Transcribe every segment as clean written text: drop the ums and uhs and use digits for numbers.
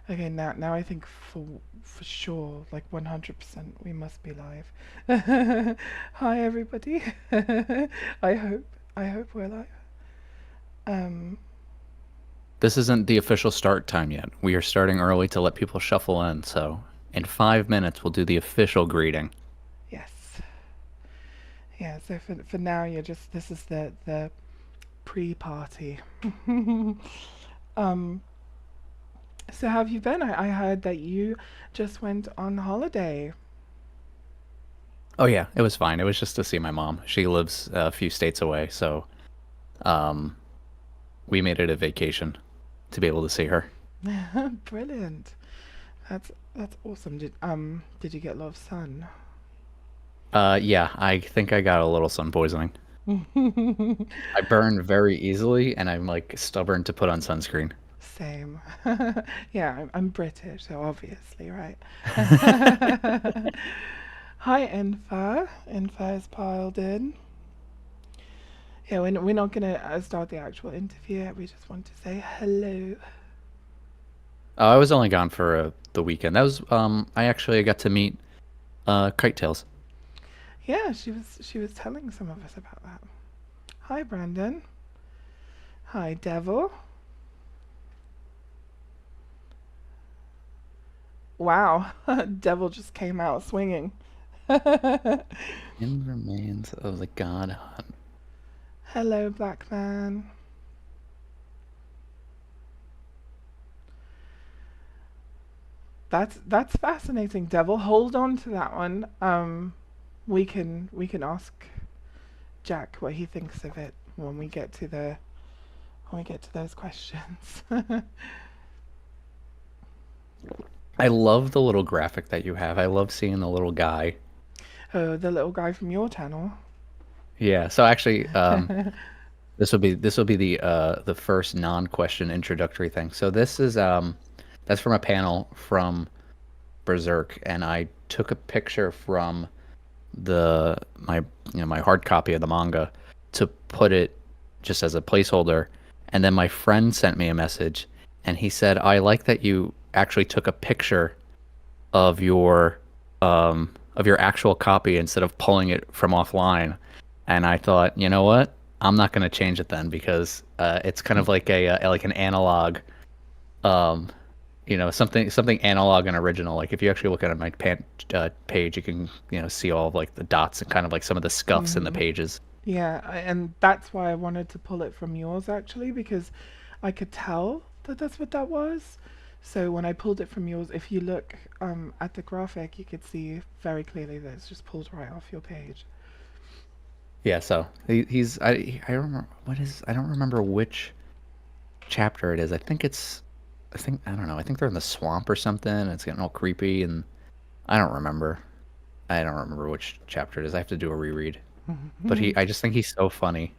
Okay, now I think for sure, like 100%, we must be live. Hi everybody. I hope I hope we're live. Um, This isn't the official start time yet. We are starting early to let people shuffle in, so in 5 minutes we'll do the official greeting. yes. Yeah, so for now you're just this is the pre-party. um, so how have you been? I heard that you just went on holiday. Oh yeah, it was fine. It was just to see my mom. She lives a few states away, so um, we made it a vacation to be able to see her. Brilliant. That's awesome. Did you get a lot of sun? Yeah, I think I got a little sun poisoning. I burn very easily, and I'm like stubborn to put on sunscreen. Same. Yeah, I'm British, so obviously, right? Hi, Infa. Infa is piled in. Yeah, we're not gonna start the actual interview yet. We just want to say hello. I was only gone for the weekend. That was I actually got to meet Kite Tails. Yeah, she was telling some of us about that. Hi, Brandon. Hi, Devil. Wow, Devil just came out swinging. In remains of the god hunt. Hello, Black Man. That's fascinating, Devil. Hold on to that one. We can ask Jack what he thinks of it when we get to those questions. I love the little graphic that you have. I love seeing the little guy. Oh, the little guy from your channel. Yeah, so actually, this will be the first non-question introductory thing. So this is that's from a panel from Berserk, and I took a picture from the my my hard copy of the manga to put it just as a placeholder, and then my friend sent me a message, and he said, "I like that you actually took a picture of your actual copy instead of pulling it from offline." And I thought, you know what? I'm not going to change it then because it's kind of like a like an analog, um, something analog and original. Like if you actually look at my page, you can see all of like the dots and kind of like some of the scuffs in the Hmm. pages. Yeah, and that's why I wanted to pull it from yours actually because I could tell that that's what that was. So when I pulled it from yours, if you look at the graphic, you could see very clearly that it's just pulled right off your page. Yeah, so he's I don't remember I don't remember which chapter it is. I don't know. I think they're in the swamp or something. And it's getting all creepy, and I don't remember. I don't remember which chapter it is. I have to do a reread. But I just think he's so funny.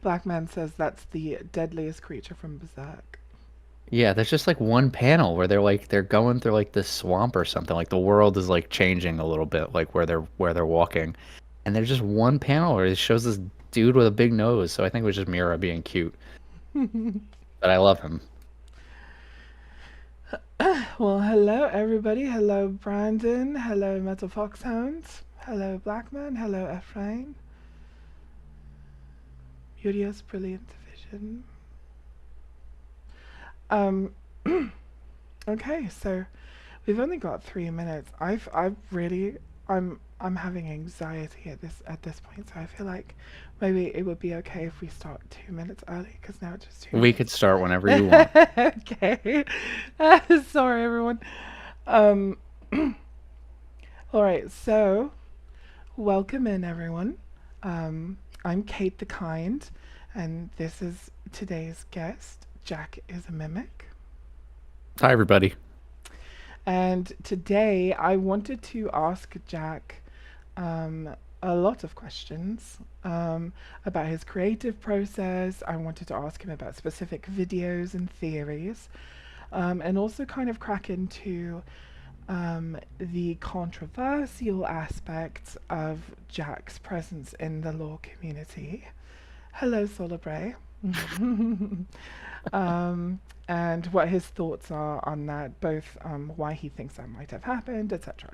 Black Man says that's the deadliest creature from Berserk. Yeah, there's just like one panel where they're going through like this swamp or something. Like the world is like changing a little bit, like where they're walking. And there's just one panel where it shows this dude with a big nose. So I think it was just Mira being cute. But I love him. Well, hello everybody. Hello Brandon. Hello Metal Foxhound. Hello Blackman. Hello Ephraim. Urios Brilliant Vision. Um, okay, so we've only got 3 minutes. I've really I'm having anxiety at this point, so I feel like maybe it would be okay if we start 2 minutes early because now it's just two We could minutes. start whenever you want. Okay. Sorry everyone. Um, all right, so welcome in everyone. I'm Kate the Kind, and this is today's guest. Jack is a mimic. Hi, everybody. And today I wanted to ask Jack um, a lot of questions about his creative process. I wanted to ask him about specific videos and theories, and also kind of crack into the controversial aspects of Jack's presence in the law community. Hello, Solabre. um, and what his thoughts are on that, both why he thinks that might have happened, etc.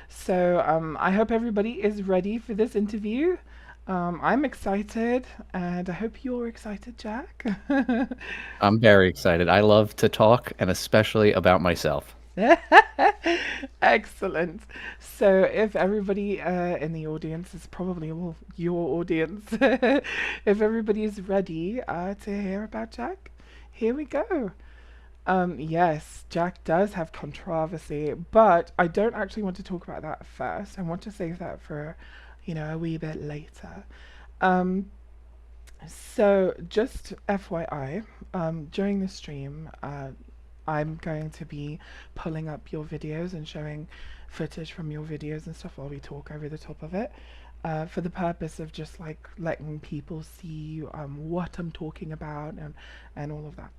So I hope everybody is ready for this interview. I'm excited, and I hope you're excited, Jack. I'm very excited. I love to talk, and especially about myself. Excellent. So, if everybody in the audience is probably all your audience, if everybody is ready to hear about Jack, here we go. Yes, Jack does have controversy, but I don't actually want to talk about that first. I want to save that for, a wee bit later. Um, so just FYI, during the stream, I'm going to be pulling up your videos and showing footage from your videos and stuff while we talk over the top of it, for the purpose of just like letting people see what I'm talking about and all of that.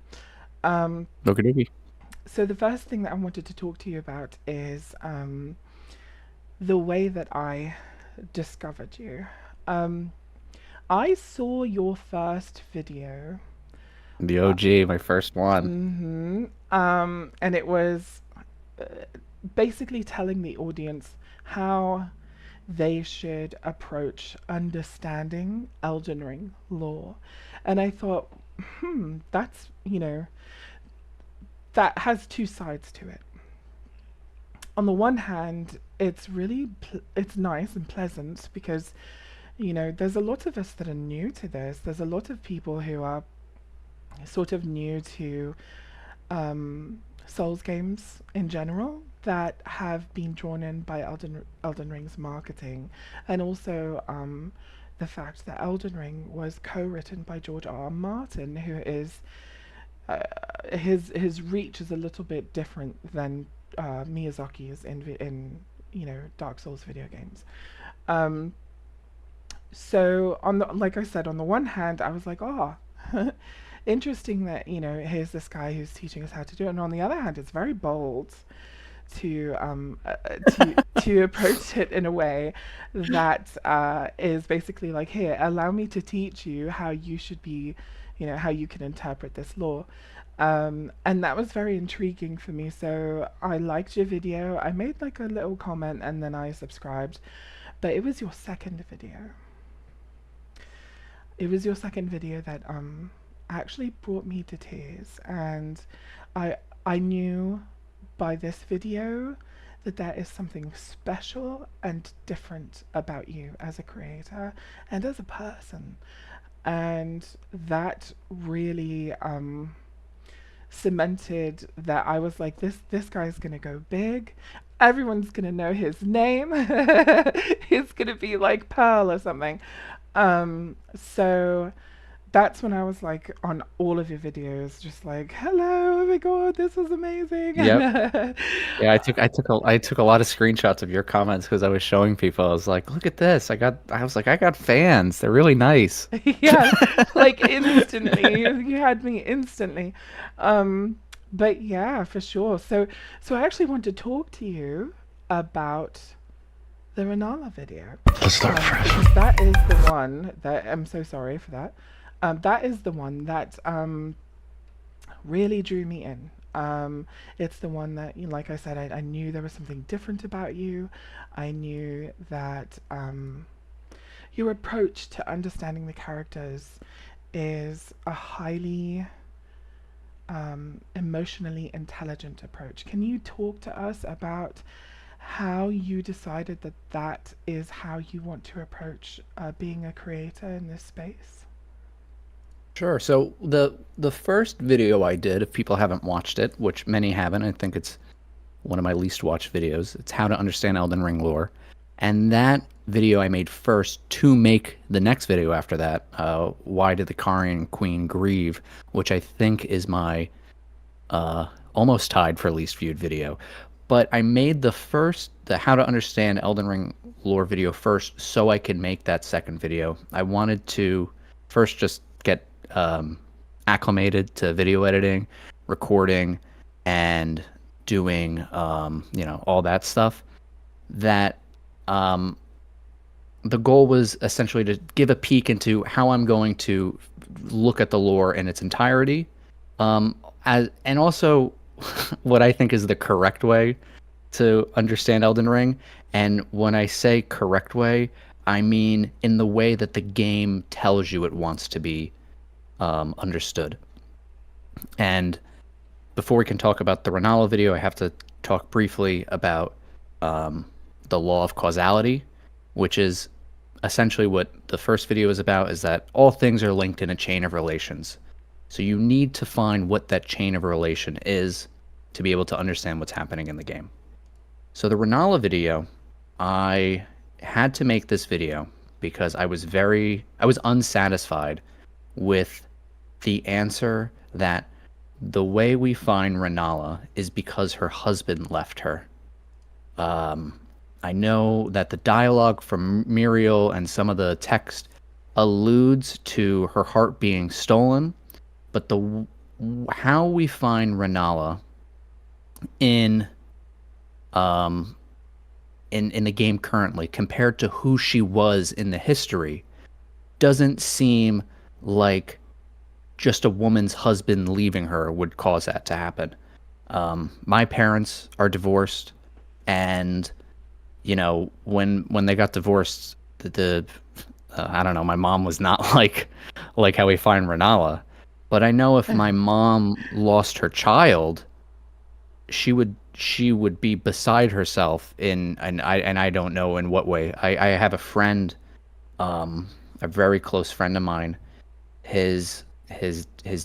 Um, Okie dokie. so the first thing that I wanted to talk to you about is the way that I discovered you. Um, I saw your first video. The OG, my first one. And it was uh, basically telling the audience how they should approach understanding Elden Ring lore. And I thought, that's, that has two sides to it. On the one hand, it's really it's nice and pleasant because there's a lot of us that are new to this. There's a lot of people who are sort of new to Souls games in general that have been drawn in by Elden Ring's marketing, and also the fact that Elden Ring was co-written by George R. R. Martin, who is his reach is a little bit different than Miyazaki's in Dark Souls video games. Um, so on the like I said, on the one hand, I was like, oh, interesting that here's this guy who's teaching us how to do it, and on the other hand, it's very bold to to approach it in a way that is basically like, here, allow me to teach you how you should be, how you can interpret this law. And that was very intriguing for me. So I liked your video. I made like a little comment and then I subscribed. But it was your second video. It was your second video that actually brought me to tears, and I knew by this video that there is something special and different about you as a creator and as a person, and that really cemented that I was like, this guy's gonna go big. Everyone's gonna know his name. He's gonna be like Pearl or something. So that's when I was like on all of your videos, just like, hello, oh my god, this was amazing. Yep. Yeah, I took a lot of screenshots of your comments because I was showing people. I was like, look at this. I got fans. They're really nice. Yeah, like instantly. You had me instantly. Um, but yeah, for sure. So I actually want to talk to you about the Renala video. Let's start fresh. Because that is the one that I'm so sorry for that. That is the one that really drew me in. It's the one that, like I said, I knew there was something different about you. I knew that your approach to understanding the characters is a highly emotionally intelligent approach. Can you talk to us about how you decided that that is how you want to approach being a creator in this space? Sure. So the first video I did, if people haven't watched it, which many haven't, I think it's one of my least watched videos. It's how to understand Elden Ring lore, and that video I made first to make the next video after that. Why did the Carian Queen grieve? Which I think is my almost tied for least viewed video. But I made the how to understand Elden Ring lore video first so I could make that second video. I wanted to first just get acclimated to video editing, recording, and doing all that stuff. That the goal was essentially to give a peek into how I'm going to look at the lore in its entirety, and also what I think is the correct way to understand Elden Ring. And when I say correct way, I mean in the way that the game tells you it wants to be understood. And before we can talk about the Renala video, I have to talk briefly about the law of causality, which is essentially what the first video is about, is that all things are linked in a chain of relations. So you need to find what that chain of relation is to be able to understand what's happening in the game. So the Renala video, I had to make this video because I was unsatisfied with the answer that the way we find Renala is because her husband left her. I know that the dialogue from Muriel and some of the text alludes to her heart being stolen, but the how we find Renala in um in the game currently compared to who she was in the history doesn't seem like just a woman's husband leaving her would cause that to happen. My parents are divorced, and when they got divorced, I don't know, my mom was not like how we find Renala. But I know if my mom lost her child, she would be beside herself and I don't know in what way. I have a friend, a very close friend of mine. His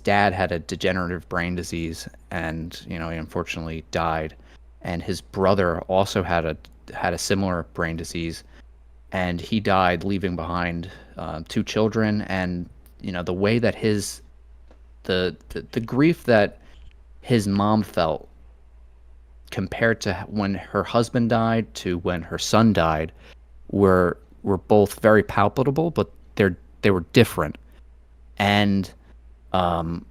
dad had a degenerative brain disease, and he unfortunately died. And his brother also had a similar brain disease, and he died leaving behind two children. And the way that the grief that his mom felt compared to when her husband died to when her son died were both very palpable, but they were different. And um,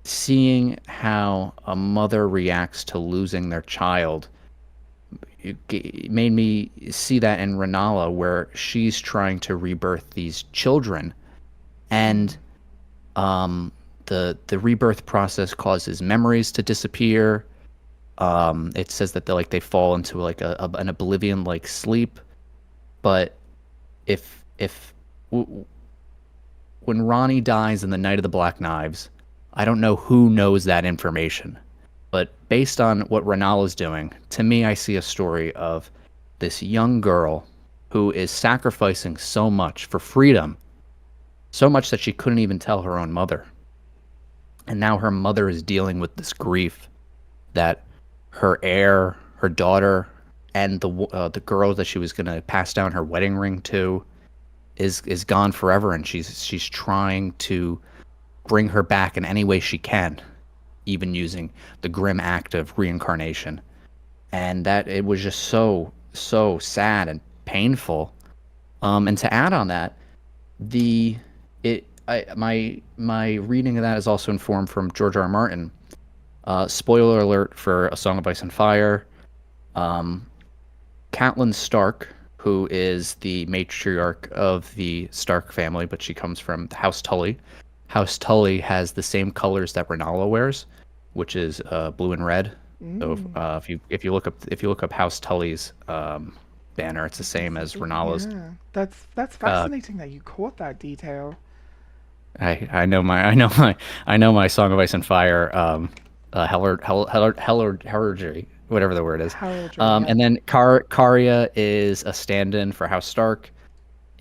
seeing how a mother reacts to losing their child, it made me see that in Renala, where she's trying to rebirth these children, and the rebirth process causes memories to disappear. It says that they fall into like an oblivion like sleep. But if when Ronnie dies in the Night of the Black Knives, I don't know who knows that information. But based on what Renal is doing, to me, I see a story of this young girl who is sacrificing so much for freedom, so much that she couldn't even tell her own mother. And now her mother is dealing with this grief that her heir, her daughter, and the girl that she was going to pass down her wedding ring to is gone forever, and she's trying to bring her back in any way she can, even using the grim act of reincarnation. And that it was just so sad and painful. And to add on that, the it I my reading of that is also informed from George R. R. Martin. Spoiler alert for A Song of Ice and Fire. Catelyn Stark, who is the matriarch of the Stark family, but she comes from House Tully. House Tully has the same colors that Renala wears, which is blue and red. So if you look up House Tully's banner, it's the same as Renala's. Yeah, that's Uh, fascinating that you caught that detail. I know my Song of Ice and Fire, heraldry, whatever the word is. Heraldry, yep. And then Karya is a stand-in for House Stark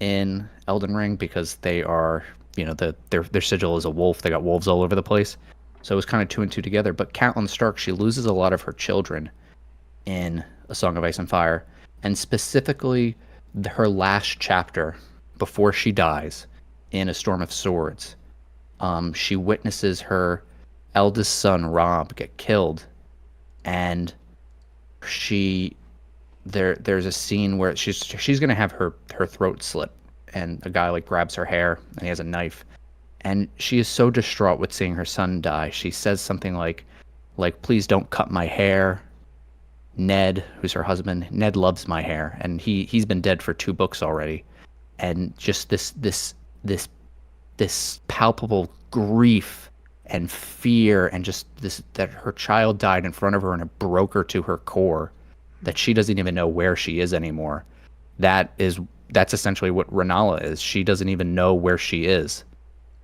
in Elden Ring, because they are, their sigil is a wolf. They got wolves all over the place. So it was kind of two and two together. But Catelyn Stark, she loses a lot of her children in A Song of Ice and Fire, and specifically her last chapter before she dies in A Storm of Swords. She witnesses her eldest son Rob get killed, and there's a scene where she's gonna have her throat slit, and a guy grabs her hair and he has a knife, and she is so distraught with seeing her son die. She says something like please don't cut my hair. Ned, who's her husband, Ned loves my hair, and he's been dead for 2 books already. and just this this palpable grief and fear, and just this, that her child died in front of her and it broke her to her core, that she doesn't even know where she is anymore. That is that's essentially what Renala is. She doesn't even know where she is.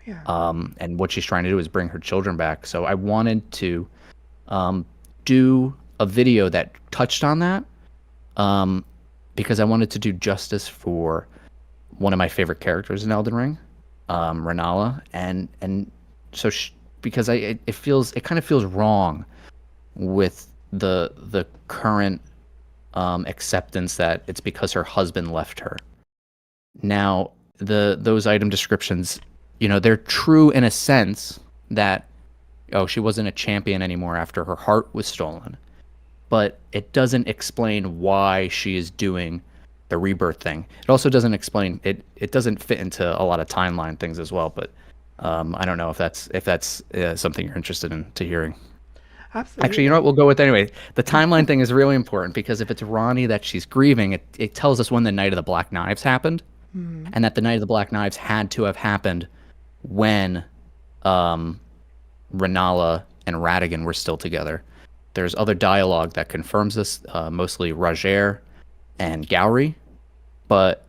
Yeah. And what she's trying to do is bring her children back. So I wanted to um, do a video that touched on that, um, because I wanted to do justice for one of my favorite characters in Elden Ring, Renala, and so because it feels, it kind of feels wrong with the current acceptance that it's because her husband left her. Now, those item descriptions, they're true in a sense that, oh, she wasn't a champion anymore after her heart was stolen, but it doesn't explain why she is doing the rebirth thing. It also doesn't explain it. It doesn't fit into a lot of timeline things as well. But I don't know if that's something you're interested in to hearing. Actually, you know what? Absolutely. We'll go with anyway. The timeline thing is really important because if it's Ronnie that she's grieving, it tells us when the Night of the Black Knives happened, Mm. and that the Night of the Black Knives had to have happened when um, Renala and Radigan were still together. There's other dialogue that confirms this, mostly Roger and Gowry, but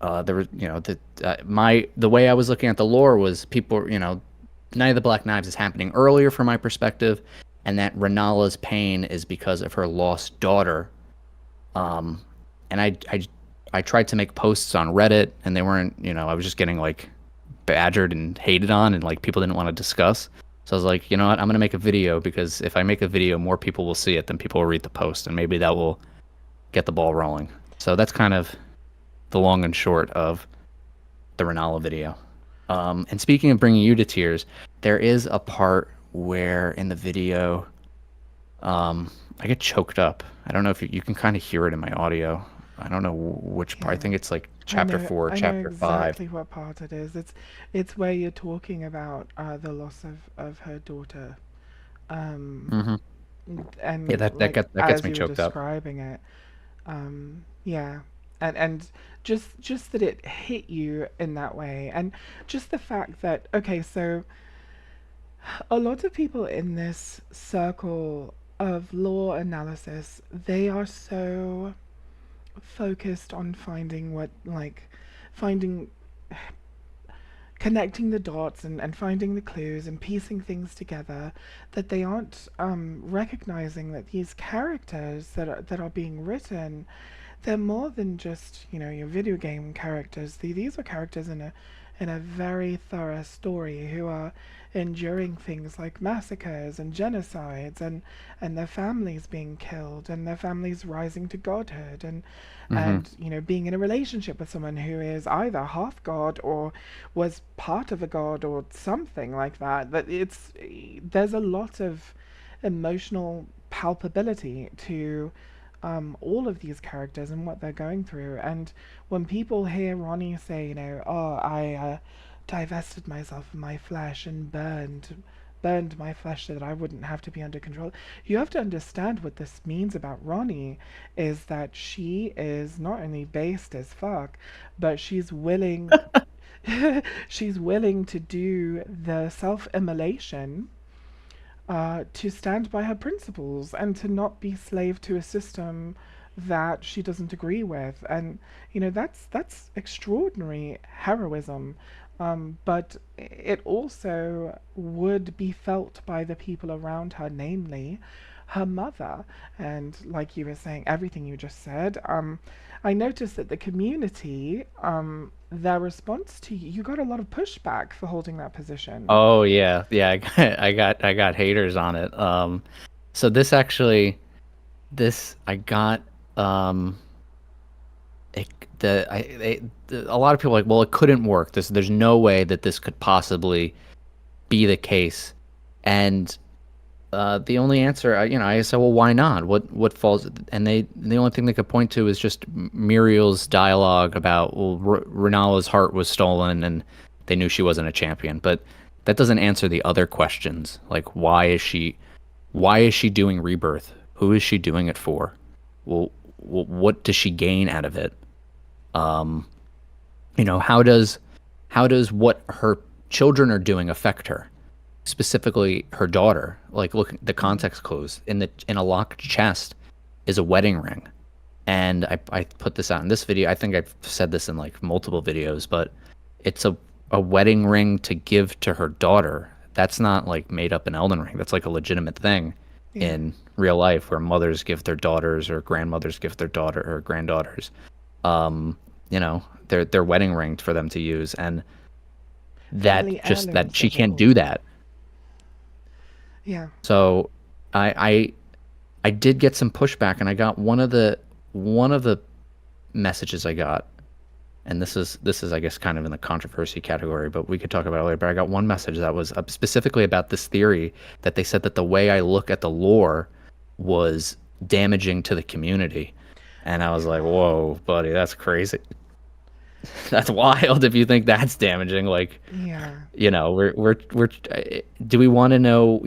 there was, the way I was looking at the lore was people, Night of the Black Knives is happening earlier from my perspective, and that Renala's pain is because of her lost daughter. Um, and I tried to make posts on Reddit, and they weren't, I was just getting like badgered and hated on, and like people didn't want to discuss. So I was like, you know what, I'm gonna make a video, because if I make a video, more people will see it than people will read the post, and maybe that will get the ball rolling. So that's kind of the long and short of the Renala video. And speaking of bringing you to tears, there is a part where in the video, I get choked up. I don't know if you can kind of hear it in my audio. I don't know which part. I Yeah. think it's like I chapter know. four, I know chapter five. exactly what part it is. It's where you're talking about the loss of her daughter. Um, Hmm. Yeah, and that like that gets as me you were choked up. describing it, yeah, and just that it hit you in that way, and just the fact that okay, so a lot of people in this circle of law analysis, they are so focused on finding what like finding connecting the dots and finding the clues and piecing things together that they aren't recognizing that these characters that are being written, they're more than just your video game characters. These are characters in a very thorough story who are enduring things like massacres and genocides and their families being killed and their families rising to godhood Hmm. and being in a relationship with someone who is either half god or was part of a god or something like that. That it's there's a lot of emotional palpability to all of these characters and what they're going through. And when people hear Ronnie say, oh, I divested myself of my flesh and burned my flesh so that I wouldn't have to be under control. You have to understand what this means about Ronnie is that she is not only based as fuck, but she's willing she's willing to do the self-immolation to stand by her principles and to not be slave to a system that she doesn't agree with. And that's extraordinary heroism. But it also would be felt by the people around her, namely her mother. And like you were saying, everything you just said, I noticed that the community, their response to you got a lot of pushback for holding that position. Oh yeah, yeah. I got haters on it. So this actually, this I got. It, the I A lot of people are like, well, it couldn't work. There's no way that this could possibly be the case. And the only answer, I said, well, why not? What falls? And the only thing they could point to is just Muriel's dialogue about, well, Renala's heart was stolen, and they knew she wasn't a champion. But that doesn't answer the other questions, like why is she doing rebirth? Who is she doing it for? Well, what does she gain out of it? Um, how does what her children are doing affect her, specifically her daughter? Like, look, the Mm. context clues in a locked chest is a wedding ring. And I put this out in this video. I think I've said this in like multiple videos, but it's a wedding ring to give to her daughter. That's not like made up in Elden Ring. That's like a legitimate thing Yeah. in real life where mothers give their daughters or grandmothers give their daughter or granddaughters, um, their wedding ring for them to use. And that Family just that heirlooms, she those are can't called. do that. Yeah. So I did get some pushback, and I got one of the messages I got, and this is I guess kind of in the controversy category, but we could talk about it later. But I got one message that was specifically about this theory that they said that the way I look at the lore was damaging to the community, and I was like, "Whoa, buddy, that's crazy. That's wild if you think that's damaging." Like, Yeah. we're do we want to know,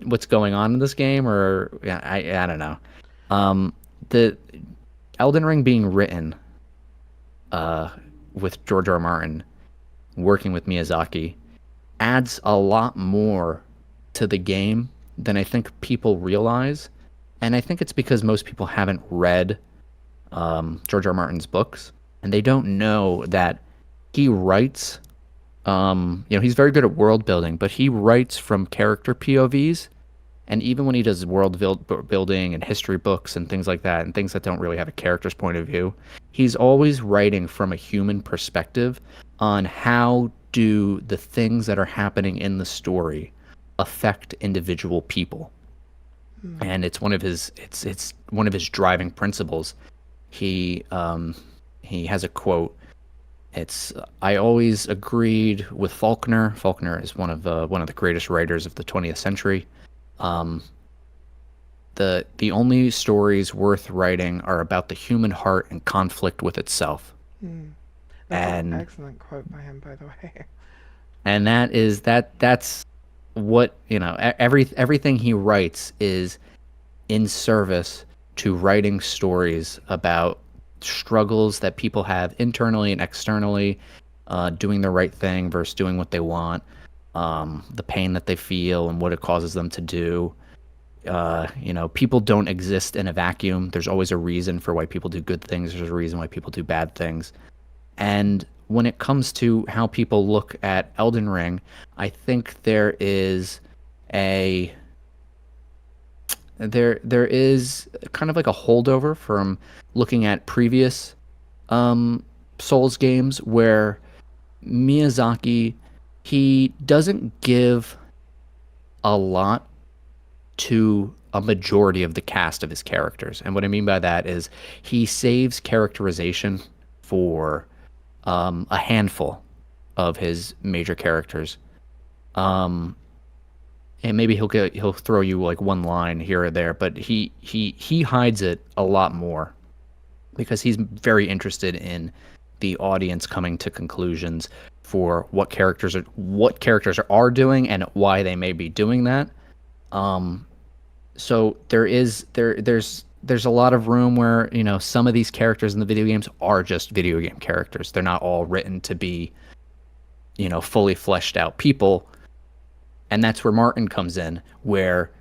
what's going on in this game, or yeah, I don't know. The Elden Ring being written uh with George R. R. Martin working with Miyazaki adds a lot more to the game than I think people realize. And I think it's because most people haven't read George R. R. Martin's books, and they don't know that he writes. He's very good at world building, but he writes from character POVs. And even when he does building and history books and things like that, and things that don't really have a character's point of view, he's always writing from a human perspective on how do the things that are happening in the story affect individual people. Mm. And it's one of his driving principles. He has a quote. It's I always agreed with Faulkner. Faulkner is one of the greatest writers of the 20th century. Um, the only stories worth writing are about the human heart and conflict with itself. Mm. That's an And excellent quote by him, by the way. that's what, everything he writes is in service to writing stories about struggles that people have internally and externally, doing the right thing versus doing what they want, the pain that they feel and what it causes them to do. People don't exist in a vacuum. There's always a reason for why people do good things. There's a reason why people do bad things. And when it comes to how people look at Elden Ring, I think a there is kind of like a holdover from looking at previous um, Souls games where Miyazaki, he doesn't give a lot to a majority of the cast of his characters. And what I mean by that is he saves characterization for a handful of his major characters. Um, and maybe he'll throw you like one line here or there, but he hides it a lot more because he's very interested in the audience coming to conclusions for what characters are doing and why they may be doing that. Um, so there's a lot of room where, some of these characters in the video games are just video game characters. They're not all written to be, fully fleshed out people. And that's where Martin comes in, where,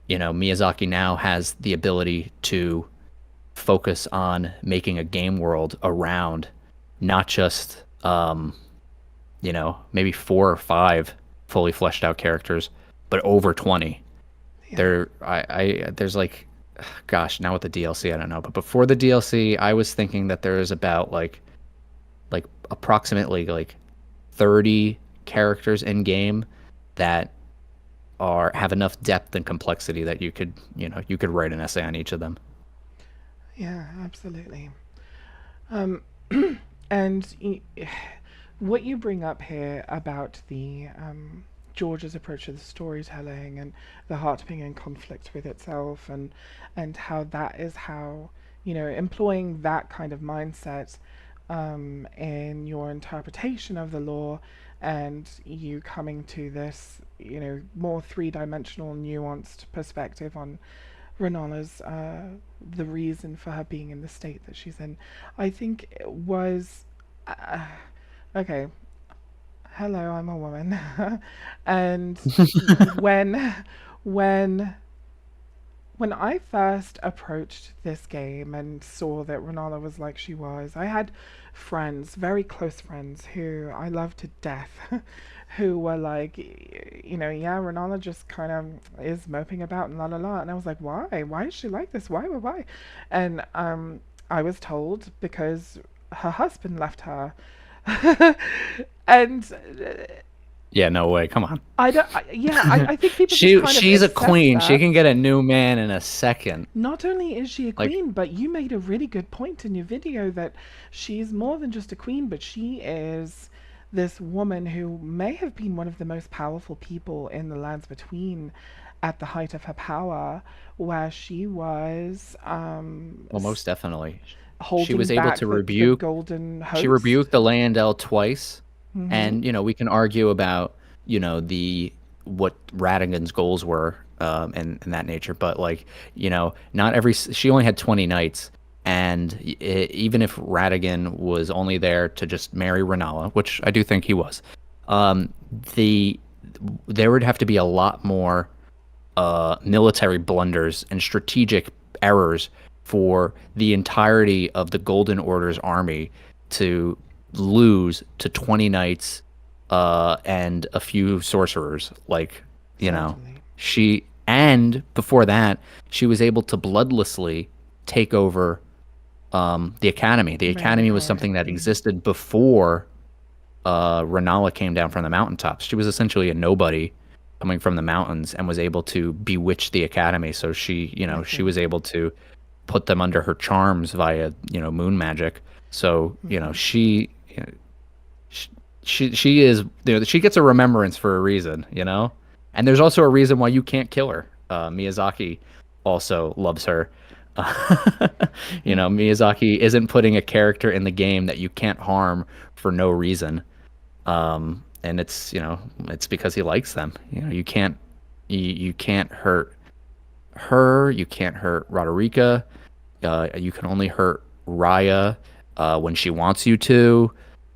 Miyazaki now has the ability to focus on making a game world around not just maybe 4 or 5 fully fleshed out characters, but over 20. Yeah. There's like, gosh, now with the DLC, I don't know, but before the DLC, I was thinking that there is about like approximately like 30 characters in game that have enough depth and complexity that you could write an essay on each of them. Yeah, absolutely. Um, and what you bring up here about the George's approach to the storytelling and the heart being in conflict with itself, and how that is how, employing that kind of mindset in your interpretation of the law, and you coming to this, more three-dimensional, nuanced perspective on Renala's the reason for her being in the state that she's in. I think it was. uh, okay, hello, I'm a woman. And when when when I first approached this game and saw that Renala was like she was, I had friends, very close friends, who I loved to death, who were like, yeah, Renala just kind of is moping about and la la la. And I was like, why? Why is she like this? Why? Why? Why? And I was told because her husband left her. And Yeah, no way. Come on. I don't, yeah, I think people just kind of She's a accept queen. She that. can get a new man in a second. Not only is she a Like, queen, but you made a really good point in your video that she's more than just a queen, but she is this woman who may have been one of the most powerful people in the lands between at the height of her power, where she was well, most definitely. She holding was able back to the rebuke golden she host. rebuked the Landell twice, Hmm. and we can argue about the what Radigan's goals were, and that nature, but like not every she only had 20 knights, and even if Radigan was only there to just marry Renala, which I do think he was, um, the there would have to be a lot more military blunders and strategic errors for the entirety of the Golden Order's army to lose to 20 knights and a few sorcerers. Like, you know, Certainly. she, and before that, she was able to bloodlessly take over the academy. The academy was Mandatory. something that Hmm. existed before Renala came down from the mountaintops. She was essentially a nobody coming from the mountains and was able to bewitch the academy. So I she see. was able to put them under her charms via, moon magic. So, Hmm. she is, she gets a remembrance for a reason. And there's also a reason why you can't kill her. Miyazaki also loves her. Hmm. Miyazaki isn't putting a character in the game that you can't harm for no reason. And it's because he likes them. You can't hurt her. You can't hurt Roderica. You can only hurt Raya when she wants you to.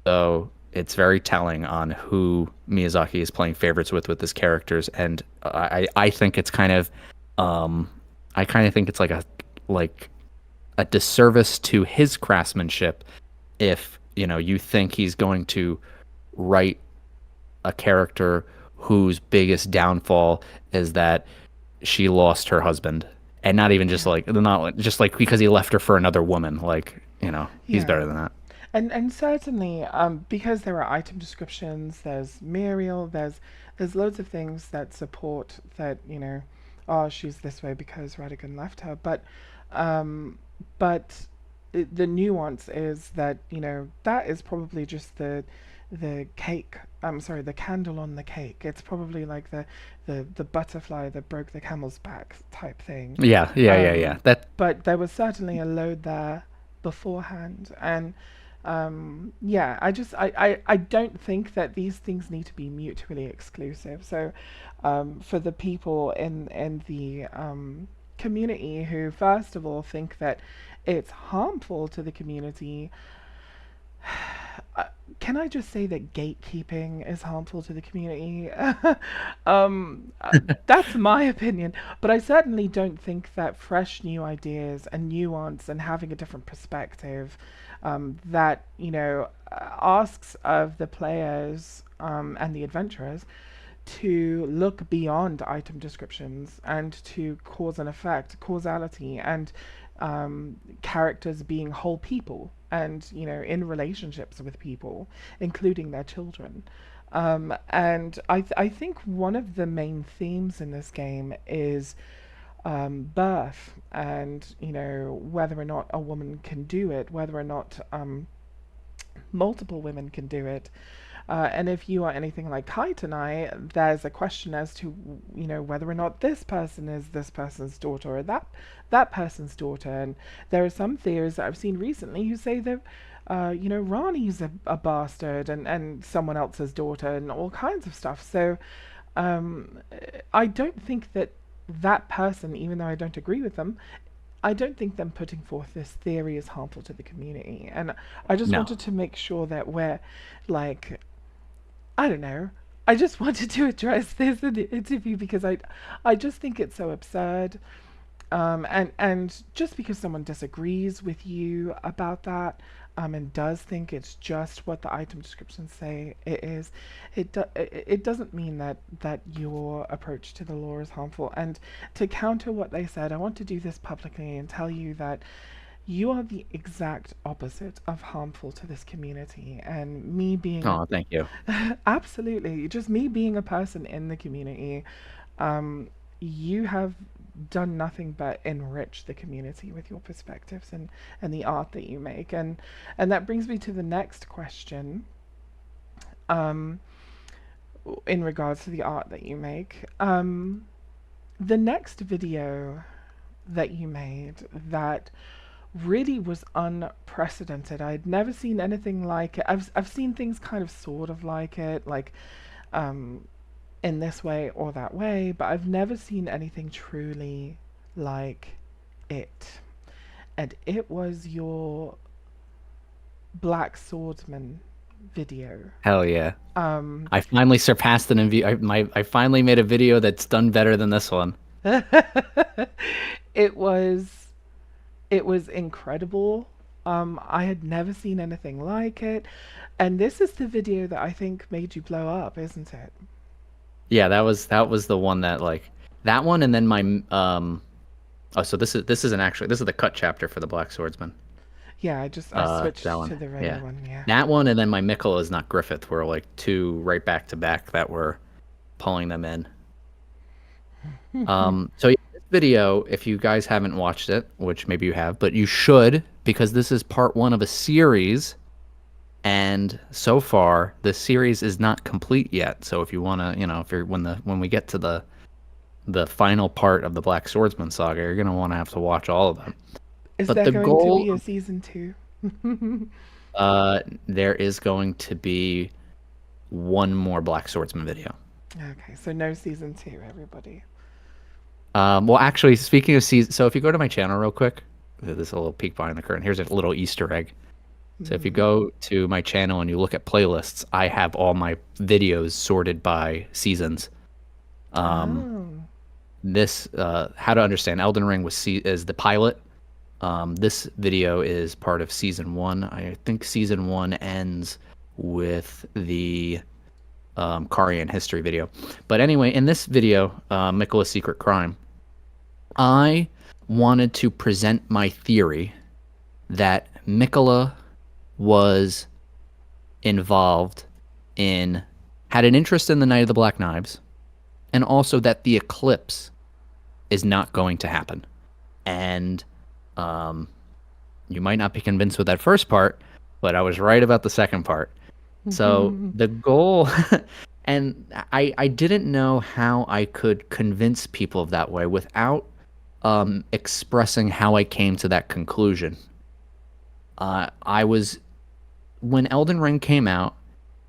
So it's very telling on who Miyazaki is playing favorites with his characters, and I think it's um, kind of think it's like a disservice to his craftsmanship if you think he's going to write a character whose biggest downfall is that she lost her husband, and not even just Yeah. like not just like because he left her for another woman. Like, he's Yeah. better than that. And certainly, because there are item descriptions, there's Muriel, there's loads of things that support that, oh, she's this way because Radigan left her. Um, but the nuance is that, that is probably just the cake. I'm sorry, the candle on the cake. It's probably like the butterfly that broke the camel's back type thing. Yeah, yeah, yeah, yeah. Um, That but there was certainly a load there beforehand, and yeah, I don't think that these things need to be mutually exclusive. So for the people in the community who first of all think that it's harmful to the community, uh, can I just say that gatekeeping is harmful to the community? um, uh, that's my opinion, but I certainly don't think that fresh new ideas and nuance and having a different perspective that asks of the players and the adventurers to look beyond item descriptions and to cause and effect, causality, and characters being whole people and, in relationships with people, including their children. And I think one of the main themes in this game is birth and, whether or not a woman can do it, whether or not multiple women can do it. And if you are anything like Kite and I, there's a question as to whether or not this person is this person's daughter or that person's daughter. And there are some theories that I've seen recently who say that Rani's a bastard and someone else's daughter and all kinds of stuff. So um, I don't think that that person, even though I don't agree with them, I don't think them putting forth this theory is harmful to the community. And I just No. wanted to make sure that we're like, I don't know. I just wanted to address this in the interview because I just think it's so absurd. And just because someone disagrees with you about that, and does think it's just what the item descriptions say it is, it doesn't mean that your approach to the law is harmful. And to counter what they said, I want to do this publicly and tell you that you are the exact opposite of harmful to this community. And me being Oh, thank you. absolutely, just me being a person in the community, um, you have done nothing but enrich the community with your perspectives and the art that you make. And that brings me to the next question, um, in regards to the art that you make. The next video that you made that really was unprecedented. I'd never seen anything like it. I've seen things kind of sort of like it, like um, in this way or that way, but I've never seen anything truly like it. And it was your Black Swordsman video. Hell yeah. Um, I finally surpassed an envy. I finally made a video that's done better than this one. it was it was incredible. I had never seen anything like it, and this is the video that I think made you blow up, isn't it? Yeah, that was the one that like that one, and then my oh, so this is an actually this is the cut chapter for the Black Swordsman. Yeah, I That switched one. to the regular Yeah. one. Yeah. That one and then my Mikkel is not Griffith were like two right back to back that were pulling them in. So yeah, this video, if you guys haven't watched it, which maybe you have, but you should because this is part one of a series. And so far, the series is not complete yet. So if you want to, if you're when we get to the final part of the Black Swordsman saga, you're gonna want to have to watch all of them. Is But there the going to goal, be a season two? there is going to be one more Black Swordsman video. Okay, so no season two, everybody. Well, actually, speaking of season, so if you go to my channel real quick, this is a little peek behind the curtain. Here's a little Easter egg. So if you Mm. go to my channel and you look at playlists, I have all my videos sorted by seasons. Um, Oh. this How to Understand Elden Ring is the pilot. This video is part of season one. I think season one ends with the Karian history video. But anyway, in this video, Mikkola's Secret Crime, I wanted to present my theory that Mikkola was involved in, had an interest in the Night of the Black Knives, and also that the eclipse is not going to happen. And um, you might not be convinced with that first part, but I was right about the second part. So the goal, and I didn't know how I could convince people of that way without expressing how I came to that conclusion. I was When Elden Ring came out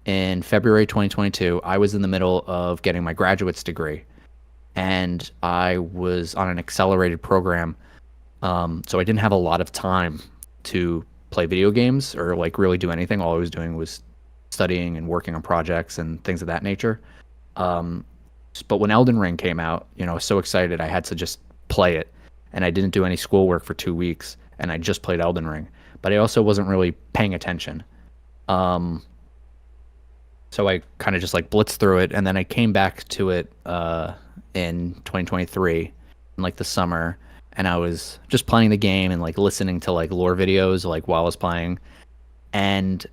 in February 2022, I was in the middle of getting my graduate's degree, and I was on an accelerated program, so I didn't have a lot of time to play video games or like really do anything. All I was doing was studying and working on projects and things of that nature. Um, but when Elden Ring came out, I was so excited I had to just play it, and I didn't do any schoolwork for 2 weeks, and I just played Elden Ring. But I also wasn't really paying attention. Um, so I kind of just like blitzed through it, and then I came back to it in 2023, in like the summer, and I was just playing the game and like listening to like lore videos like while I was playing, and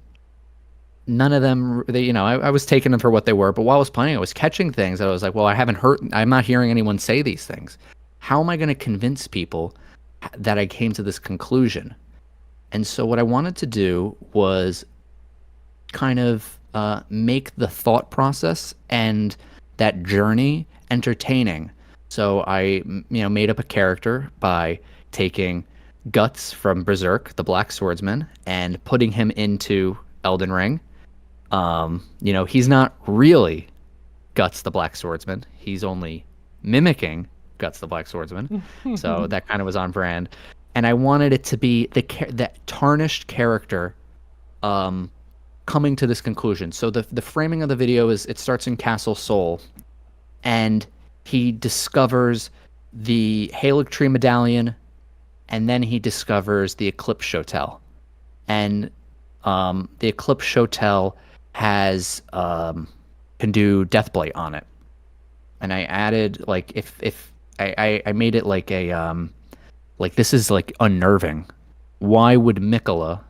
none of them, I was taking them for what they were. But while I was playing, I was catching things that I was like, well, I'm not hearing anyone say these things. How am I going to convince people that I came to this conclusion? And so what I wanted to do was kind of make the thought process and that journey entertaining. So I, made up a character by taking Guts from Berserk, the Black Swordsman, and putting him into Elden Ring. He's not really Guts, the Black Swordsman. He's only mimicking Guts the Black Swordsman. So that kind of was on brand. And I wanted it to be that tarnished character um, coming to this conclusion. So the framing of the video is it starts in Castle Sol, and he discovers the Halig Tree Medallion, and then he discovers the Eclipse Hotel. And the Eclipse Hotel has can do Deathblight on it. And I added like if I made it like this is like unnerving. Why would Mikola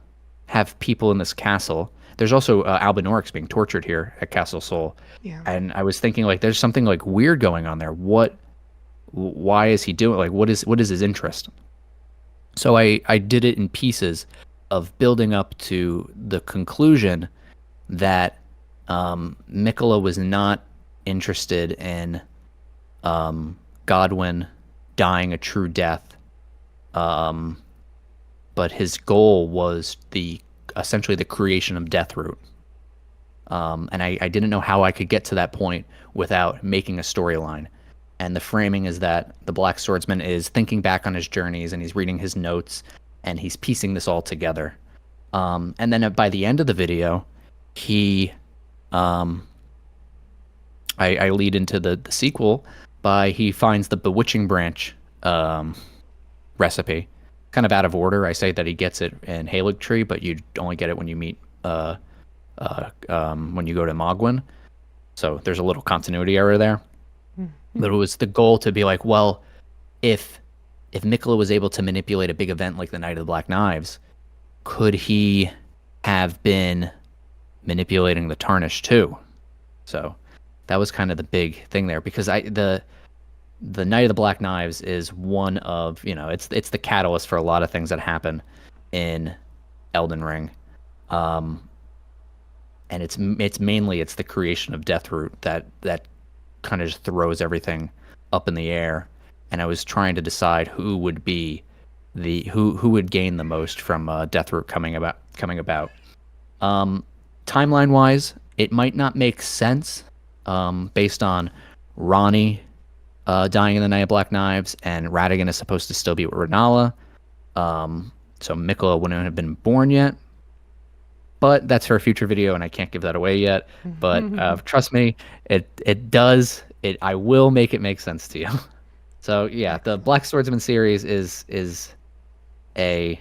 have people in this castle? There's also Albinorix being tortured here at Castle Sol, Yeah. and I was thinking like there's something like weird going on there. Why is he doing like what is his interest? So I did it in pieces of building up to the conclusion that Mikola was not interested in Godwin dying a true death, but his goal was the essentially the creation of Deathroot. And I didn't know how I could get to that point without making a storyline. And the framing is that the Black Swordsman is thinking back on his journeys and he's reading his notes and he's piecing this all together. And then by the end of the video, he, I lead into the sequel by he finds the Bewitching Branch recipe. Kind of out of order. I say that he gets it in Halig Tree, but you only get it when you meet when you go to Mogwin. So there's a little continuity error there. But it was the goal to be like, well, if Mikola was able to manipulate a big event like the Night of the Black Knives, could he have been manipulating the Tarnish too? So that was kind of the big thing there because the Night of the Black Knives is one of, it's the catalyst for a lot of things that happen in Elden Ring. And it's mainly it's the creation of Deathroot that kind of just throws everything up in the air. And I was trying to decide who would be who would gain the most from Deathroot coming about. Timeline wise, it might not make sense based on Ronnie dying in the Night of Black Knives, and Radigan is supposed to still be with Renala. So Mikola wouldn't have been born yet. But that's for a future video, and I can't give that away yet. But trust me, it does. I will make it make sense to you. So yeah, the Black Swordsman series is it's a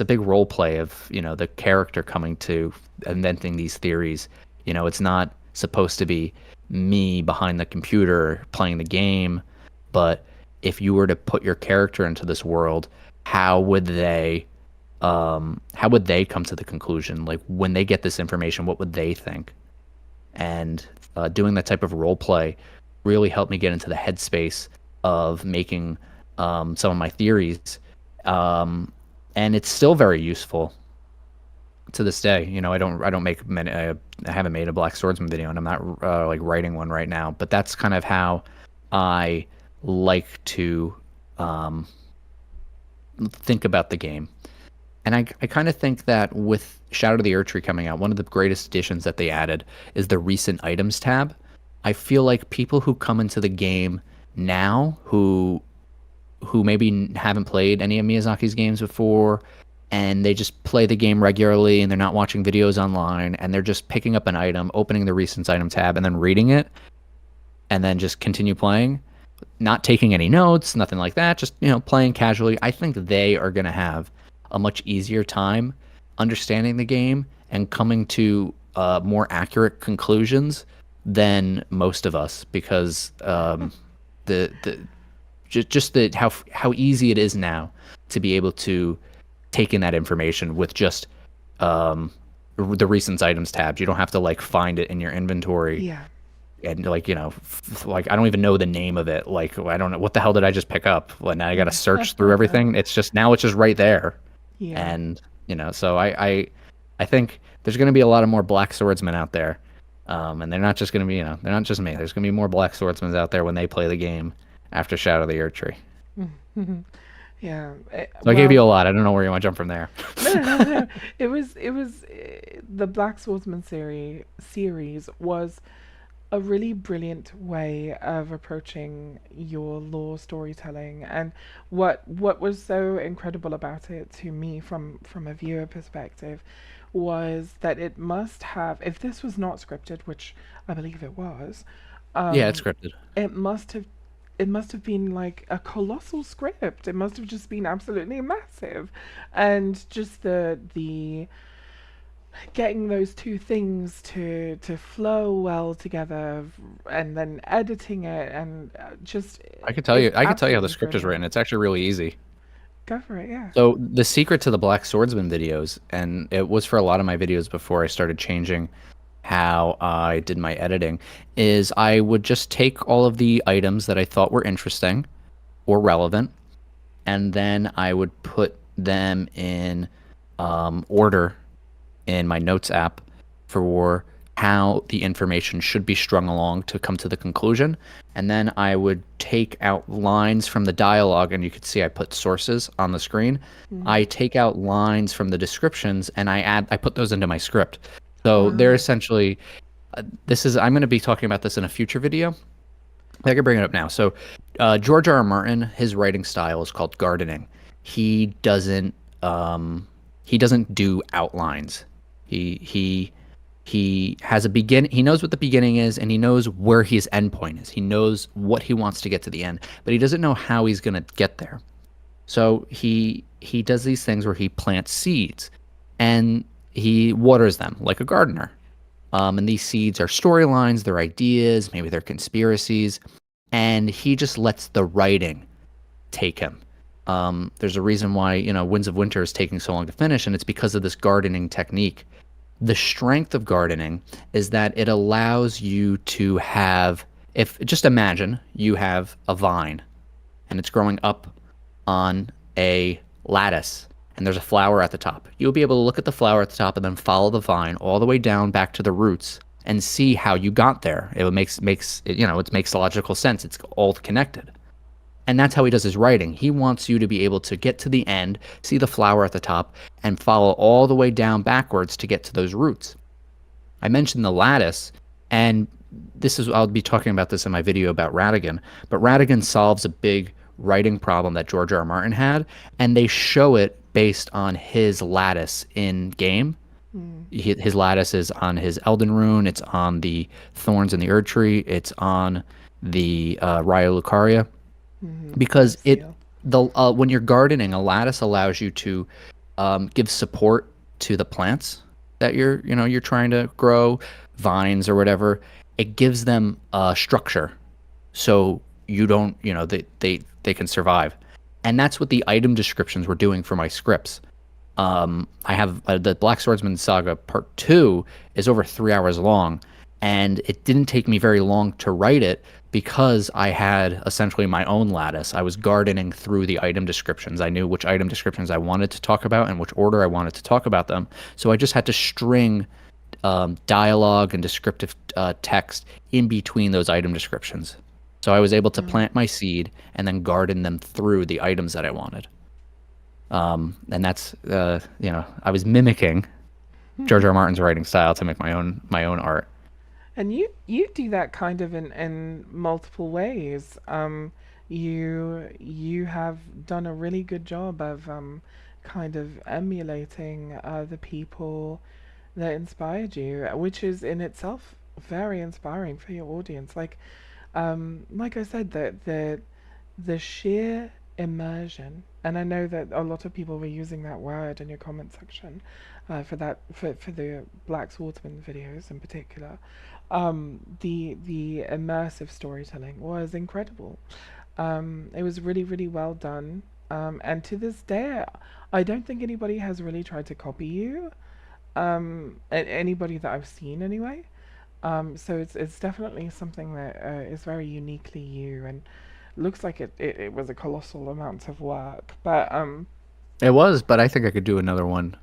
big role play of the character coming to inventing these theories. It's not supposed to be me behind the computer playing the game, but if you were to put your character into this world, how would they come to the conclusion? Like when they get this information, what would they think? And doing that type of role play really helped me get into the headspace of making some of my theories. And it's still very useful to this day. I don't make many. I haven't made a Black Swordsman video, and I'm not like writing one right now. But that's kind of how I like to think about the game. And I kind of think that with Shadow of the Erdtree coming out, one of the greatest additions that they added is the recent items tab. I feel like people who come into the game now who maybe haven't played any of Miyazaki's games before, and they just play the game regularly and they're not watching videos online, and they're just picking up an item, opening the recent item tab, and then reading it, and then just continue playing, not taking any notes, nothing like that, just playing casually. I think they are going to have a much easier time understanding the game and coming to more accurate conclusions than most of us, because how easy it is now to be able to take in that information with just the recent items tabs. You don't have to like find it in your inventory. Yeah. And like like I don't even know the name of it. Like I don't know what the hell did I just pick up. Well, now I got to search through everything. It's just right there. Yeah. And so I think there's going to be a lot of more Black Swordsmen out there, and they're not just going to be they're not just me. There's going to be more Black Swordsmen out there when they play the game after Shadow of the Erdtree. Yeah. So I gave you a lot. I don't know where you want to jump from there. No. It was the Black Swordsman series was a really brilliant way of approaching your lore storytelling. And what was so incredible about it to me from a viewer perspective was that it must have, if this was not scripted, which I believe it was, Yeah, it's um scripted. it must have it must have been like a colossal script. It must have just been absolutely massive. And just the getting those two things to flow well together, and then editing it, and just it's I could tell you how the absolutely script is written. brilliant. It's actually really easy. Go for it, yeah. So the secret to the Black Swordsman videos, and it was for a lot of my videos before I started changing how I did my editing, is I would just take all of the items that I thought were interesting or relevant, and then I would put them in order in my notes app for how the information should be strung along to come to the conclusion. And then I would take out lines from the dialogue, and you could see I put sources on the screen. I Mm. take out lines from the descriptions and I put those into my script. So they're Wow. essentially, I'm going to be talking about this in a future video. I can bring it up now. So, George R. R. Martin, his writing style is called gardening. He doesn't he doesn't do outlines. He he has a begin. He knows what the beginning is, and he knows where his end point is. He knows what he wants to get to the end, but he doesn't know how he's going to get there. So he does these things where he plants seeds, and he waters them like a gardener. And these seeds are storylines, they're ideas, maybe they're conspiracies, and he just lets the writing take him. There's a reason why Winds of Winter is taking so long to finish, and it's because of this gardening technique. The strength of gardening is that it allows you to have, if just imagine you have a vine and it's growing up on a lattice and there's a flower at the top. You'll be able to look at the flower at the top and then follow the vine all the way down back to the roots and see how you got there. It makes it makes logical sense. It's all connected. And that's how he does his writing. He wants you to be able to get to the end, see the flower at the top, and follow all the way down backwards to get to those roots. I mentioned the lattice, and I'll be talking about this in my video about Radigan, but Radigan solves a big writing problem that George R. R. Martin had, and they show it based on his lattice in game. Mm. His lattice is on his Elden Rune, it's on the Thorns in the Erd Tree, it's on the Raya Lucaria, Mm-hmm. because Life Seal. when you're gardening, a lattice allows you to give support to the plants that you're trying to grow, vines or whatever. It gives them structure, so you don't they can survive, and that's what the item descriptions were doing for my scripts. I have the Black Swordsman Saga Part 2 is over 3 hours long, and it didn't take me very long to write it because I had essentially my own lattice. I was gardening through the item descriptions. I knew which item descriptions I wanted to talk about and which order I wanted to talk about them. So I just had to string dialogue and descriptive text in between those item descriptions. So I was able to Mm. plant my seed and then garden them through the items that I wanted. And that's I was mimicking George R. R. Martin's writing style to make my own art. And you do that kind of in multiple ways. You have done a really good job of kind of emulating the people that inspired you, which is in itself very inspiring for your audience. Like I said, the sheer immersion, and I know that a lot of people were using that word in your comment section for the Black Swordsman videos in particular. The immersive storytelling was incredible. It was really really well done. And to this day, I don't think anybody has really tried to copy you. Anybody that I've seen anyway. So it's definitely something that is very uniquely you, and looks like it was a colossal amount of work. But It was, but I think I could do another one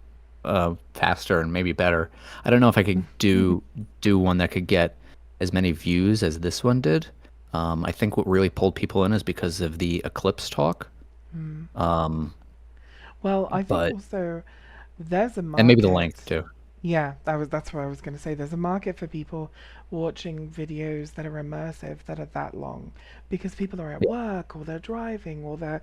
faster and maybe better. I don't know if I could do one that could get as many views as this one did. I think what really pulled people in is because of the eclipse talk. mm. Um, Well, I think but also there's a and maybe the length market. too. Yeah, that's what I was going to say. There's a market for people watching videos that are immersive that are that long because people are at work or they're driving or they're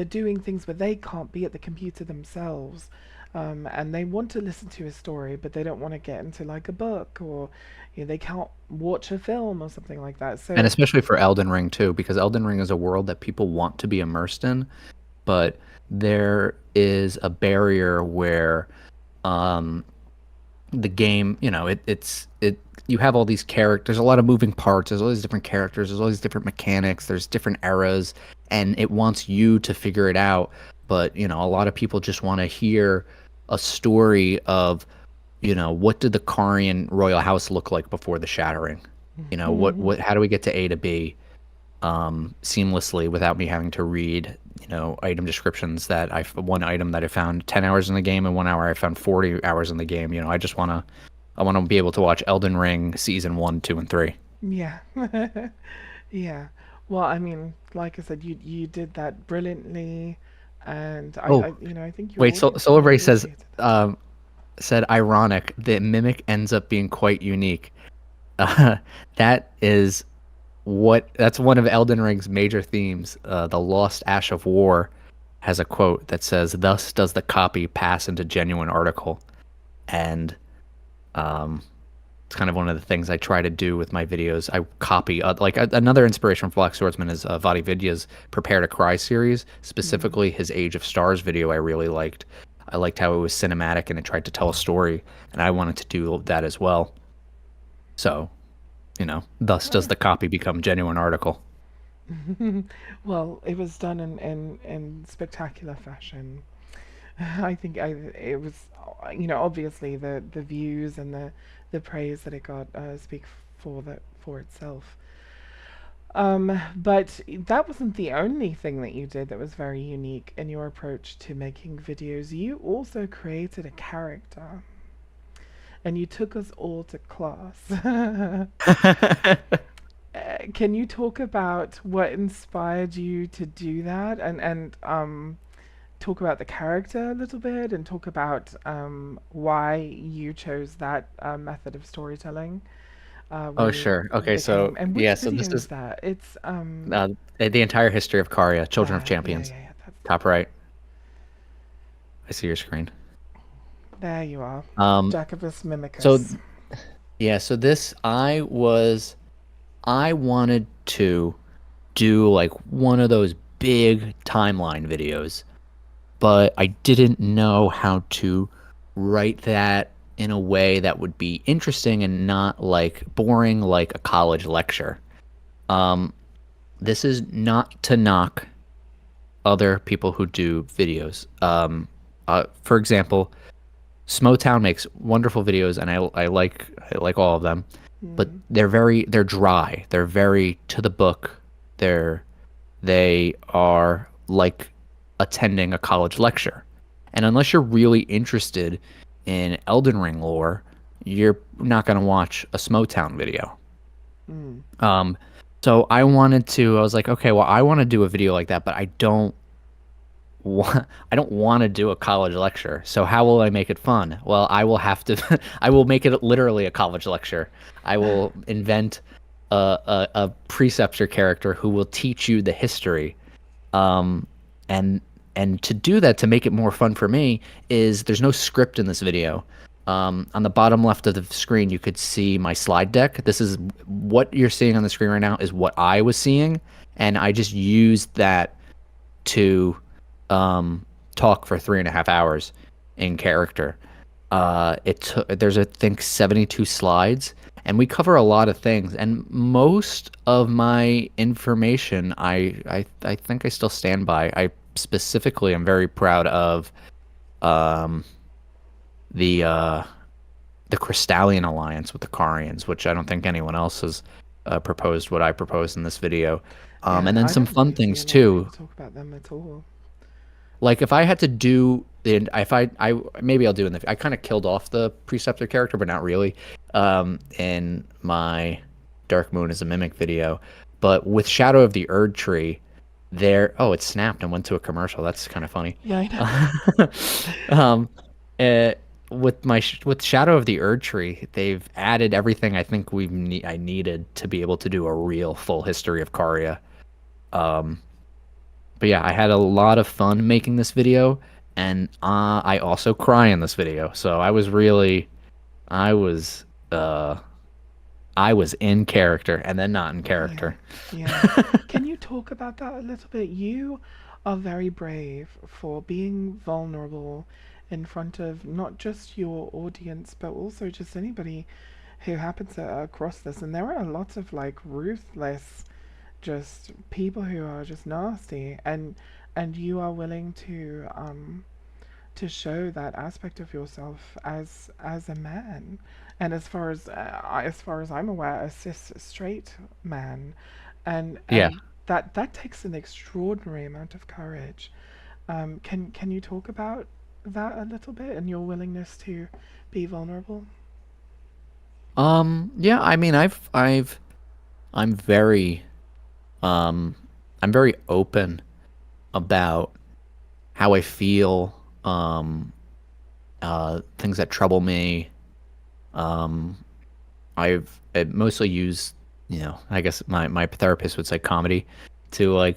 doing things where they can't be at the computer themselves. And they want to listen to a story, but they don't want to get into like a book or they can't watch a film or something like that. And So, especially for Elden Ring too, because Elden Ring is a world that people want to be immersed in, but there is a barrier where um, the game, it you have all these characters, a lot of moving parts, there's all these different characters, there's all these different mechanics, there's different eras, and it wants you to figure it out. But, a lot of people just want to hear a story of, what did the Karian royal house look like before the shattering? How do we get to A to B? Seamlessly without me having to read, item descriptions that one item that I found 10 hours in the game and 1 hour I found 40 hours in the game. I want to be able to watch Elden Ring season 1, 2, and 3. yeah. Yeah. Well, I mean, like I said, you did that brilliantly, and Oh, I think your wait, audience Solar really Bray says, appreciated that. um, said ironic, the mimic ends up being quite unique. Uh, that is that's one of Elden Ring's major themes. The Lost Ash of War has a quote that says, "Thus does the copy pass into genuine article." And um, it's kind of one of the things I try to do with my videos. I copy, another inspiration for Black Swordsman is Vadi Vidya's Prepare to Cry series, Mm. specifically his Age of Stars video. I really liked. I liked how it was cinematic and it tried to tell a story, and I wanted to do that as well. So, thus does the copy become genuine article. Well, it was done in spectacular fashion. I think it was, obviously the views and the praise that it got speak for itself. But that wasn't the only thing that you did that was very unique in your approach to making videos. You also created a character, and you took us all to class. Can you talk about what inspired you to do that, and talk about the character a little bit, and talk about why you chose that method of storytelling when Oh, you sure. Okay, became, so and which yeah, so this video is is that? It's the entire history of Karya, Children of yeah, Champions. yeah, yeah. That's the Top one. right. I see your screen. There you are, Um, Jacobus so Mimicus. yeah, so this I wanted to do like one of those big timeline videos, but I didn't know how to write that in a way that would be interesting and not like boring like a college lecture. Um, this is not to knock other people who do videos. For example, Smotown makes wonderful videos, and I like all of them, but Mm, they're dry. They're very to the book. They are like attending a college lecture, and unless you're really interested in Elden Ring lore, you're not gonna watch a Smotown video. mm. Um, so I was like, okay, well, I want to do a video like that, but I don't want to do a college lecture. So how will I make it fun? Well, I will have to I will make it literally a college lecture. I will invent a preceptor character who will teach you the history. Um, and to do that, to make it more fun for me, is there's no script in this video. On the bottom left of the screen, you could see my slide deck. This is what you're seeing on the screen right now is what I was seeing, and I just used that to talk for 3.5 hours in character. There's I think 72 slides, and we cover a lot of things. And most of my information, I think I still stand by. I specifically am very proud of um, the uh, the Crystallian alliance with the Carians, which I don't think anyone else has proposed what I proposed in this video. And Yeah, then I some don't fun really see things a lot of too. people talk about them at all. Like if I had to do the if I maybe I'll do in the I kind of killed off the preceptor character, but not really. In my Dark Moon as a Mimic video, but with Shadow of the Erd Tree, it snapped and went to a commercial. That's kind of funny. Yeah, I know. um, eh, with Shadow of the Erd Tree, they've added everything I think I needed to be able to do a real full history of Karya. Um, but yeah, I had a lot of fun making this video, and I also cry in this video. So I was, uh, I was in character and then not in Yeah, character. yeah. Can you talk about that a little bit? You are very brave for being vulnerable in front of not just your audience, but also just anybody who happens to across this. And there are lots of like ruthless, just people who are just nasty, and you are willing to show that aspect of yourself as a man, and as far as I'm aware, a cis straight man, Yeah. and that takes an extraordinary amount of courage. Can you talk about that a little bit and your willingness to be vulnerable? Yeah, I mean, I'm very, um, I'm very open about how I feel, things that trouble me. Um, I mostly use, I guess my therapist would say comedy to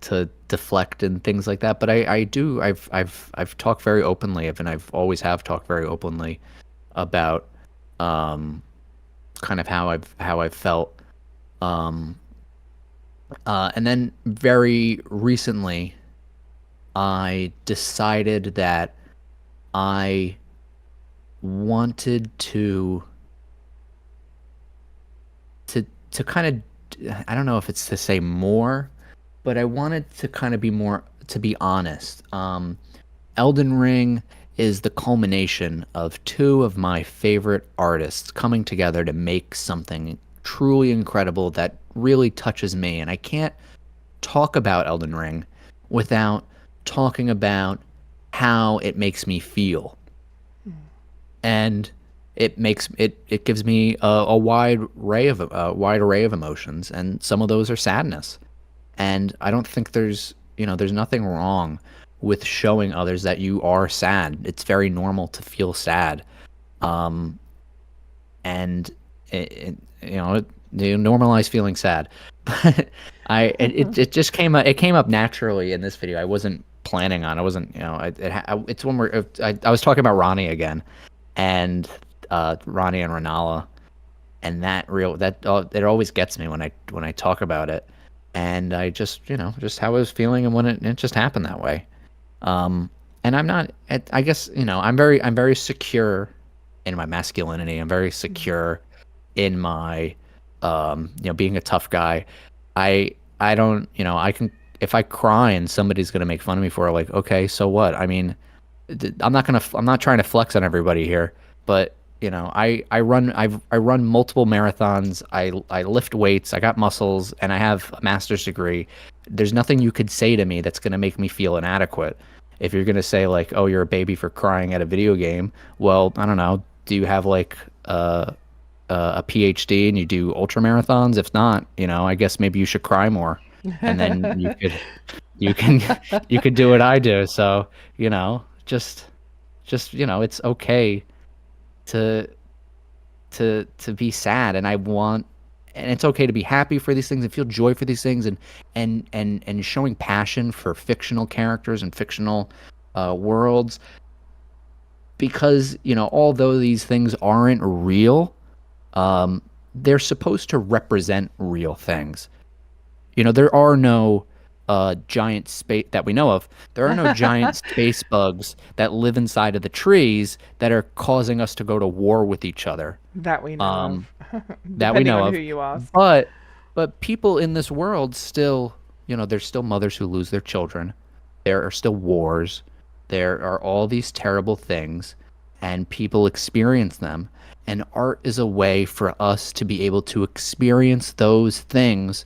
to deflect and things like that. But I do I've talked very openly, and I've always have talked very openly about um kind of how I've felt. Um, and then very recently, I decided that I wanted to kind of, I don't know if it's to say more, but I wanted to kind of be more, to be honest. Elden Ring is the culmination of two of my favorite artists coming together to make something truly incredible that really touches me. And I can't talk about Elden Ring without talking about how it makes me feel. And it gives me a wide array of emotions, and some of those are sadness. And I don't think there's nothing wrong with showing others that you are sad. It's very normal to feel sad. Um, and you normalize feeling sad. But it just it came up naturally in this video. I wasn't planning on. I wasn't, it's when I was talking about Ronnie again, and Ronnie and Renala, and it always gets me when I talk about it. And I just, just how I was feeling, and when it just happened that way. Um, and I'm not, I guess, I'm very secure in my masculinity. I'm very secure in my, being a tough guy. I don't, I can, if I cry and somebody's gonna make fun of me for it, like, okay, so what? I mean, I'm not trying to flex on everybody here, but I run multiple marathons. I lift weights. I got muscles, and I have a master's degree. There's nothing you could say to me that's gonna make me feel inadequate. If you're gonna say like, "Oh, you're a baby for crying at a video game," well, I don't know. Do you have like a PhD and you do ultra marathons? If not, I guess maybe you should cry more, and then you can you could do what I do. So just it's okay to to be sad, and it's okay to be happy for these things and feel joy for these things, and showing passion for fictional characters and fictional worlds, because although these things aren't real, um, they're supposed to represent real things. There are no giant space that we know of. There are no giant space bugs that live inside of the trees that are causing us to go to war with each other. That we know Um, of, that we depending know on who of. you ask. But people in this world still, there's still mothers who lose their children. There are still wars. There are all these terrible things, and people experience them. And art is a way for us to be able to experience those things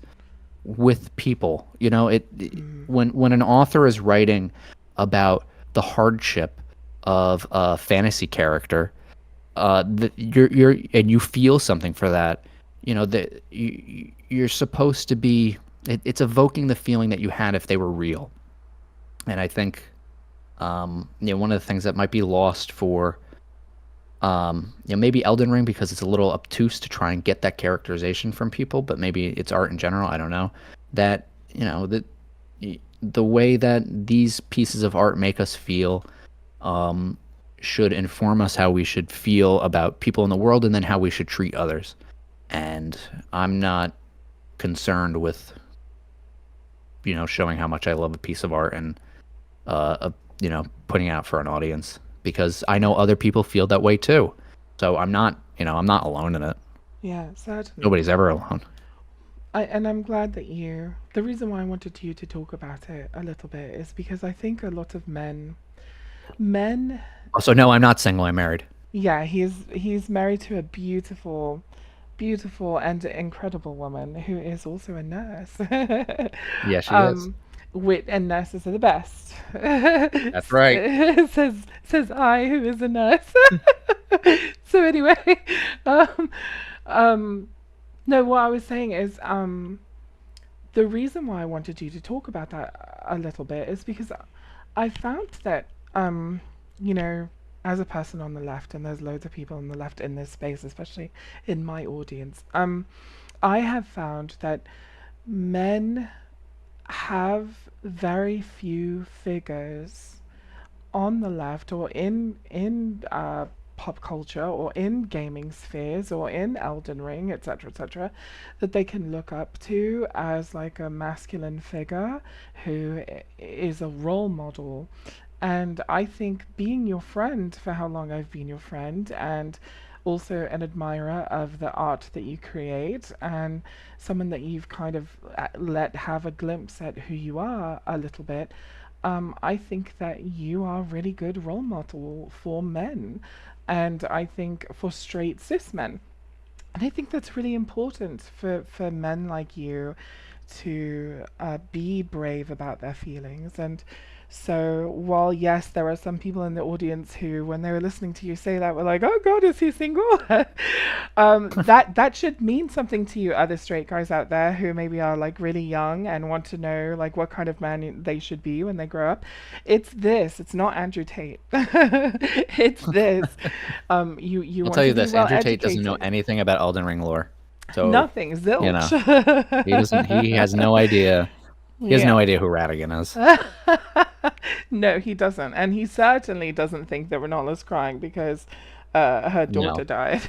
with people. Mm. When an author is writing about the hardship of a fantasy character, you're and you feel something for that. That you're supposed to be. It's evoking the feeling that you had if they were real. And I think, one of the things that might be lost for Maybe Elden Ring because it's a little obtuse to try and get that characterization from people, but maybe it's art in general. I don't know. That, the way that these pieces of art make us feel um, should inform us how we should feel about people in the world and then how we should treat others. And I'm not concerned with, showing how much I love a piece of art and, putting out for an audience because I know other people feel that way too. So I'm not alone in it. Yeah, certainly. Nobody's ever alone. And I'm glad that the reason why I wanted you to talk about it a little bit is because I think a lot of men, Also, no, I'm not single. I'm married. yeah, he's married to a beautiful and incredible woman who is also a nurse. Yeah, she is. um, and nurses are the best. That's right. Says I, who is a nurse. So anyway, um, um, no, what I was saying is, the reason why I wanted you to talk about that a little bit is because I found that, you know, as a person on the left, and there's loads of people on the left in this space, especially in my audience, I have found that men have very few figures on the left or in pop culture or in gaming spheres or in Elden Ring, etc., that they can look up to as like a masculine figure who is a role model. And I think being your friend for how long I've been your friend and also an admirer of the art that you create and someone that you've kind of let have a glimpse at who you are a little bit, I think that you are a really good role model for men, and I think for straight cis men. And I think that's really important for men like you to be brave about their feelings. And so, while yes, there are some people in the audience who, when they were listening to you say that, were like, "Oh God, is he single?" That should mean something to you, other straight guys out there who maybe are like really young and want to know like what kind of man they should be when they grow up. It's this. It's not Andrew Tate. It's this. You I'll want tell to you be this: well Andrew Tate doesn't know educated. anything about Elden Ring lore, so Nothing. you Zilch. know he doesn't. He has no idea. He has no Yeah. idea who Radigan is. No, he doesn't. And he certainly doesn't think that Renala's crying because her daughter No. died.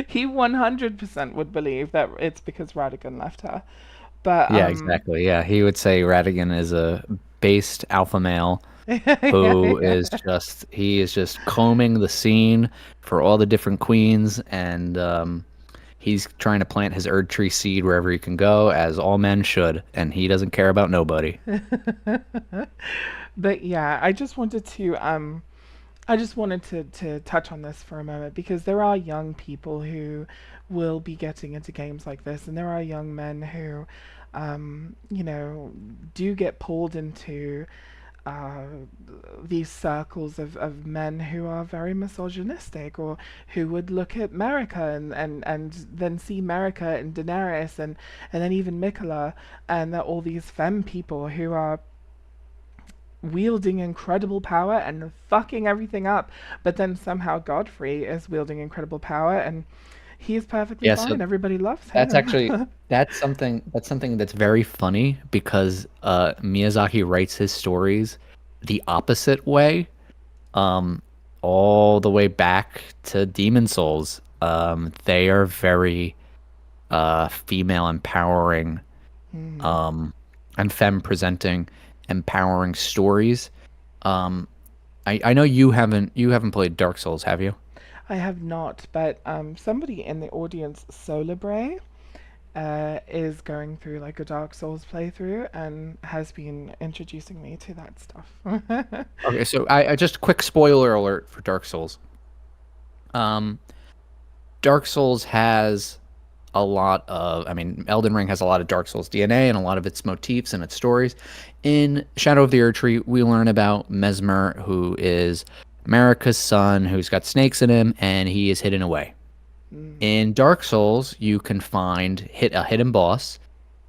He 100% would believe that it's because Radigan left her. But, Yeah, exactly. Yeah, he would say Radigan is a based alpha male who yeah. is just he is just combing the scene for all the different queens, and he's trying to plant his Erd tree seed wherever he can go, as all men should, and he doesn't care about nobody. But yeah, I just wanted to touch on this for a moment because there are young people who will be getting into games like this, and there are young men who, do get pulled into uh, these circles of men who are very misogynistic or who would look at Marika and then see Marika and Daenerys and then even Mikola and all these femme people who are wielding incredible power and fucking everything up. But then somehow Godfrey is wielding incredible power and he's perfectly Yeah, so fine. Everybody loves that's him. actually that's something that's very funny because Miyazaki writes his stories the opposite way, um, all the way back to Demon Souls. They are very female empowering, Hmm. um, and femme presenting, empowering stories. Um, I know you haven't played Dark Souls, have you? I have not, but somebody in the audience, Solibray, is going through like a Dark Souls playthrough and has been introducing me to that stuff. Okay, so I just quick spoiler alert for Dark Souls. Um, Dark Souls has a lot of, I mean, Elden Ring has a lot of Dark Souls DNA and a lot of its motifs and its stories. In Shadow of the Erdtree, we learn about Mesmer, who is Marika's son, who's got snakes in him, and he is hidden away. Mm, In Dark Souls, you can find a hidden boss,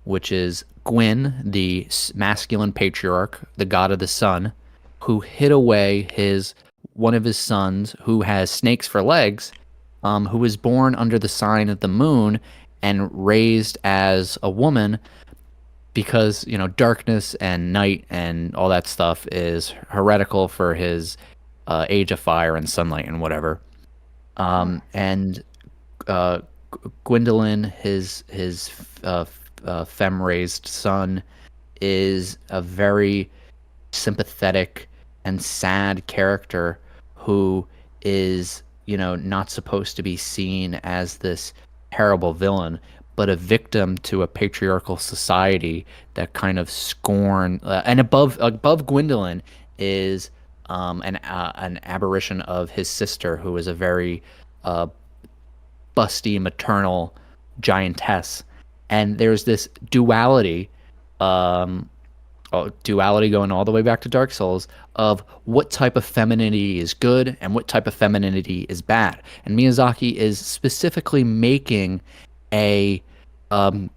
which is Gwyn, the masculine patriarch, the god of the sun, who hid away his one of his sons who has snakes for legs, who was born under the sign of the moon and raised as a woman because, darkness and night and all that stuff is heretical for his age of fire and sunlight and whatever. Oh. And uh, Gwendolyn, his femme-raised son, is a very sympathetic and sad character who is, not supposed to be seen as this terrible villain, but a victim to a patriarchal society that kind of scorn and above Gwendolyn is an aberration of his sister, who is a very uh, busty maternal giantess, and there's this um, duality going all the way back to Dark Souls of what type of femininity is good and what type of femininity is bad. And Miyazaki is specifically making a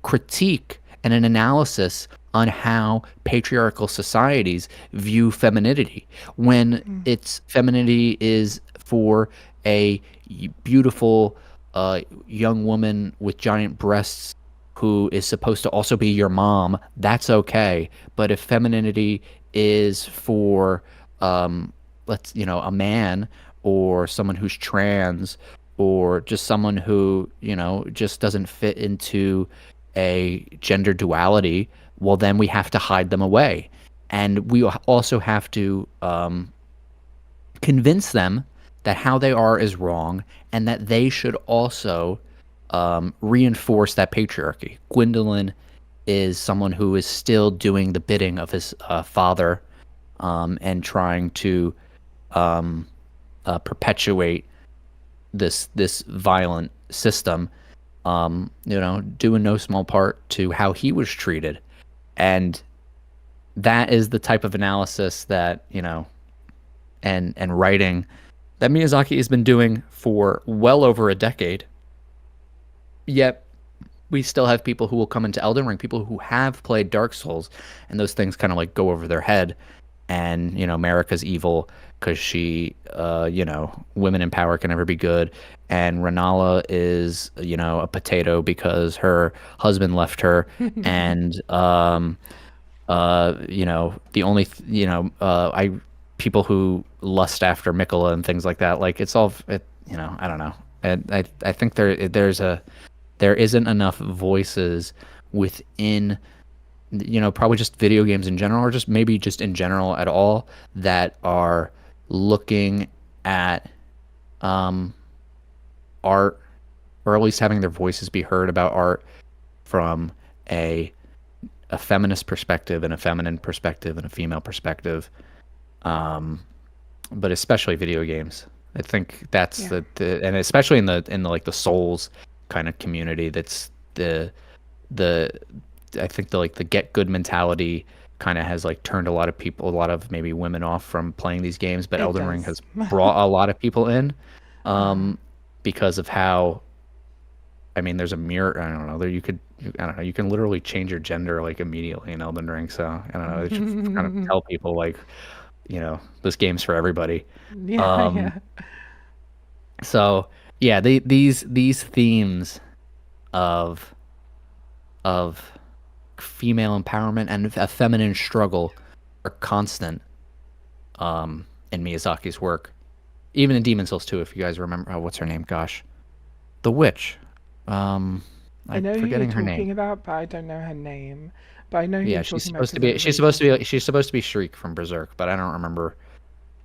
critique and an analysis on how patriarchal societies view femininity when Mm. its femininity is for a beautiful young woman with giant breasts who is supposed to also be your mom, that's okay. But if femininity is for a man or someone who's trans or just someone who, just doesn't fit into a gender duality, well then we have to hide them away. And we also have to convince them that how they are is wrong and that they should also reinforce that patriarchy. Gwendolyn is someone who is still doing the bidding of his father and trying to perpetuate this violent system. Due in no small part to how he was treated, and that is the type of analysis that and writing that Miyazaki has been doing for well over a decade. Yet we still have people who will come into Elden Ring, people who have played Dark Souls, and those things kind of like go over their head. And Marika's evil because women in power can never be good. And Renala is a potato because her husband left her. And the only I people who lust after Mikola and things like that, like it's all I don't know. And I think there isn't enough voices within probably just video games in general, or just maybe just in general at all, that are looking at art, or at least having their voices be heard about art from a feminist perspective and a feminine perspective and a female perspective, but especially video games. I think that's Yeah. and especially in the like the Souls kind of community, that's the I think the get good mentality kind of has like turned a lot of maybe women off from playing these games, but It Elden Ring does. has brought a lot of people in um, because of how, I mean, there's a mirror. I don't know. I don't know. You can literally change your gender like immediately in Elden Ring. So I don't know. They should kind of tell people like, this game's for everybody. Yeah, Um, yeah. so yeah, these themes of of female empowerment and a feminine struggle are constant in Miyazaki's work. Even in Demon Souls 2, if you guys remember, what's her name? Gosh, the witch. Um, I I'm know who you're forgetting her name. talking about, but I don't know her name. But I know who Yeah, you're she's talking about supposed to because I be. remember you talking about. She's supposed to be Shriek from Berserk, but I don't remember.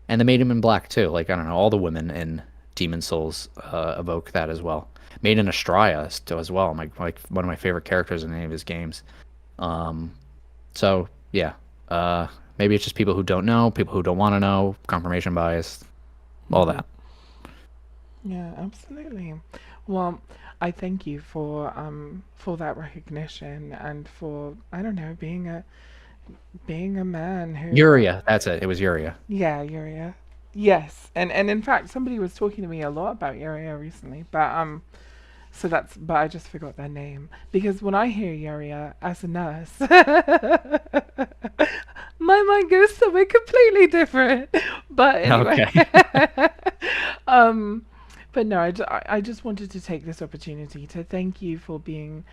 And the Maiden in Black too. Like I don't know, all the women in Demon Souls evoke that as well. Maiden Astraea still as well. Like one of my favorite characters in any of his games. Um, so yeah, maybe it's just people who don't know, people who don't want to know, confirmation bias, all that. Yeah, absolutely. Well, I thank you for that recognition and for, I don't know, being a man who Yuria, that's it. It was Yuria. yeah, Uriah. Yes. And in fact somebody was talking to me a lot about Uriah recently. But So that's, but I just forgot their name because when I hear Yuria as a nurse, my mind goes somewhere completely different. But anyway, Okay. um, but no, I just wanted to take this opportunity to thank you for being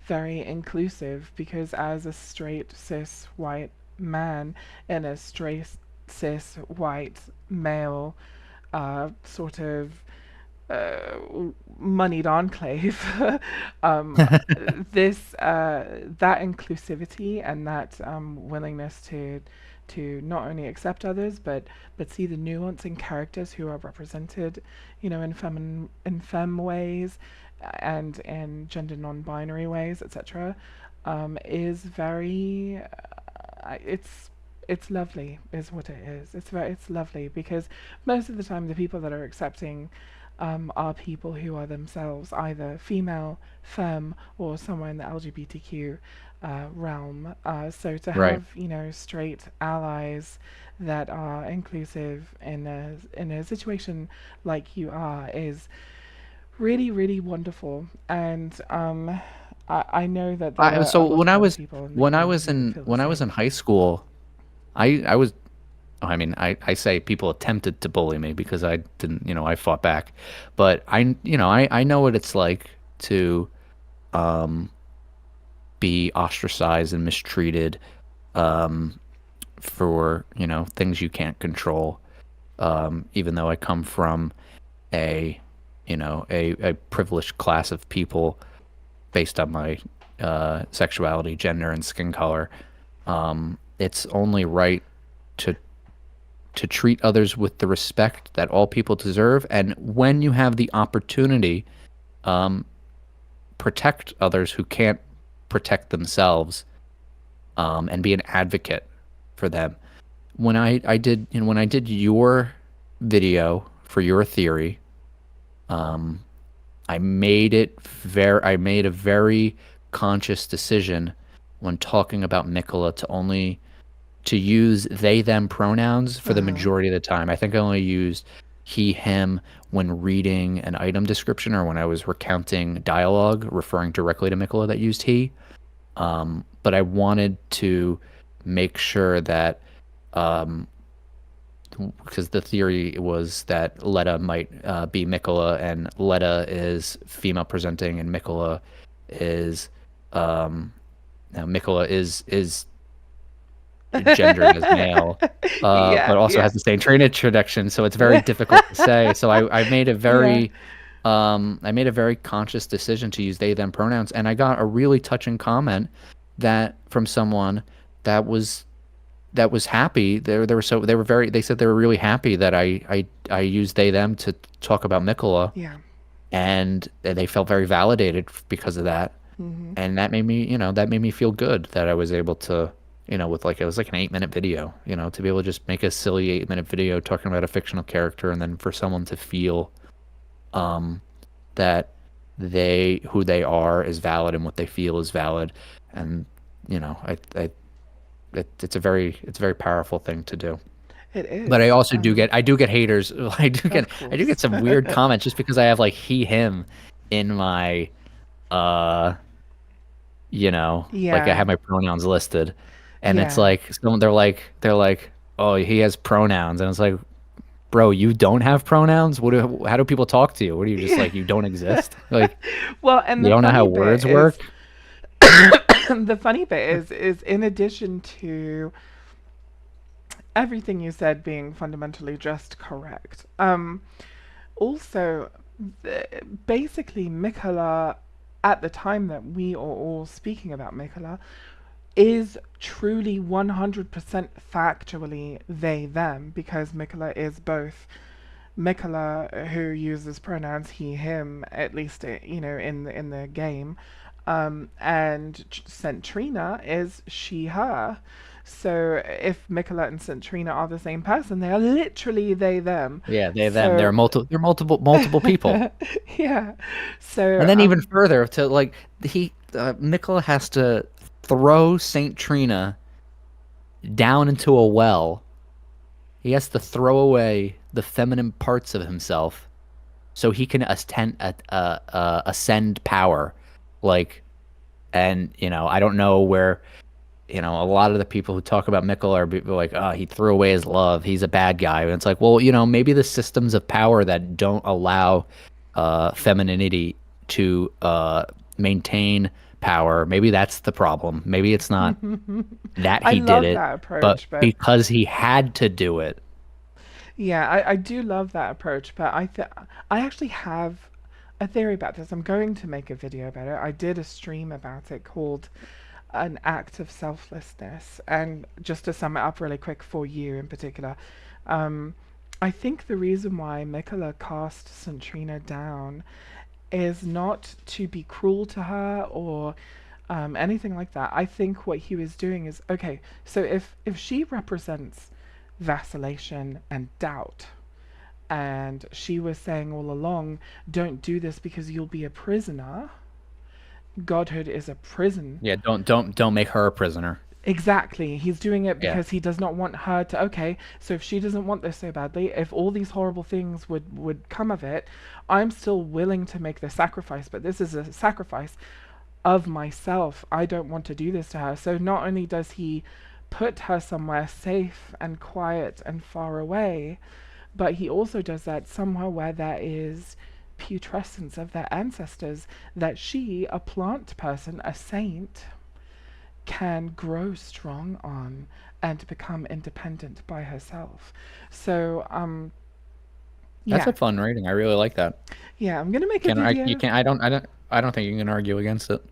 very inclusive because as a straight cis white man in a straight cis white male sort of uh, moneyed enclave, um, this that inclusivity and that willingness to not only accept others but see the nuance in characters who are represented, in femme ways and in gender non-binary ways, etc. Is very it's lovely is what it is. It's lovely because most of the time the people that are accepting are people who are themselves either female, femme, or somewhere in the LGBTQ realm. So to Right. have straight allies that are inclusive in a situation like you are is really really wonderful. And I know that there are a So lot of other people in the community that feel the when I was same. in high school, I was I mean, I say people attempted to bully me because I didn't, I fought back. But I know what it's like to um, be ostracized and mistreated for, things you can't control. Even though I come from a, a privileged class of people based on my sexuality, gender, and skin color, it's only right to treat others with the respect that all people deserve. And when you have the opportunity, protect others who can't protect themselves, and be an advocate for them. When I did your video for your theory, I made a very conscious decision when talking about Mikola to use they them pronouns for the Uh-huh. majority of the time. I think I only used he him when reading an item description or when I was recounting dialogue referring directly to Mikola that used he. But I wanted to make sure that because the theory was that Letta might be Mikola, and Letta is female presenting, and Mikola is now Mikola is gendered as male, Yeah, but also yeah, has the same training tradition, so it's very difficult to say. So yeah. I made a very conscious decision to use they them pronouns, and I got a really touching comment that from someone that was happy. They said they were really happy that I used they them to talk about Mikola, Yeah. and they felt very validated because of that. Hmm. And that made me feel good that I was able to, with like, it was like an 8-minute video, to be able to just make a silly 8-minute video talking about a fictional character, and then for someone to feel that who they are is valid and what they feel is valid. And, it's a very powerful thing to do. It But I is. also I do get haters. Of I do get course. some weird comments just because I have like he, him in my, uh, like I Yeah. have my pronouns listed, and it's Yeah. like they're like, oh, he has pronouns, and it's like, bro, you don't have pronouns. How do people talk to you? What are you just Yeah. like, you don't exist? Like, Well, and you the don't know how funny bit words is work? the funny bit is in addition to everything you said being fundamentally just correct. Also, basically, Mikola, at the time that we are all speaking about Mikola, is truly 100% factually they them because Mikola is both Mikola who uses pronouns he him at least in the game, and Centrina is she her. So if Mikola and Centrina are the same person, they are literally they them. Yeah, they them. So They're multiple people. yeah. And So then even further to like Mikola has to throw Saint Trina down into a well. He has to throw away the feminine parts of himself so he can ascend power, like, and I don't know where. A lot of the people who talk about Mikkel are like, oh, he threw away his love. He's a bad guy. And it's like, well, maybe the systems of power that don't allow femininity to maintain power, maybe that's the problem. Maybe it's not that I he did love it, that but approach, but because he had to do it. yeah, I do love that approach, but I actually have a theory about this. I'm going to make a video about it. I did a stream about it called An Act of Selflessness. And just to sum it up really quick for you in particular, um, I think the reason why Mikola cast Centrina down is not to be cruel to her or anything like that. I think what he was doing is okay. So if she represents vacillation and doubt, and she was saying all along, "Don't do this because you'll be a prisoner." Godhood is a prison. Yeah, don't make her a prisoner. Exactly. He's doing it Yeah. because he does not want her to. Okay, so if she doesn't want this so badly, if all these horrible things would come of it, I'm still willing to make the sacrifice. But this is a sacrifice of myself. I don't want to do this to her. So not only does he put her somewhere safe and quiet and far away, but he also does that somewhere where there is putrescence of their ancestors, that she, a plant person, a saint, can grow strong on and become independent by herself. So, That's yeah, a fun rating. I really like that. yeah, I'm gonna make a Can I you video. can I don't think you can argue against it.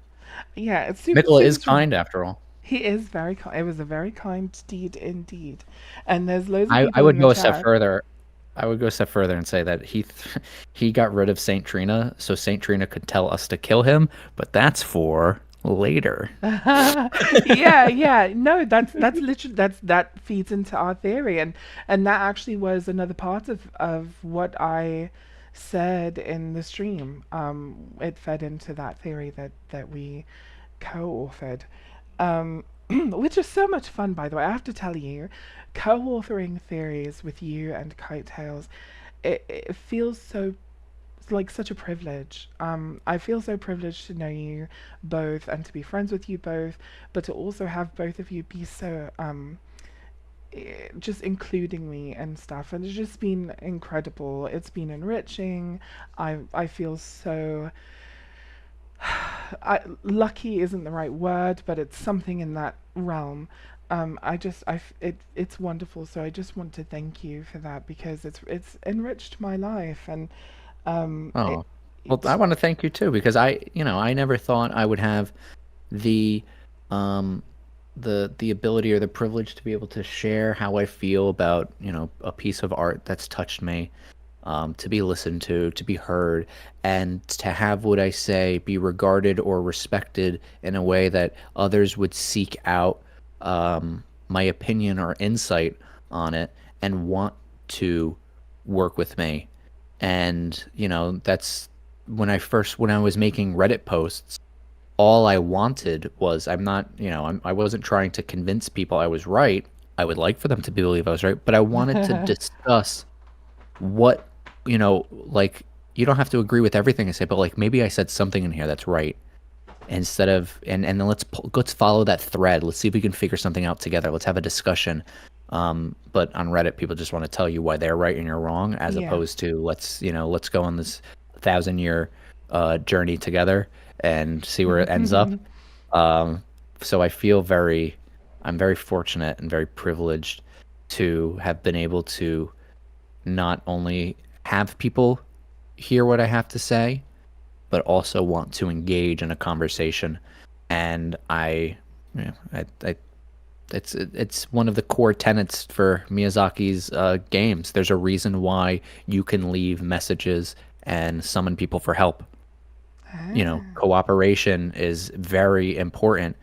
Yeah, it's super, Mikola super is strong. kind after all. He is very kind. It was a very kind deed indeed. And there's loads of I people in would the go a step chat. further. I would go a step further and say that he got rid of Saint Trina so Saint Trina could tell us to kill him, but that's for later. Yeah, yeah. No, that's literally that feeds into our theory, and that actually was another part of what I said in the stream. It fed into that theory that we co-authored, which is so much fun, by the way. I have to tell you, co-authoring theories with you and Kite Tales, it feels so like such a privilege. I feel so privileged to know you both and to be friends with you both, but to also have both of you be so just including me and stuff, and it's just been incredible. It's been enriching. I feel so. Lucky isn't the right word, but it's something in that realm. It's wonderful. So I just want to thank you for that because it's enriched my life and Oh, well, I it's want to thank you too because I never thought I would have the um the ability or the privilege to be able to share how I feel about, a piece of art that's touched me, to be listened to be heard, and to have what I say be regarded or respected in a way that others would seek out my opinion or insight on it and want to work with me. And, that's when I was making Reddit posts, all I wanted was I'm not, I wasn't trying to convince people I was right. I would like for them to believe I was right, but I wanted to discuss what, like, you don't have to agree with everything I say, but like maybe I said something in here that's right instead of, and then let's follow that thread. Let's see if we can figure something out together. Let's have a discussion. But on Reddit, people just want to tell you why they're right and you're wrong, as yeah. opposed to let's go on this 1,000-year journey together and see where it ends up. Um, so I'm very fortunate and very privileged to have been able to not only have people hear what I have to say, but also want to engage in a conversation. And it's one of the core tenets for Miyazaki's games. There's a reason why you can leave messages and summon people for help. Ah. Cooperation is very important.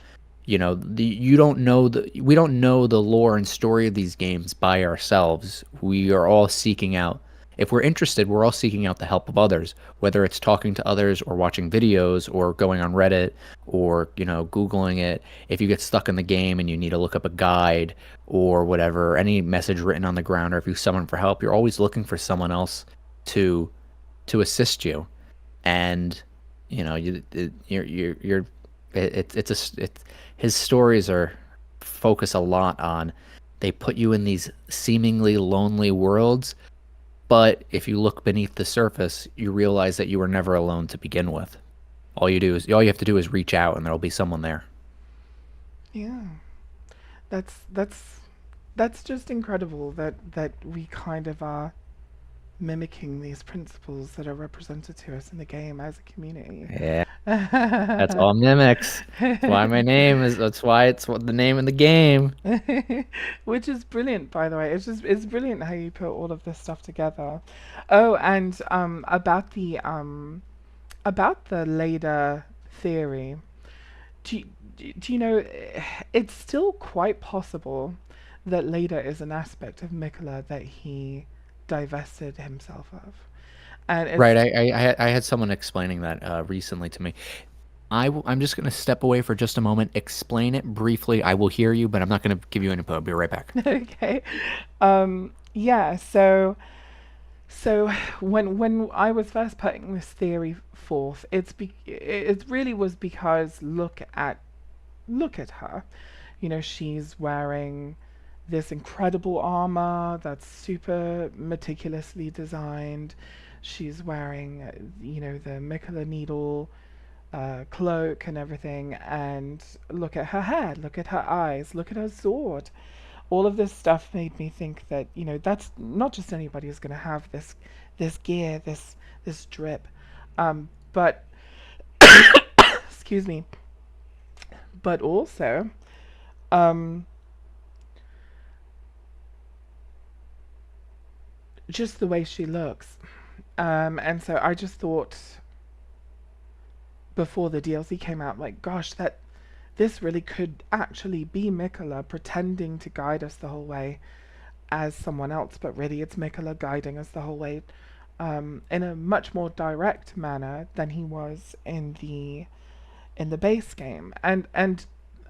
You don't know we don't know the lore and story of these games by ourselves. We are all seeking out, if we're interested, we're all seeking out the help of others, whether it's talking to others or watching videos or going on Reddit or, Googling it. If you get stuck in the game and you need to look up a guide or whatever, any message written on the ground, or if you summon for help, you're always looking for someone else to to assist you, and you're it's his stories are focus a lot on, they put you in these seemingly lonely worlds, but if you look beneath the surface, you realize that you were never alone to begin with. All you have to do is reach out and there'll be someone there. Yeah. That's that's that's just incredible that we kind of are mimicking these principles that are represented to us in the game as a community. Yeah, that's all mimics. That's why it's what the name of the game. Which is brilliant, by the way. It's brilliant how you put all of this stuff together. Oh, and about the Leda theory. Do you, do you know it's still quite possible that Leda is an aspect of Mikola that he divested himself of, and Right. it's I had someone explaining that recently to me. I'm just going to step away for just a moment, explain it briefly. I will hear you, but I'm not going to give you any input. I'll be right back. okay. Yeah. So when I was first putting this theory forth, it really was because look at her. You know, she's wearing this incredible armor that's super meticulously designed. She's wearing, you know, the Mikola needle cloak and everything. And look at her hair, look at her eyes, look at her sword. All of this stuff made me think that, you know, that's not just anybody who's going to have this gear, this drip. But excuse me, but also um, just the way she looks. And so I just thought before the DLC came out, like, gosh, that this really could actually be Mikola pretending to guide us the whole way as someone else, but really it's Mikola guiding us the whole way in a much more direct manner than he was in the base game. And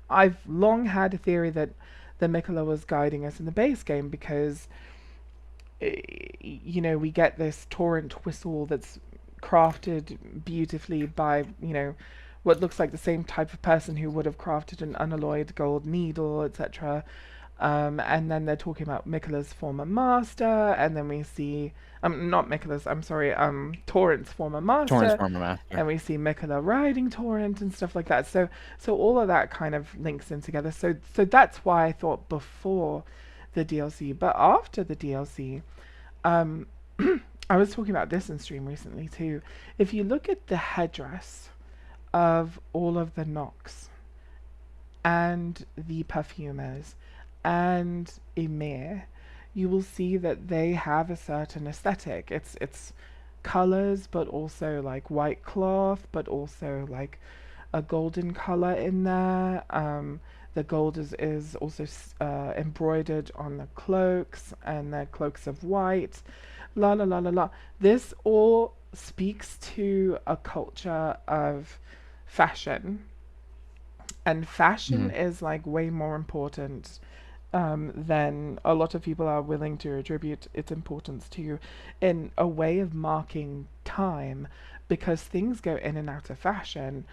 I've long had a theory that the Mikola was guiding us in the base game because you know, we get this torrent whistle that's crafted beautifully by, you know, what looks like the same type of person who would have crafted an unalloyed gold needle, etc. And then they're talking about Mikola's former master, and then we see, not Mikola's, I'm sorry, Torrent's former Torrance master, Farmer Master. and we see Mikola riding Torrent and stuff like that. So all of that kind of links in together. So that's why I thought before the DLC, but after the DLC, um, I was talking about this in stream recently too. If you look at the headdress of all of the Nox and the perfumers and Emir, you will see that they have a certain aesthetic. It's colors, but also like white cloth, but also like a golden color in there. The gold is also embroidered on the cloaks, and the cloaks of white. La la la la la. This all speaks to a culture of fashion, and fashion Mhm. is like way more important than a lot of people are willing to attribute its importance to, in a way of marking time, because things go in and out of fashion,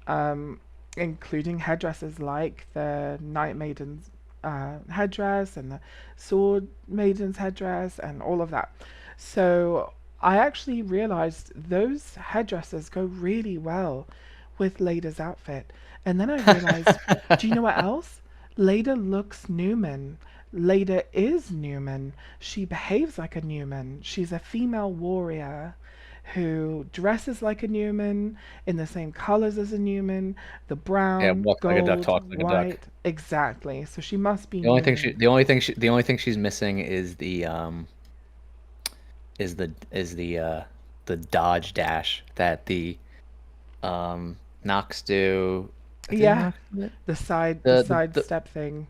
um, including headdresses like the Night Maiden's headdress and the Sword Maiden's headdress and all of that. So I actually realized those headdresses go really well with Leda's outfit. And then I realized, do you know what else? Leda looks Newman. Leda is Newman. She behaves like a Newman. She's a female warrior who dresses like a Newman in the same colors as a Newman, the Yeah, brown, walks like a duck, gold, talks like a duck. white. Exactly. So she must be The only thing she, Newman. the only thing she, the only thing she's missing is the dodge dash that the Nox do. Do the Yeah, Nox do it? the The the side the, step thing.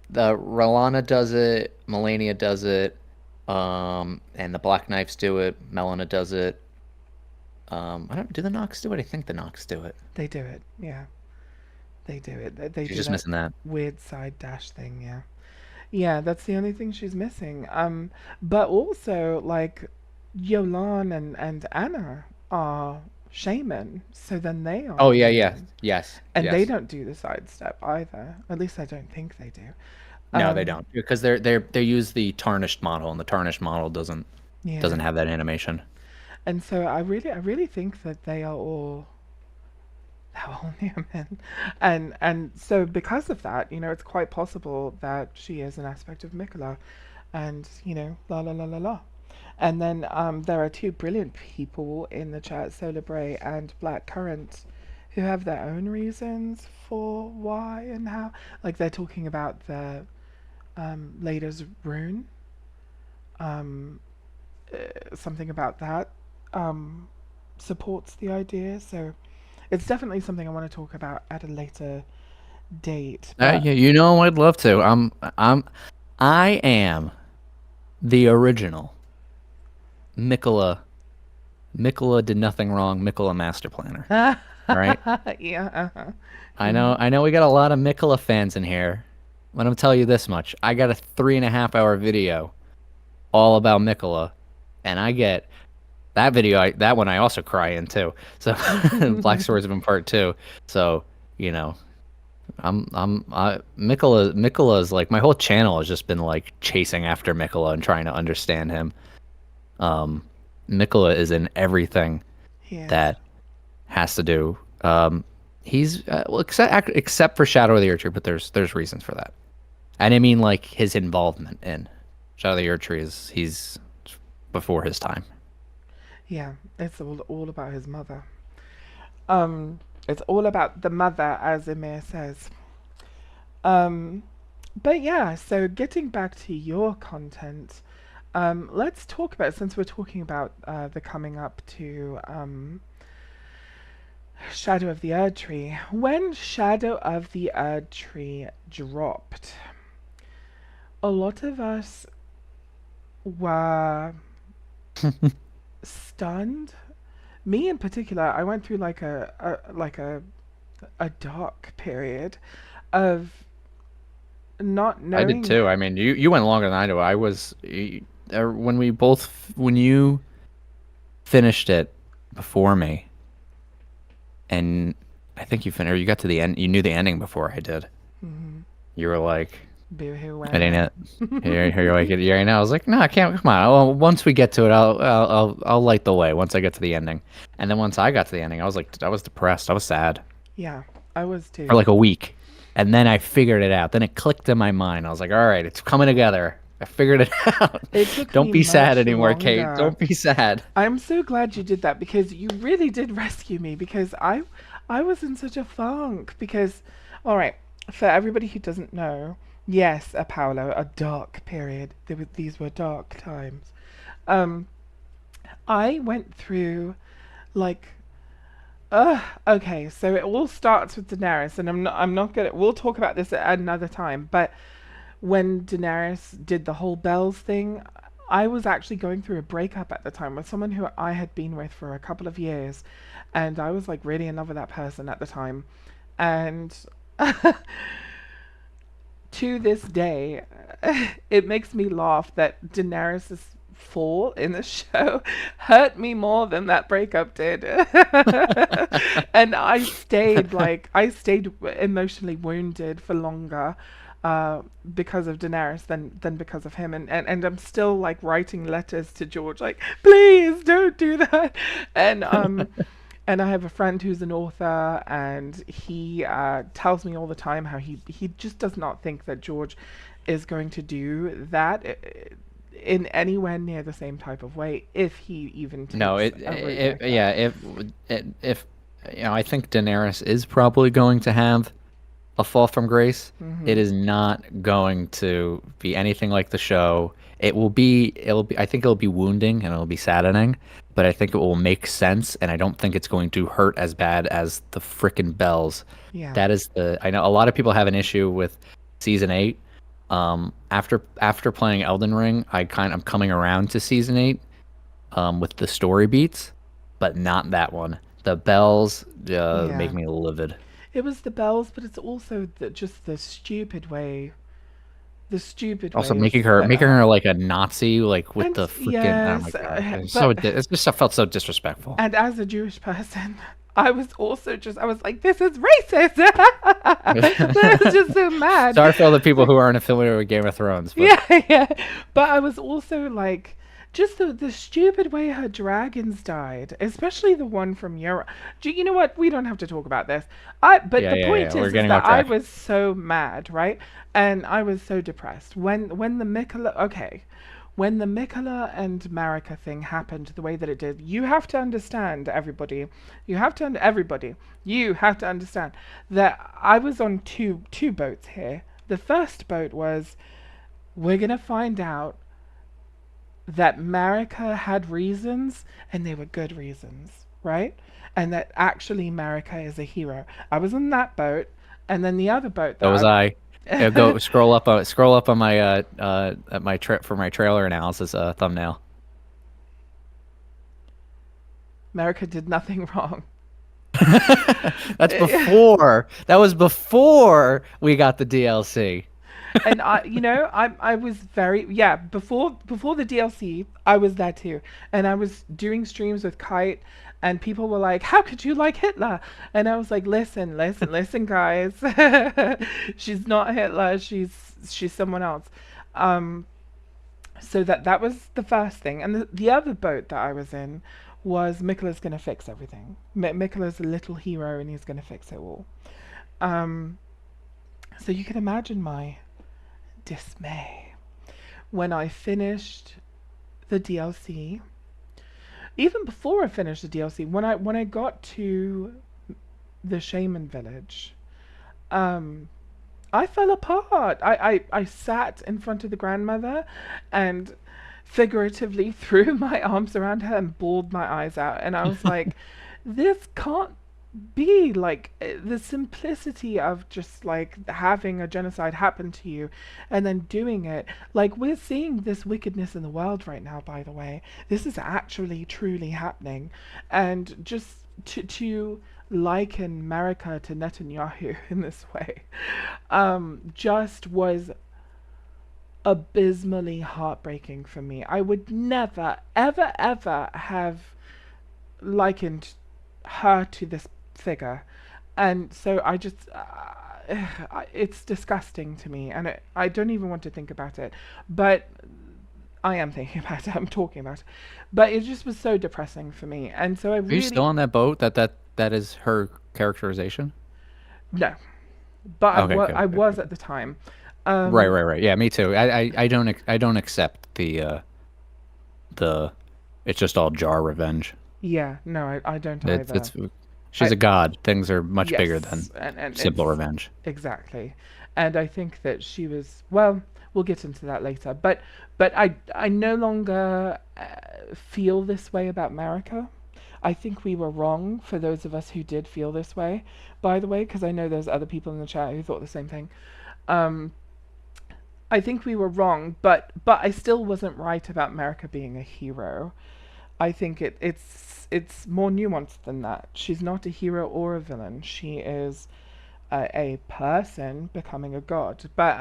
the Rolana does it, Melania does it, and the Black Knights do it. Melina does it. I don't. Do the Nox do it? I think the Nox do it. They do it. Yeah, they do it. They She's do just that missing that. weird side dash thing. Yeah, that's the only thing she's missing. But also like Yolan and Anna are shaman, so then they Oh aren't yeah, yeah, human. yes, And they yes. don't do the sidestep either. At least I don't think they do. No, they Um, don't because they use the tarnished model, and the tarnished model doesn't yeah. have that animation. And so I really think that they're all human. And so because of that, it's quite possible that she is an aspect of Mikola, and la la la la la. And then there are two brilliant people in the chat, Solar Bray and Black Currant, who have their own reasons for why and how. Like they're talking about the Lada's rune, um, something about that um, supports the idea. So it's definitely something I want to talk about at a later date. But Yeah, I'd love to. I am the original Mikola. Mikola did nothing wrong. Mikola master planner. All right. yeah, uh-huh. I know. I know. We got a lot of Mikola fans in here. Let me tell you this much. I got a 3.5 hour video all about Mikola, and I get that video. That one I also cry in too. So Black Swordsman Part Two. So you know, Mikola is like my whole channel has just been like chasing after Mikola and trying to understand him. Um, Mikola is in everything yes, that has to do. He's well, except for Shadow of the Erdtree, but there's reasons for that. And I mean like his involvement in Shadow of the Erdtree is he's before his time. yeah. It's all about his mother. Um, it's all about the mother, as Emir says. Um, but yeah. So getting back to your content, let's talk about since we're talking about the coming up to Shadow of the Erd Tree. When Shadow of the Erd Tree dropped, a lot of us were stunned. Me in particular, I went through like a dark period of not I did knowing. too. I mean, you went longer than I do. When we both when you finished it before me, and I think you finished. Or you got to the end. You knew the ending before I did. Mhm. You were like, Boohoo "It ain't whammo. it." You're like, "You ain't it." I was like, "No, I can't. Come on. Once we get to it, I'll light the way. Once I get to the ending." And then once I got to the ending, I was like, I was depressed. I was sad Yeah, I was for too. like a week, and then I figured it out. Then it clicked in my mind. I was like, "All right, it's coming together." I figured it out. It took Don't me be sad much anymore, Kate. longer. Don't be sad. I'm so glad you did that because you really did rescue me because I was in such a funk because all right, for everybody who doesn't know, yes, Paolo, a dark period. These were dark times. Um I went through like okay, so it all starts with Daenerys and I'm not gonna we'll talk about this at another time, but when Daenerys did the whole bells thing, I was actually going through a breakup at the time with someone who I had been with for a couple of years, and I was like really in love with that person at the time. And to this day, it makes me laugh that Daenerys' fall in the show hurt me more than that breakup did. And I stayed emotionally wounded for longer because of Daenerys than because of him, and I'm still like writing letters to George like, please don't do that. And I have a friend who's an author, and he tells me all the time how he just does not think that George is going to do that in anywhere near the same type of way, if he even No, takes a route like that. yeah, if I think Daenerys is probably going to have a fall from grace. It Hmm. is not going to be anything like the show. It'll be, I think it'll be wounding and it'll be saddening, but I think it will make sense, and I don't think it's going to hurt as bad as the frickin' bells. Yeah, That is I know a lot of people have an issue with season 8. After playing Elden Ring, I'm coming around to season 8, with the story beats, but not that one. The bells, make yeah. me livid. It was the bells, but it's also just the the stupid Also ways making her like a Nazi, like with and the freaking, oh my yes, god, it's so but it's just felt so disrespectful. and as a Jewish person, I was also just, I was like, this is racist. I was just so mad. Sorry for all the people who aren't affiliated with Game of Thrones, but Yeah, yeah. But I was also like, just the stupid way her dragons died, especially the one from Europe. You know what? We don't have to talk about this. But the yeah, point we're is getting that off I track. was so mad, right? And I was so depressed when the Mikola. Okay, when the Mikola and Marika thing happened the way that it did, you have to understand, everybody. Everybody. You have to understand that I was on two boats here. The first boat was we're gonna find out that Marika had reasons and they were good reasons, right? And that actually Marika is a hero. I was on that boat, and then the other boat So was I. Yeah, that go scroll up on my at my trip for my trailer analysis thumbnail. Marika did nothing wrong. That was before we got the DLC. And I was very, yeah, before the DLC I was there too, and I was doing streams with Kite, and people were like, how could you like Hitler? And I was like, listen guys. She's not Hitler, she's someone else. um so that was the first thing, and the other boat that I was in was Mikola's gonna fix everything. Mikola's a little hero and he's gonna fix it all. um so you can imagine my dismay when I finished the DLC. Even before I finished the DLC, when I got to the Shaman village, um, I fell apart. I sat in front of the grandmother and figuratively threw my arms around her and bawled my eyes out. And I was like, this can't be like the simplicity of just like having a genocide happen to you and then doing it. Like, we're seeing this wickedness in the world right now, by the way. This is actually truly happening. And just to liken America to Netanyahu in this way just was abysmally heartbreaking for me. I would never, ever, ever have likened her to this figure. And so I just, it's disgusting to me, and I don't even want to think about it. But I am thinking about it, I'm talking about it. But it just was so depressing for me. And so I Are you still really, on that boat? That is her characterization? no, but Okay, good, I good, was good. at the time. Right, Um, right, right. Yeah, me too. I don't accept the it's just all jar revenge. yeah, no, I don't either. It's she's I, a god. Things are much bigger than yes, and simple it's revenge. exactly. And I think that she was, well, we'll get into that later. But I no longer feel this way about Marika. I think we were wrong for those of us who did feel this way, by the way, because I know there's other people in the chat who thought the same thing. Um, I think we were wrong, but I still wasn't right about Marika being a hero. I think it's more nuanced than that. She's not a hero or a villain. She is a person becoming a god. But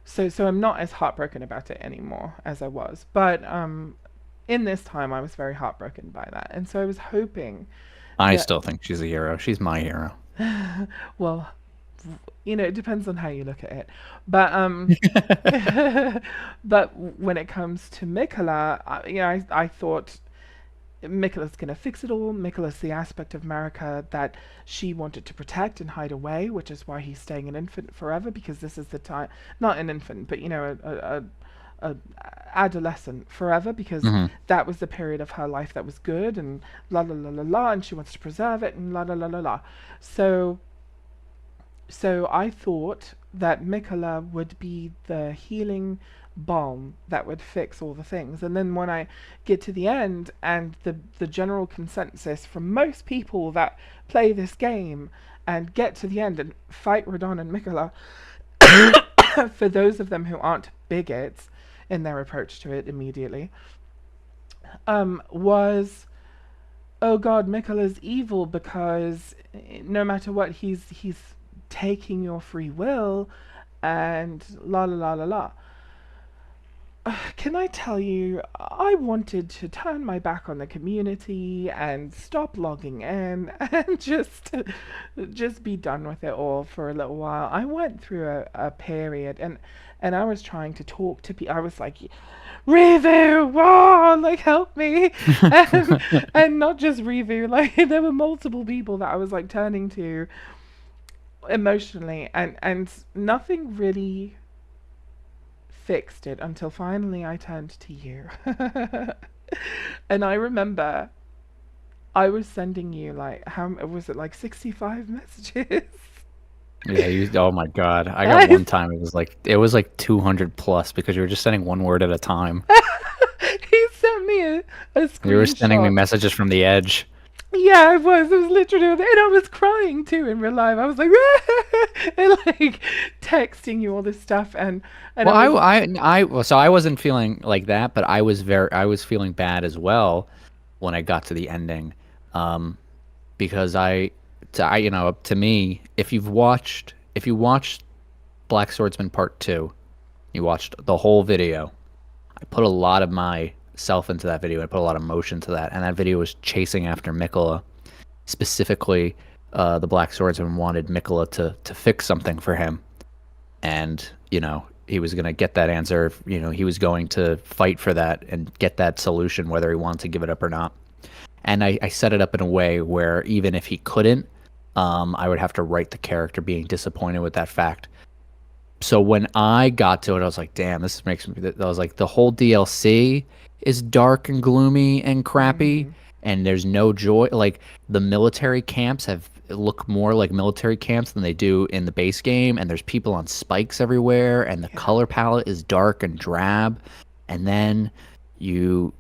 so I'm not as heartbroken about it anymore as I was. But in this time, I was very heartbroken by that, and so I was hoping I that, still think she's a hero. She's my hero. well, it depends on how you look at it. But but when it comes to Mikola, I thought Mikola's gonna fix it all. Mikola's the aspect of Marika that she wanted to protect and hide away, which is why he's staying an infant forever, because this is the time, not an infant, but a adolescent forever, because Hmm. that was the period of her life that was good, and la la la la la, and she wants to preserve it, and la la la la la. So so I thought that Mikola would be the healing balm that would fix all the things. And then when I get to the end, and the general consensus from most people that play this game and get to the end and fight Radon and Mikola, for those of them who aren't bigots in their approach to it immediately, was, oh god, Mikola's evil because no matter what, he's taking your free will, and la la la la la. Can I tell you, I wanted to turn my back on the community and stop logging in and just be done with it all for a little while. I went through a period, and I was trying to talk to people. I was like, Revu, whoa, like help me. And not just Revu, like there were multiple people that I was like turning to emotionally, and nothing really fixed it until finally I turned to you. And I remember I was sending you like, how was it, like 65 messages? Yeah, you. Oh my God, I got I, one time. It was like 200 plus because you were just sending one word at a time. he sent me a You were sending me screenshot. messages from the edge. Yeah, I was. It was literally, and I was crying too in real life. I was like, and like texting you all this stuff, and Well, I was, well, so I wasn't feeling like that, but I was feeling bad as well when I got to the ending, um, because to me, if you watched Black Swordsman Part Two, you watched the whole video. I put a lot of myself into that video. I put a lot of emotion to that, and that video was chasing after Mikola. Specifically, the Black Swordsman wanted Mikola to fix something for him, and he was going to get that answer. He was going to fight for that and get that solution, whether he wanted to give it up or not. And I set it up in a way where even if he couldn't, I would have to write the character being disappointed with that fact. So when I got to it, I was like, damn, this makes me. I was like, the whole DLC is dark and gloomy and crappy, mm-hmm, and there's no joy. Like the military camps have look more like military camps than they do in the base game, and there's people on spikes everywhere, and the yeah, color palette is dark and drab. And then you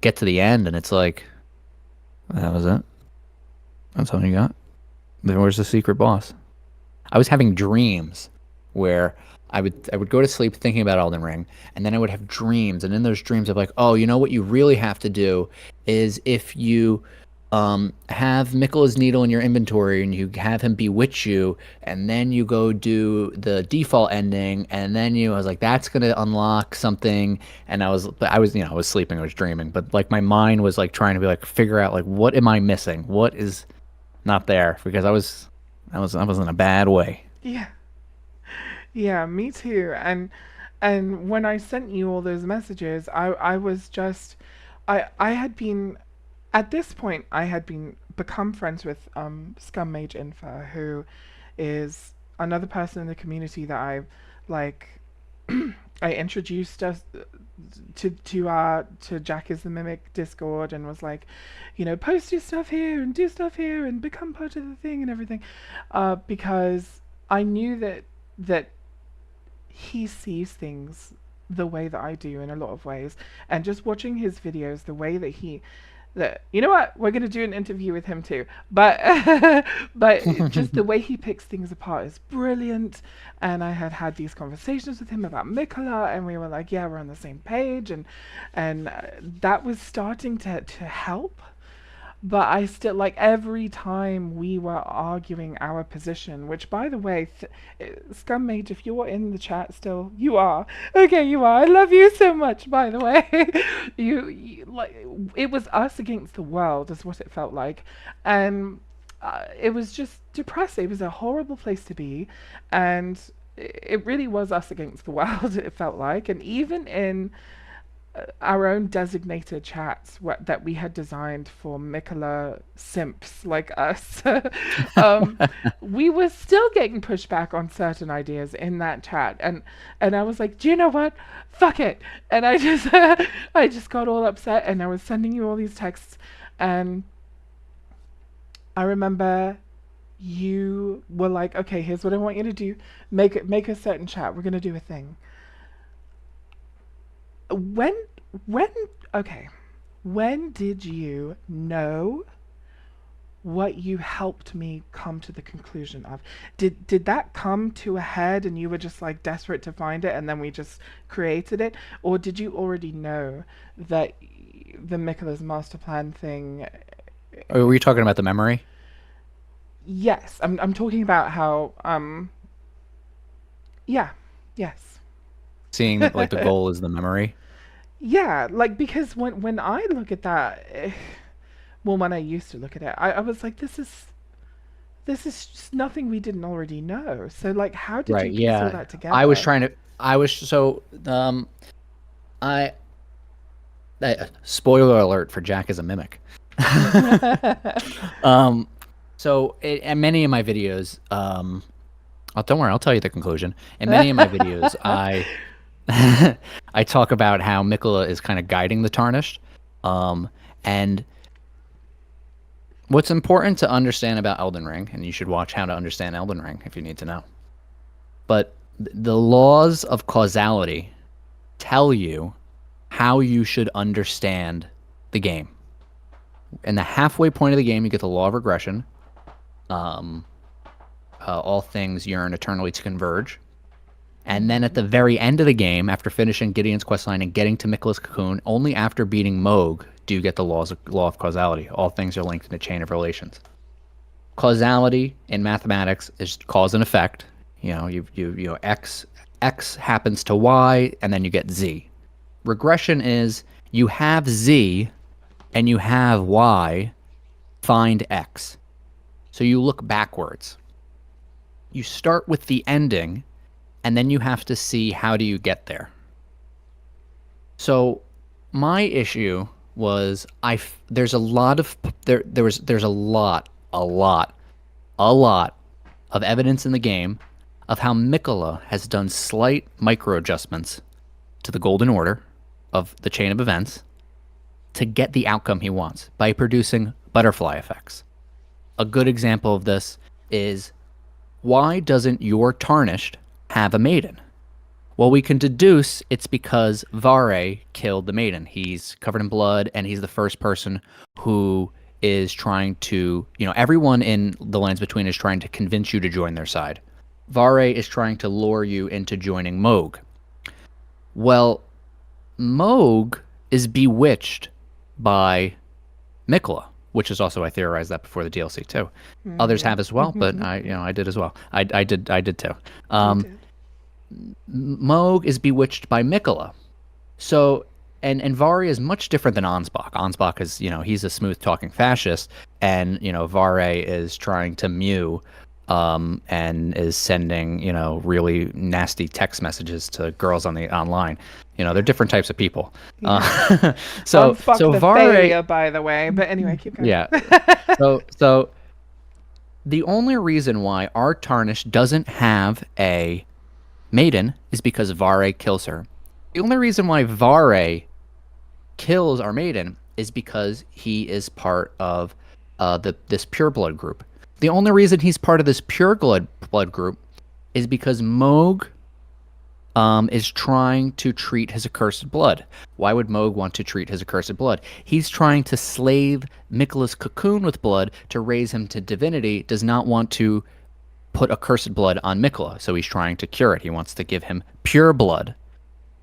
get to the end, and it's like, that was it. That's all you got. Then where's the secret boss? I was having dreams where I would go to sleep thinking about Elden Ring, and then I would have dreams, and in those dreams I'm like, oh, you know what you really have to do is if you have Mikola's needle in your inventory and you have him bewitch you, and then you go do the default ending, and then I was like, that's gonna unlock something, and I was sleeping, I was dreaming, but like my mind was like trying to be like figure out like what am I missing, what is not there because I was in a bad way. yeah, yeah. Me too. And when I sent you all those messages, I was just, I had been, at this point I had been become friends with Scum Mage Infa, who is another person in the community that I like. I introduced us to Jack is the Mimic Discord, and was like, post your stuff here and do stuff here and become part of the thing and everything, because I knew that he sees things the way that I do in a lot of ways, and just watching his videos, the way that you know what, we're going to do an interview with him too, but but just the way he picks things apart is brilliant. And I had these conversations with him about Mikola, and we were like, yeah, we're on the same page, and that was starting to help. But I still, like, every time we were arguing our position, which, by the way, Scummage, if you're in the chat still, you are. Okay, you are. I love you so much, by the way. You like, it was us against the world, is what it felt like. And it was just depressing. It was a horrible place to be. And it really was us against the world, it felt like. And even in our own designated chats that we had designed for Mikola simps like us, um, we were still getting pushback on certain ideas in that chat, and I was like, do you know what? Fuck it, and I just I just got all upset, and I was sending you all these texts, and I remember you were like, okay, here's what I want you to do: make a certain chat. We're gonna do a thing. When when okay, when did you know what you helped me come to the conclusion of? Did that come to a head and you were just like desperate to find it and then we just created it? Or did you already know that the Mikola's master plan thing? Oh, were you talking about the memory? Yes, I'm talking about how Yeah. Yes. Seeing that like the goal is the memory. Yeah, like because when I look at that, well, when I used to look at it, I was like, this is just nothing we didn't already know. So like, how did Right. you piece all Yeah. that I was together? trying to. I was so. I. Spoiler alert for Jack is a mimic. um. And many of my videos. Oh, don't worry. I'll tell you the conclusion. In many of my videos, I. I talk about how Mikola is kind of guiding the Tarnished. Um. And what's important to understand about Elden Ring, and you should watch How to Understand Elden Ring if you need to know. But the laws of causality tell you how you should understand the game. In the halfway point of the game, you get the law of regression. Um, all things yearn eternally to converge. And then at Hmm. the very end of the game, after finishing Gideon's questline and getting to Mikola's cocoon, only after beating Moog do you get the law of causality. All things are linked in a chain of relations. Causality in mathematics is cause and effect. You know, x happens to y, and then you get z. Regression is you have z and you have y, find x. So you look backwards. You start with the ending, and then you have to see how do you get there. So my issue was there's a lot of there's a lot of evidence in the game of how Mikola has done slight micro adjustments to the golden order of the chain of events to get the outcome he wants by producing butterfly effects. A good example of this is, why doesn't your Tarnished have a maiden? Well, we can deduce it's because Vare killed the maiden. He's covered in blood, and he's the first person who is trying to, everyone in the Lands Between is trying to convince you to join their side. Vare is trying to lure you into joining Moog. Well, Moog is bewitched by Mikola, which is also, I theorized that before the DLC too. Others Hmm. have as well, but I did as well. I did too. You Um, did. Moog is bewitched by Mikola. So, and Vari is much different than Ansbach. Ansbach is, he's a smooth talking fascist, and Vare is trying to mew, and is sending, really nasty text messages to girls on the online. They're Yeah. different types of people. Yeah. So Unspock so the Vare, failure, by the way. But anyway, keep going. yeah. So the only reason why our Tarnish doesn't have a maiden is because Vare kills her. The only reason why Vare kills our maiden is because he is part of this pureblood group. The only reason he's part of this pureblood group is because Moog is trying to treat his accursed blood. Why would Moog want to treat his accursed blood? He's trying to slave Mikola's cocoon with blood to raise him to divinity, does not want to put accursed blood on Mikola, so he's trying to cure it. He wants to give him pure blood.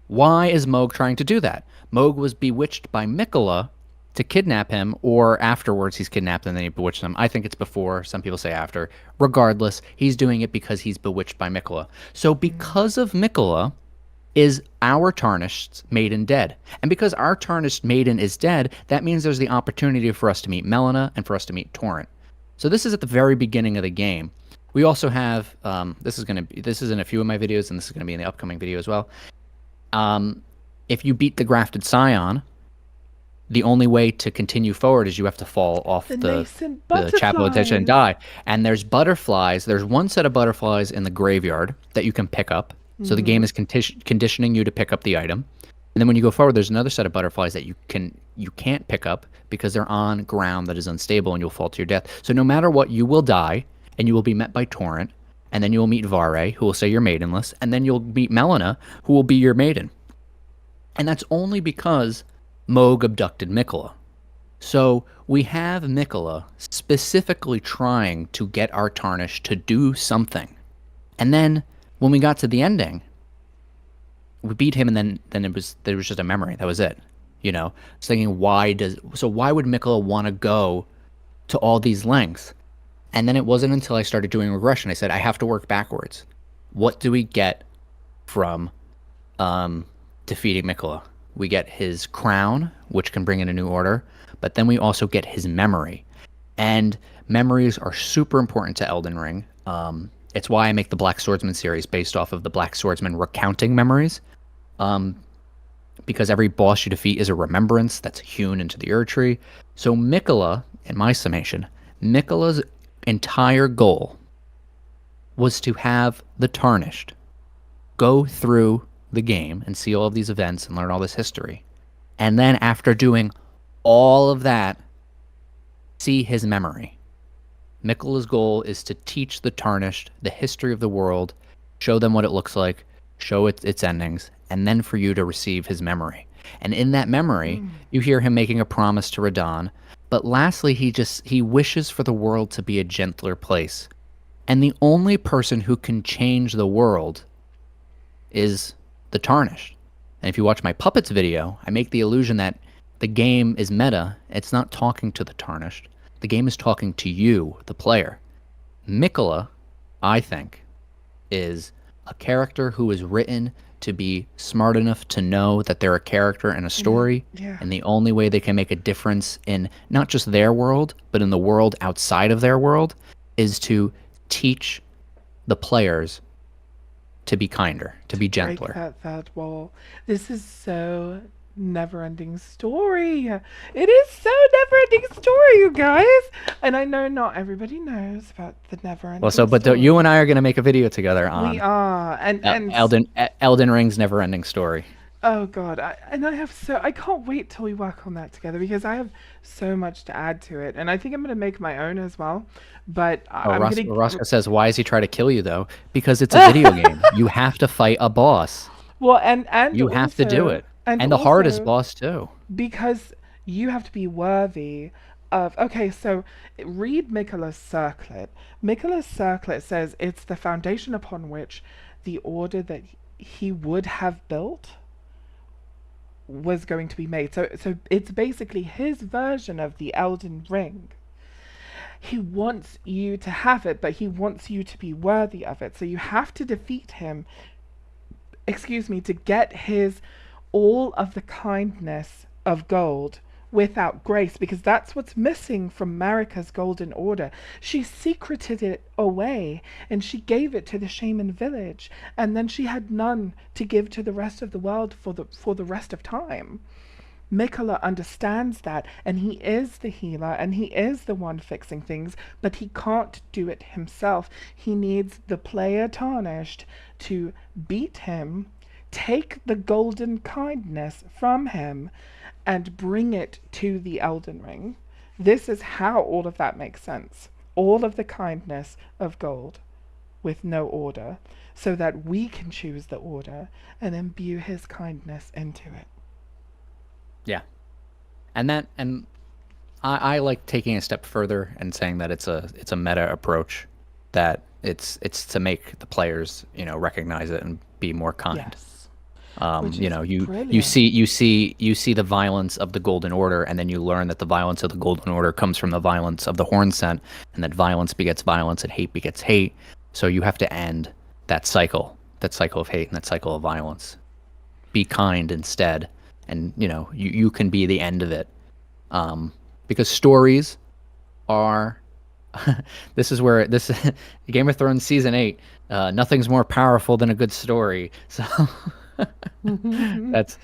Why is Moog trying to do that? Moog was bewitched by Mikola to kidnap him, or afterwards he's kidnapped and then he bewitched him. I think it's before. Some people say after. Regardless, he's doing it because he's bewitched by Mikola. So because of Mikola, is our tarnished maiden dead? And because our tarnished maiden is dead, that means there's the opportunity for us to meet Melina and for us to meet Torrent. So this is at the very beginning of the game. We also have this is in a few of my videos, and this is gonna be in the upcoming video as well. If you beat the grafted scion, the only way to continue forward is you have to fall off The the nascent chapel attention and butterflies. die. And there's butterflies. There's one set of butterflies in the graveyard that you can pick up. So the game Hmm. is conditioning you to pick up the item. And then when you go forward, there's another set of butterflies that you can't pick up because they're on ground that is unstable and you'll fall to your death. So no matter what, you will die, and you will be met by Torrent, and then you will meet Vare, who will say you're maidenless, and then you'll meet Melina, who will be your maiden. And that's only because Moog abducted Mikola. So we have Mikola specifically trying to get our Tarnish to do something. And then when we got to the ending, we beat him, and then there was just a memory. That was it. Thinking, why would Mikola want to go to all these lengths? And then it wasn't until I started doing regression I said I have to work backwards. What do we get from defeating Mikola. We get his crown, which can bring in a new order, but then we also get his memory. And memories are super important to Elden Ring. It's why I make the Black Swordsman series based off of the Black Swordsman recounting memories, because every boss you defeat is a remembrance that's hewn into the Erd Tree. So Mikola, in my summation, Mikola's entire goal was to have the Tarnished go through the game and see all of these events and learn all this history. And then after doing all of that, see his memory. Mikola's goal is to teach the Tarnished the history of the world, show them what it looks like, show its endings, and then for you to receive his memory. And in that memory, you hear him making a promise to Radahn. But lastly, he wishes for the world to be a gentler place. And the only person who can change the world is the Tarnished. And if you watch my Puppets video, I make the illusion that the game is meta. It's not talking to the Tarnished. The game is talking to you, the player. Mikola, I think, is a character who is written to be smart enough to know that they're a character in a story, Yeah. and the only way they can make a difference in not just their world, but in the world outside of their world, is to teach the players to be kinder, to be Break gentler. that third wall. This is so never-ending story. It is so never-ending story, you guys. And I know not everybody knows about the Well, never-ending you and story. I are going to make a video together We on are, Elden Ring's never-ending story. oh God, I can't wait till we work on that together because I have so much to add to it, and I think I'm gonna make my own as well. But Oh, I'm gonna. Roscoe says, "Why is he trying to kill you though? Because it's a video game. You have to fight a boss. Well, You have to do it, and and the hardest also boss too." because you have to be worthy of. Okay, so read Mikola's circlet. Mikola's circlet says it's the foundation upon which the order that he would have built was going to be made. So it's basically his version of the Elden Ring. He wants you to have it, but he wants you to be worthy of it. So you have to defeat him, excuse me, to get his all of the kindness of gold without grace, because that's what's missing from Marika's golden order. She secreted it away and she gave it to the shaman village, and then she had none to give to the rest of the world for the rest of time. Mikola understands that, and he is the healer, and he is the one fixing things, but he can't do it himself. He needs the player tarnished to beat him, take the golden kindness from him, and bring it to the Elden Ring. This is how all of that makes sense. All of the kindness of gold with no order, so that we can choose the order and imbue his kindness into it. Yeah, and I like taking a step further and saying that it's a meta approach, that it's to make the players recognize it and be more kind. Yes, which is You brilliant. see the violence of the Golden Order, and then you learn that the violence of the Golden Order comes from the violence of the Horn Scent, and that violence begets violence, and hate begets hate. So you have to end that cycle of hate and that cycle of violence. Be kind instead, and you can be the end of it. Because stories are this is where this Game of Thrones season 8, nothing's more powerful than a good story. So that's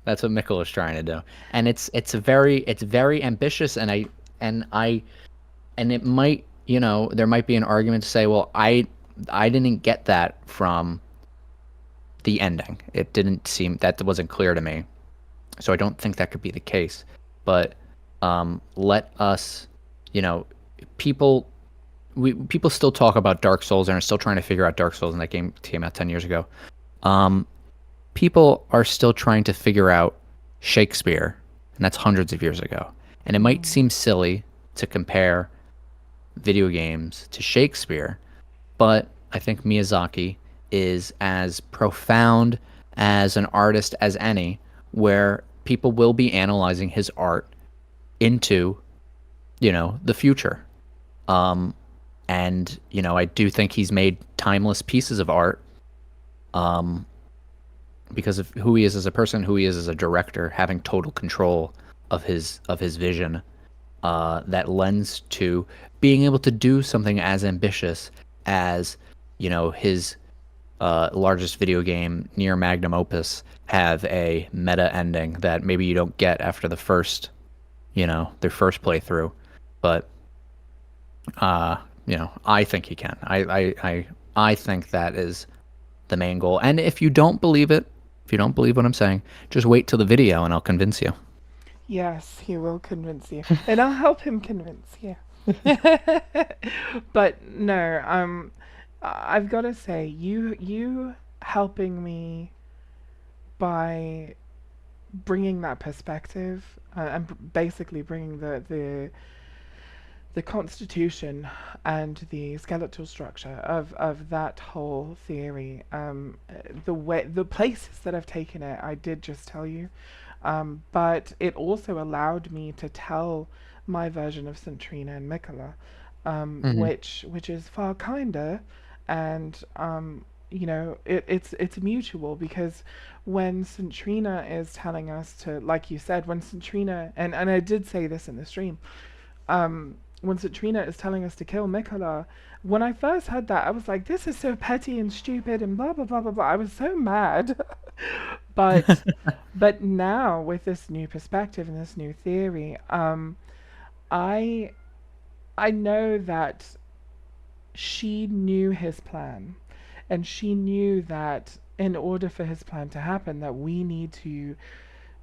that's what Mikkel is trying to do, and it's very ambitious, and it might, there might be an argument to say, well, I didn't get that from the ending. It didn't seem, that wasn't clear to me, so I don't think that could be the case. But let us, you know, people people still talk about Dark Souls and are still trying to figure out Dark Souls, and that game came out 10 years ago. People are still trying to figure out Shakespeare, and that's hundreds of years ago. And it might seem silly to compare video games to Shakespeare, but I think Miyazaki is as profound as an artist as any, where people will be analyzing his art into, the future. And, I do think he's made timeless pieces of art, because of who he is as a person, who he is as a director, having total control of his vision, that lends to being able to do something as ambitious as, his largest video game, near magnum opus, have a meta ending that maybe you don't get after the first, their first playthrough. But I think he can. I think that is the main goal. And if you don't believe what I'm saying, just wait till the video and I'll convince you. Yes, he will convince you, and I'll help him convince you. But no, I've got to say, you helping me by bringing that perspective, and basically bringing the constitution and the skeletal structure of that whole theory, the way, the places that I've taken it, I did just tell you, but it also allowed me to tell my version of Centrina and Mikola, Hmm. which is far kinder, and it's mutual, because when Centrina is telling us to, like you said, when Centrina, and I did say this in the stream, when Citrina is telling us to kill Mikola, when I first heard that, I was like, this is so petty and stupid and blah blah blah blah blah. I was so mad. but but now, with this new perspective and this new theory, I I know that she knew his plan, and she knew that in order for his plan to happen, that we need to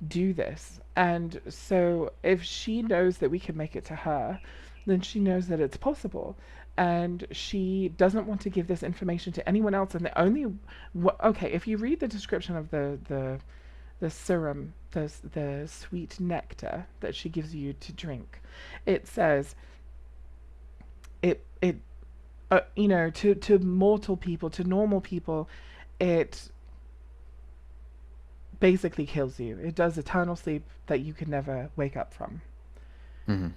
do this. And so if she knows that we can make it to her, then she knows that it's possible. And she doesn't want to give this information to anyone else. And the only, okay, if you read the description of the serum, the sweet nectar that she gives you to drink, it says it to mortal people, to normal people, it basically kills you. It does eternal sleep that you can never wake up from. Hmm.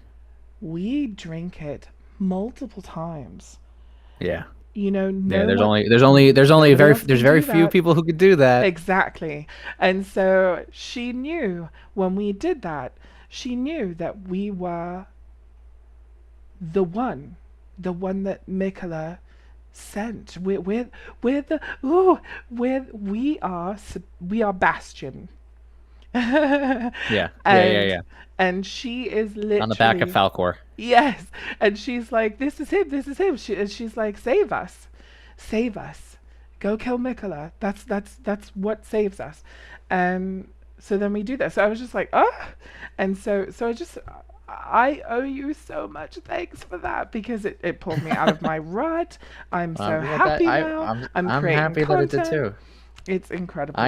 We drink it multiple times. Yeah. Yeah, No one, nobody else there's can very do few that. people who could do that. Exactly. And so she knew when we did that, she knew that we were the one, the one that Mikola sent. We're the, ooh, we are Bastion. Yeah. Yeah, yeah, and yeah. and she is On the back of literally, Falcor. yes, and she's like, this is him. And she's like, save us, save us, go kill Mikola. That's what saves us. And so then we do that. So I was just like, oh, and so I owe you so much thanks for that, because it pulled me out of my rut. I'm so Well, that happy now. I'm I'm creating happy that it did content. too. It's incredible.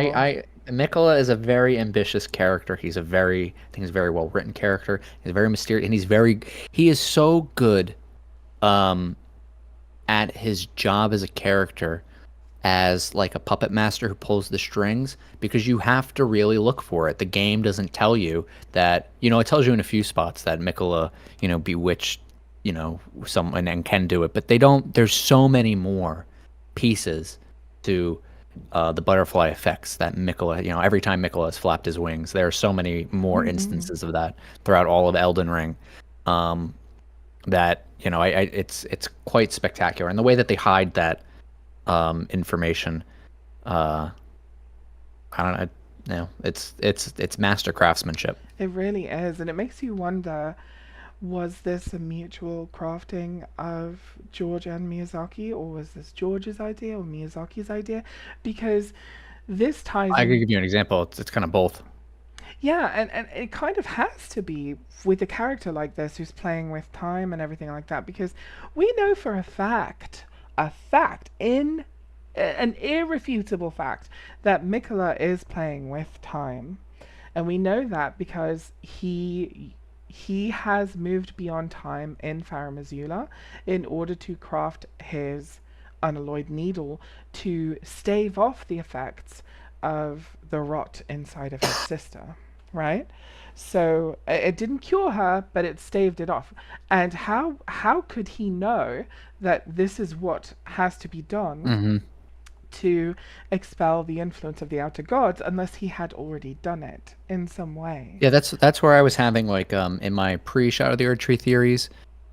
Mikola is a very ambitious character. I think he's a very well written character. He's very mysterious, and he is so good, um, at his job as a character, as like a puppet master who pulls the strings, because you have to really look for it. The game doesn't tell you that, it tells you in a few spots that Mikola, bewitched, someone and can do it, but they don't, there's so many more pieces to the butterfly effects that Mikola, every time Mikola has flapped his wings, there are so many more Hmm. instances of that throughout all of Elden Ring. Um, that, it's quite spectacular. And the way that they hide that information, uh, I don't know, it's master craftsmanship. It really is, and it makes you wonder, was this a mutual crafting of George and Miyazaki, or was this George's idea or Miyazaki's idea? Because this ties I could in, give you an example. It's kind of both. yeah, and it kind of has to be with a character like this who's playing with time and everything like that, because we know for a fact, in an irrefutable fact, that Mikola is playing with time. And we know that because he has moved beyond time in Faramazula in order to craft his unalloyed needle to stave off the effects of the rot inside of his sister, right? So it didn't cure her, but it staved it off. And how could he know that this is what has to be done? Hmm. to expel the influence of the outer gods unless he had already done it in some way. Yeah, that's where I was having like in my pre-Shadow of the Erdtree theories,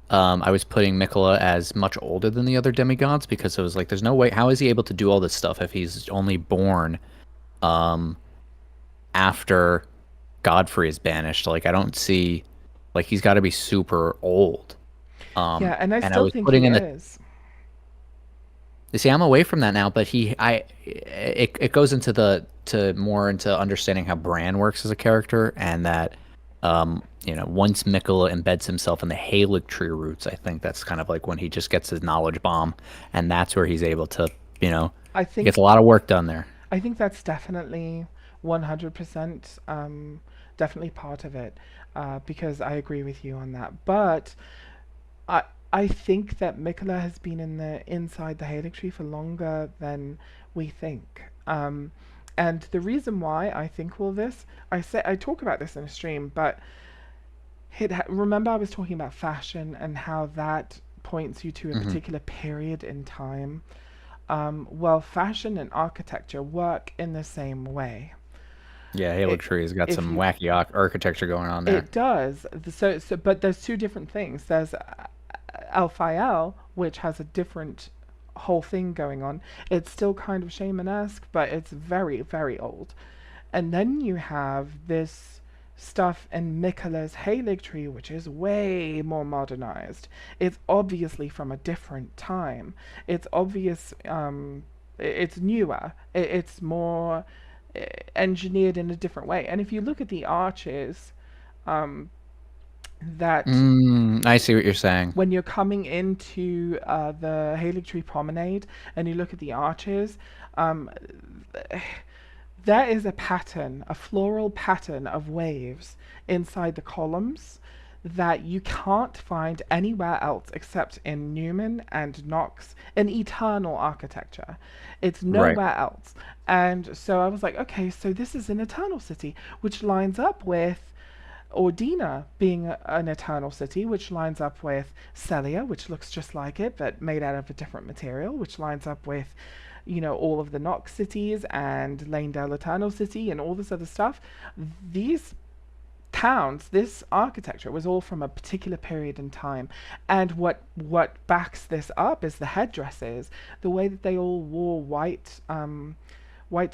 I was putting Mikola as much older than the other demigods because it was like there's no way how is he able to do all this stuff if he's only born um after Godfrey is banished? Like I don't see like he's got to be super old. Yeah, and I And I still was think putting he in the is. you see I'm away from that now, but it goes into the to more into understanding how Bran works as a character and that once Mikola embeds himself in the Halig tree roots, I think that's kind of like when he just gets his knowledge bomb, and that's where he's able to, I he gets a think lot of work done there. I think that's definitely 100% definitely part of it, because I agree with you on that. But I I think that Mikola has been in the inside the Halig tree for longer than we think. And the reason why I think all this, I talk about this in a stream, but remember I was talking about fashion and how that points you to a Hmm. particular period in time. Well, fashion and architecture work in the same way. Yeah, Halig It, tree has got if some you wacky architecture going on there. It does. But there's two different things. There's Alphael, which has a different whole thing going on. It's still kind of shamanesque, but it's very, very old. And then you have this stuff in Mikola's Halig tree, which is way more modernized. It's obviously from a different time. It's obvious. It's newer. It's more engineered in a different way. And if you look at the arches, um, that I see what you're saying. when you're coming into the Halig Tree Promenade and you look at the arches, um, there is a pattern, a floral pattern of waves inside the columns that you can't find anywhere else except in Newman and Knox in eternal architecture. It's Right. nowhere else. And so I was like, okay, so this is an eternal city, which lines up with Ordina being an eternal city, which lines up with Celia, which looks just like it, but made out of a different material, which lines up with, all of the Nox cities and Lanedale Eternal City and all this other stuff. These towns, this architecture was all from a particular period in time. And what backs this up is the headdresses, the way that they all wore white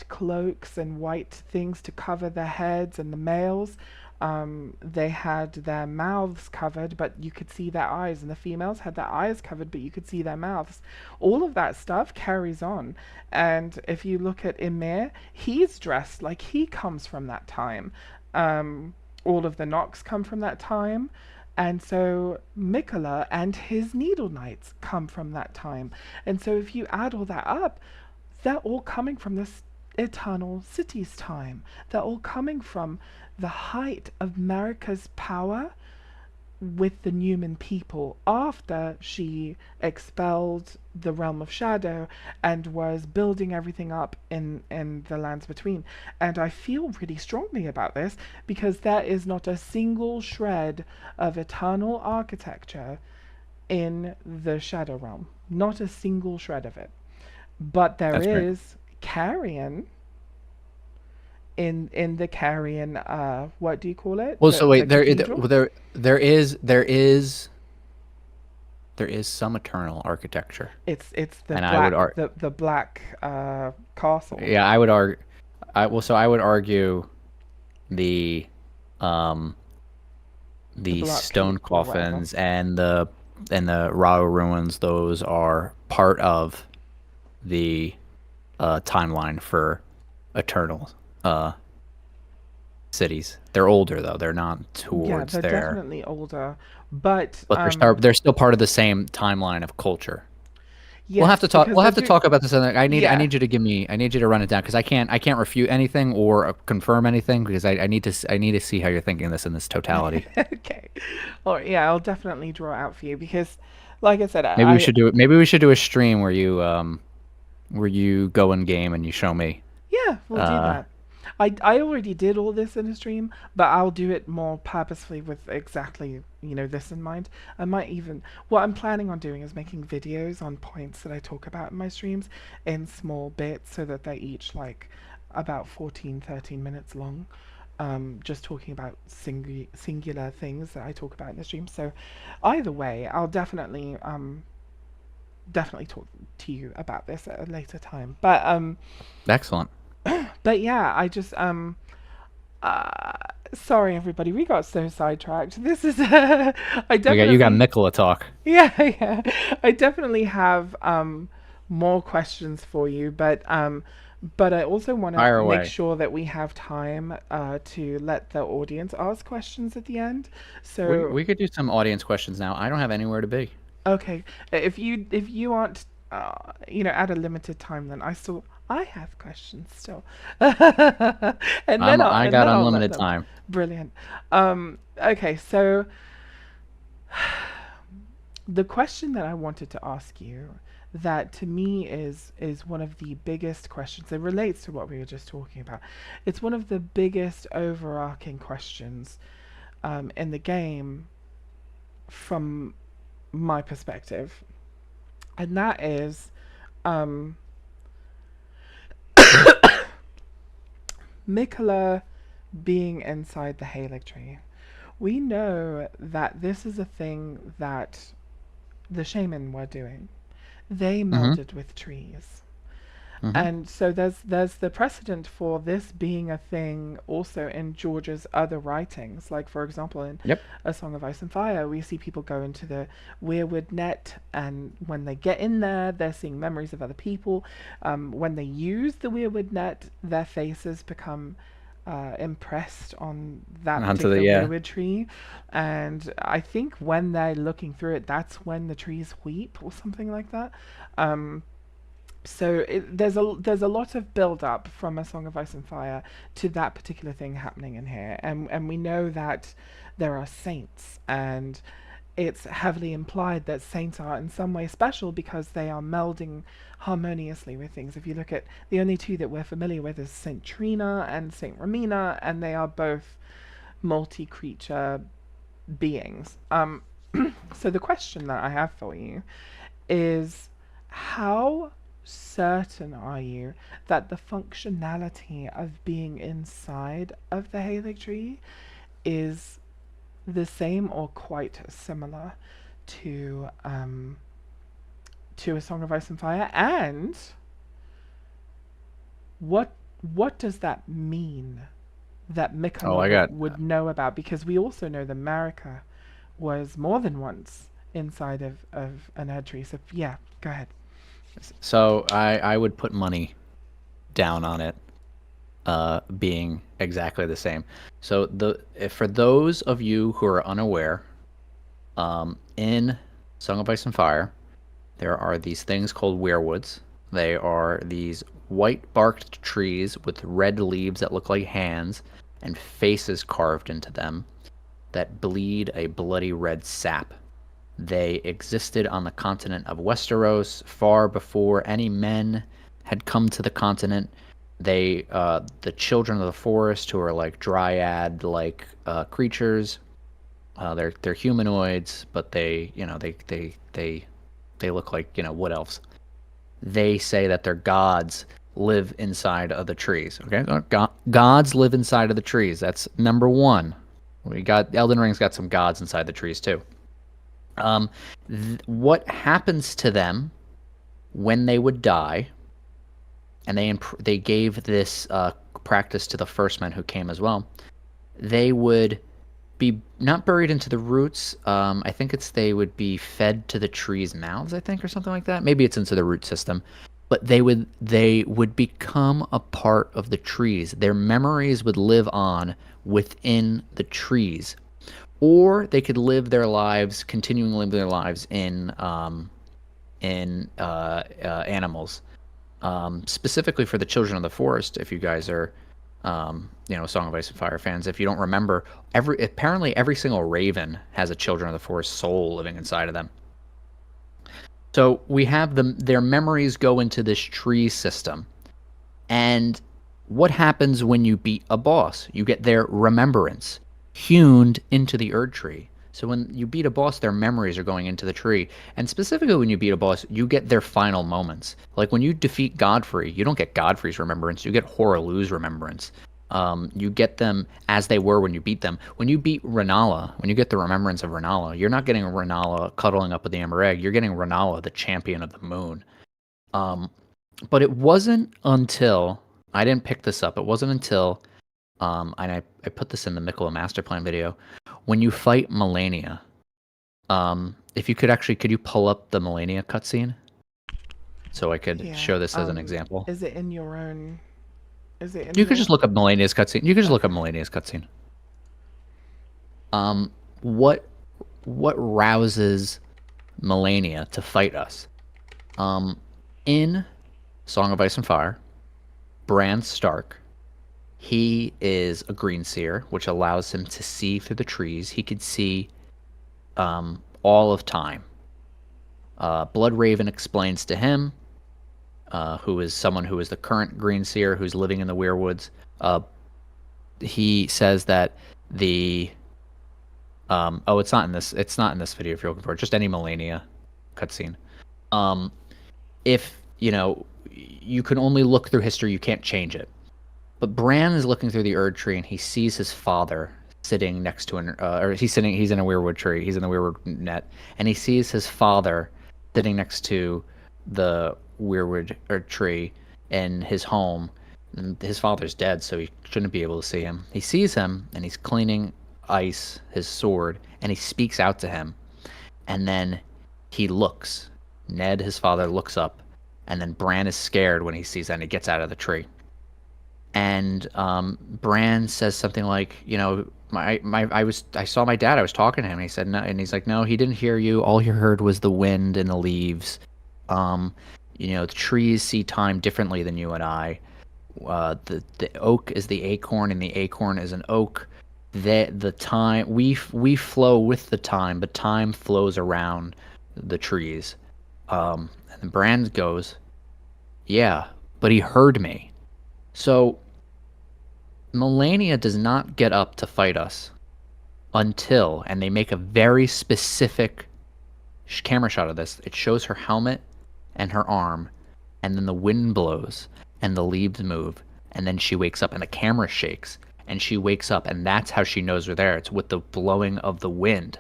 cloaks and white things to cover their heads, and the males, they had their mouths covered, but you could see their eyes, and the females had their eyes covered, but you could see their mouths. All of that stuff carries on. And if you look at Emir, he's dressed like he comes from that time. All of the Nox come from that time. And so Mikola and his Needle Knights come from that time. And so if you add all that up, they're all coming from this eternal city's time. They're all coming from the height of Marika's power with the Newman people after she expelled the realm of shadow and was building everything up in the lands between. And I feel really strongly about this because there is not a single shred of eternal architecture in the shadow realm. Not a single shred of it. But there That's right. is carrion in the carrion, what do you call it, Well, so the wait, cathedral. there is some eternal architecture, It's the and I would black argue, the black castle. yeah, I would argue, I would argue the um The the black stone keep or whatever. coffins and the Rao ruins, those are part of the timeline for eternal uh cities. They're older though. They're not Yeah, towards they're there, definitely older, but but they're still part of the same timeline of culture. We'll have to yes, talk. because We'll they're have to do talk about this. I yeah. need you to give me. I need you to run it down because I can't refute anything or confirm anything because I need to. I need to see how you're thinking this in this totality. Okay. Or yeah, I'll definitely draw it out for you because like I said, Maybe we should do it. Maybe we should do a stream where you go in game and you show me. yeah, we'll do Uh, that. I already did all this in a stream, but I'll do it more purposefully with exactly, this in mind. I might even, what I'm planning on doing is making videos on points that I talk about in my streams in small bits so that they're each like about 14, 13 minutes long. Just talking about singular things that I talk about in the stream. So either way, I'll definitely talk to you about this at a later time. Excellent. But yeah, I just uh sorry everybody, we got so sidetracked. This is I You got definitely Nicola talk. yeah, yeah. I definitely have more questions for you, but I also want to Fire make away. sure that we have time to let the audience ask questions at the end. We So we could do some audience questions now. I don't have anywhere to be. okay, if you aren't at a limited time, then I have questions still, and then I got I'll let unlimited them. time. Brilliant. Okay, so the question that I wanted to ask you, that to me is one of the biggest questions. It relates to what we were just talking about. It's one of the biggest overarching questions in the game from my perspective, and that is um, Mikola being inside the Halig tree. We know that this is a thing that the shaman were doing. They Mm-hmm. melded with trees. Mm-hmm. And so there's the precedent for this being a thing also in George's other writings. Like for example in Yep. A Song of Ice and Fire, we see people go into the weirwood net, and when they get in there, they're seeing memories of other people. When they use the weirwood net, their faces become impressed on that Onto the particular yeah. weirwood tree, and I think when they're looking through it, that's when the trees weep or something like that. Um, there's a lot of build up from A Song of Ice and Fire to that particular thing happening in here, and we know that there are saints, and it's heavily implied that saints are in some way special because they are melding harmoniously with things. If you look at the only two that we're familiar with is Saint Trina and Saint Romina, and they are both multi-creature beings. So the question that I have for you is, how certain are you that the functionality of being inside of the Halig tree is the same or quite similar to A Song of Ice and Fire? And what what does that mean that Oh, I Michelob got. would know about? Because we also know that Marika was more than once inside of an Erd tree. So yeah, go ahead. So I would put money down on it being exactly the same. So for those of you who are unaware, in Song of Ice and Fire, there are these things called weirwoods. They are these white barked trees with red leaves that look like hands and faces carved into them that bleed a bloody red sap. They existed on the continent of Westeros far before any men had come to the continent. The children of the forest, who are like dryad-like creatures, they're humanoids, but they look like wood elves. They say that their gods live inside of the trees. Okay, gods live inside of the trees. That's number one. We got Elden Ring's got some gods inside the trees too. Um, what happens to them when they would die? And they gave this practice to the first men who came as well. They would be not buried into the roots. I think they would be fed to the trees' mouths, I think, or something like that. Maybe it's into the root system. But they would become a part of the trees. Their memories would live on within the trees, or they could live their lives, continuing to live their lives in animals. Specifically for the Children of the Forest, if you guys are, Song of Ice and Fire fans, if you don't remember, apparently every single raven has a Children of the Forest soul living inside of them. So we have their memories go into this tree system, and What happens when you beat a boss? You get their remembrance hewn into the Erd tree. So when you beat a boss, their memories are going into the tree. And specifically when you beat a boss, you get their final moments. Like when you defeat Godfrey, you don't get Godfrey's remembrance, you get Horalu's remembrance. You get them as they were when you beat them. When you beat Renala, when you get the remembrance of Renala, you're not getting Renala cuddling up with the Amber Egg. You're getting Renala, the champion of the moon. Um, but it wasn't until I didn't pick this up. It wasn't until and I put this in the Mikola Master Plan video. When you fight Melania, if you could actually, could you pull up the Melania cutscene so I could Yeah. show this as an example? Is it in your own? Is it in You could just your? look up Melania's cutscene. You could just look up Okay. Melania's cutscene. Um, what what rouses Melania to fight us? Um, in Song of Ice and Fire, Bran Stark, he is a green seer, which allows him to see through the trees. He could see all of time. Bloodraven explains to him, who is someone who is the current green seer who's living in the Weirwoods. He says that the oh, it's not in this. It's not in this video. If you're looking for it, just any Melania cutscene. Um, if you know, you can only look through history. You can't change it. But Bran is looking through the Erd tree and he sees his father sitting next to an, or he's in a weirwood tree. He's in the weirwood net, and he sees his father sitting next to the weirwood or tree in his home. And his father's dead, so he shouldn't be able to see him. He sees him, and he's cleaning ice, his sword, and he speaks out to him. And then he looks. Ned, his father, looks up, and then Bran is scared when he sees that, and he gets out of the tree. And Bran says something like, you know, I saw my dad. I was talking to him. And he said no, and he's like, no, he didn't hear you. All he heard was the wind and the leaves. Um, you know, the trees see time differently than you and I. The oak is the acorn, and the acorn is an oak. The time we flow with the time, but time flows around the trees. And Bran goes, yeah, but he heard me. So Melania does not get up to fight us until, and they make a very specific camera shot of this. It shows her helmet and her arm, and then the wind blows and the leaves move, and then she wakes up and the camera shakes and she wakes up, and that's how she knows we're there. It's with the blowing of the wind,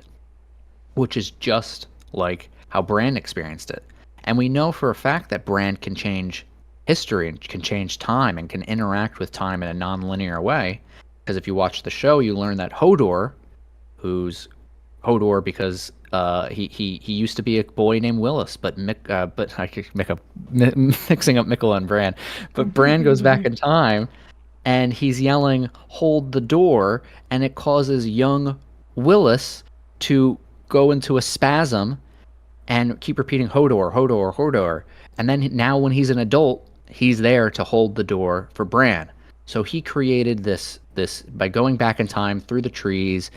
which is just like how Bran experienced it. And we know for a fact that Bran can change history and can change time and can interact with time in a non-linear way. Because if you watch the show, you learn that Hodor, who's Hodor because he used to be a boy named Willis, but but I could make up mixing up Mikkel and Bran, but Bran goes back in time and he's yelling, "Hold the door!" and it causes young Willis to go into a spasm and keep repeating Hodor, Hodor, Hodor. And then now when he's an adult, he's there to hold the door for Bran. So he created this by going back in time through the trees.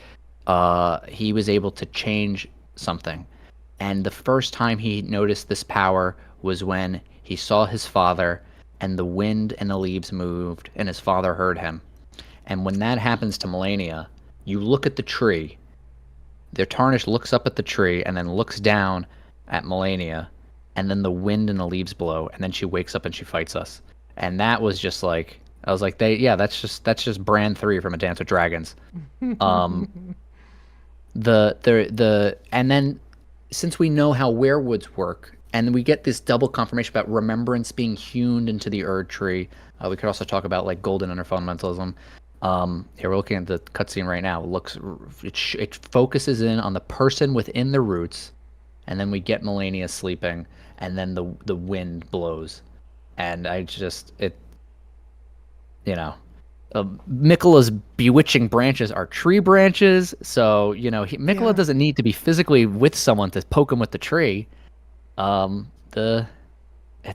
He was able to change something. And the first time he noticed this power was when he saw his father and the wind and the leaves moved and his father heard him. And when that happens to Melania, you look at the tree. The Tarnish looks up at the tree and then looks down at Melania, and then the wind and the leaves blow, and then she wakes up and she fights us. And that was just like I was like, that's just Bran 3 from A Dance with Dragons. Um, the and then since we know how werewoods work, and we get this double confirmation about remembrance being hewn into the Erd tree. We could also talk about like golden under fundamentalism. Here we're looking at the cutscene right now. It focuses in on the person within the roots, and then we get Melania sleeping, and then the wind blows, and I just it, you know, Mikkola's bewitching branches are tree branches, so you know Mikkola Yeah. doesn't need to be physically with someone to poke him with the tree. The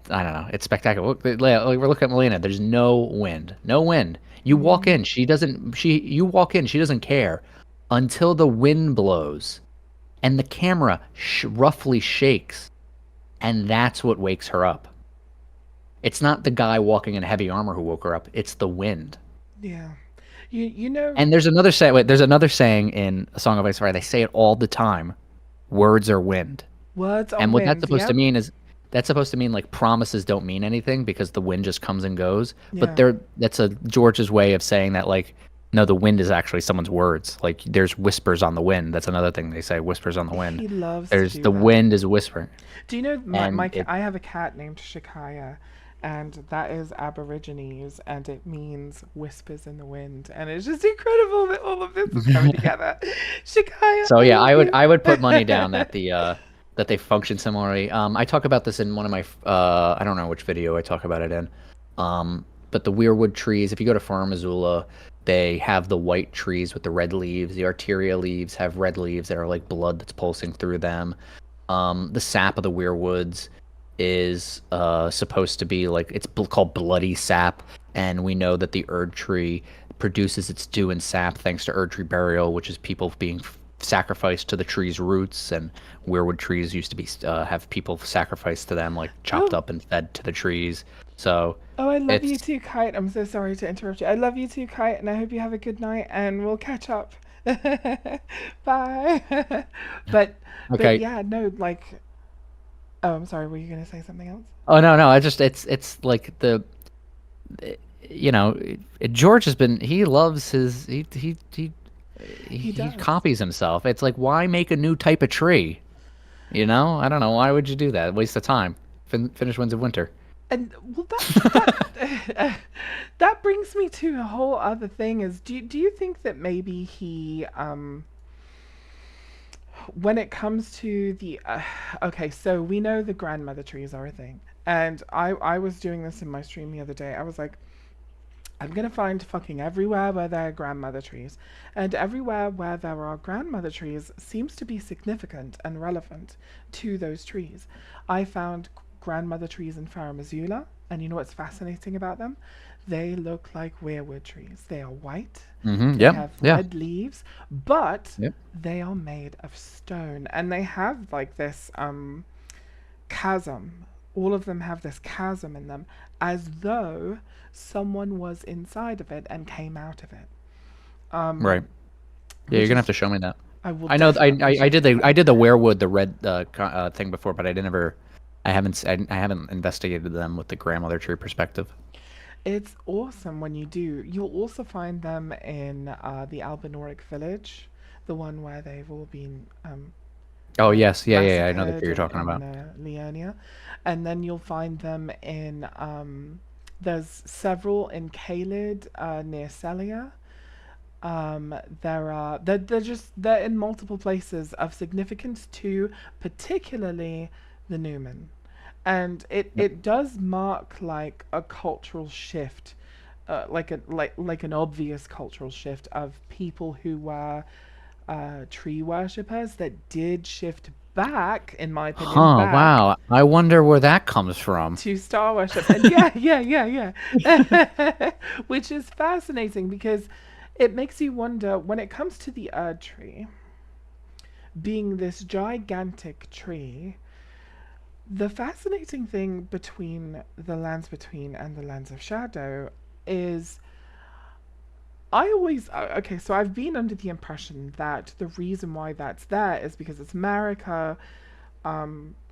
I don't know. It's spectacular. We're looking at Melina. There's no wind. No wind. You walk Mm. in. She doesn't. You walk in. She doesn't care until the wind blows, and the camera roughly shakes, and that's what wakes her up. It's not the guy walking in heavy armor who woke her up. It's the wind. Yeah. You know, And there's another say. Wait, there's another saying in A Song of Ice and Fire. They say it all the time. Words are wind. words are And what that's wind. supposed to Yep. mean is that's supposed to mean like promises don't mean anything because the wind just comes and goes. But Yeah. that's a George's way of saying that like no, the wind is actually someone's words. Like there's whispers on the wind. That's another thing they say, whispers on the wind. He loves to There's do the that. wind is whispering. Do you know And it I have a cat named Shikaya, and that is Aborigines, and it means whispers in the wind, and it's just incredible that all of this is coming together. Shikaya, So I yeah, love you. I would put money down that the that they function similarly. I talk about this in one of my I don't know which video I talk about it in. But the weirwood trees, if you go to Farm Missoula, they have the white trees with the red leaves. The arteria leaves have red leaves that are like blood that's pulsing through them. The sap of the weirwoods is supposed to be like called bloody sap, and we know that the Erd tree produces its dew and sap thanks to Erd tree burial, which is people being sacrificed to the tree's roots. And weirwood trees used to be have people sacrificed to them, like chopped Oh, up and fed to the trees. So oh, I love you it's too, Kite. I'm so sorry to interrupt you. I love you too, Kite, and I hope you have a good night, and we'll catch up. Bye. but but okay. yeah, no, like, oh, I'm sorry. Were you gonna say something else? Oh no, no, I just it's like you know, George has been he loves his He he does. copies himself. It's like why make a new type of tree? You know, I don't know. Why would you do that? Waste of time. Finish Winds of Winter. And well, that that brings me to a whole other thing. Is do you think that maybe he when it comes to the okay, so we know the grandmother trees are a thing, and I was doing this in my stream the other day. I was like, I'm gonna find fucking everywhere where there are grandmother trees, and everywhere where there are grandmother trees seems to be significant and relevant to those trees. I found grandmother trees in Faramazula, and you know what's fascinating about them? They look like weirwood trees. They are white, Mm-hmm. they Yep. have Yeah. red leaves, but Yep. they are made of stone, and they have like this chasm. All of them have this chasm in them, as though someone was inside of it and came out of it. Right. Um, Yeah, you're which gonna have is, to show me that. I will I know. definitely show you I that. did the werewood, the red thing before, but I didn't ever. I haven't investigated them with the grandmother tree perspective. It's awesome when you do. You'll also find them in the Albinoric village, the one where they've all been Oh yes, yeah, yeah, yeah. I know the tree massacred you're talking in about. Leonia, and then you'll find them in there's several in Caelid near Celia. There are they're in multiple places of significance to particularly the Newman, and Yep. it does mark like a cultural shift, like an obvious cultural shift of people who were tree worshippers that did shift back, in my opinion, Huh. back Wow. I wonder where that comes from. to star worship. And yeah, yeah. Which is fascinating because it makes you wonder when it comes to the Erd tree being this gigantic tree. The fascinating thing between the Lands Between and the Lands of Shadow is I always okay, so I've been under the impression that the reason why that's there is because it's America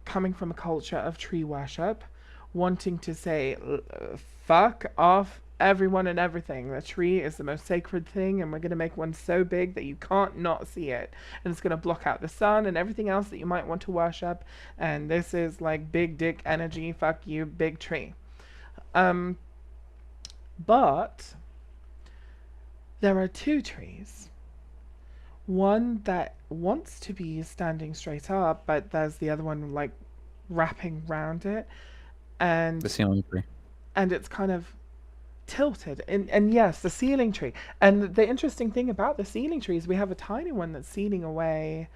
coming from a culture of tree worship, wanting to say, fuck off everyone and everything. The tree is the most sacred thing, and we're going to make one so big that you can't not see it. And it's going to block out the sun and everything else that you might want to worship. And this is like big dick energy, fuck you, big tree. Um, but there are two trees. One that wants to be standing straight up, but there's the other one like wrapping round it, The and ceiling tree. it's kind of tilted. And yes, the ceiling tree. And the interesting thing about the ceiling tree is we have a tiny one that's sealing away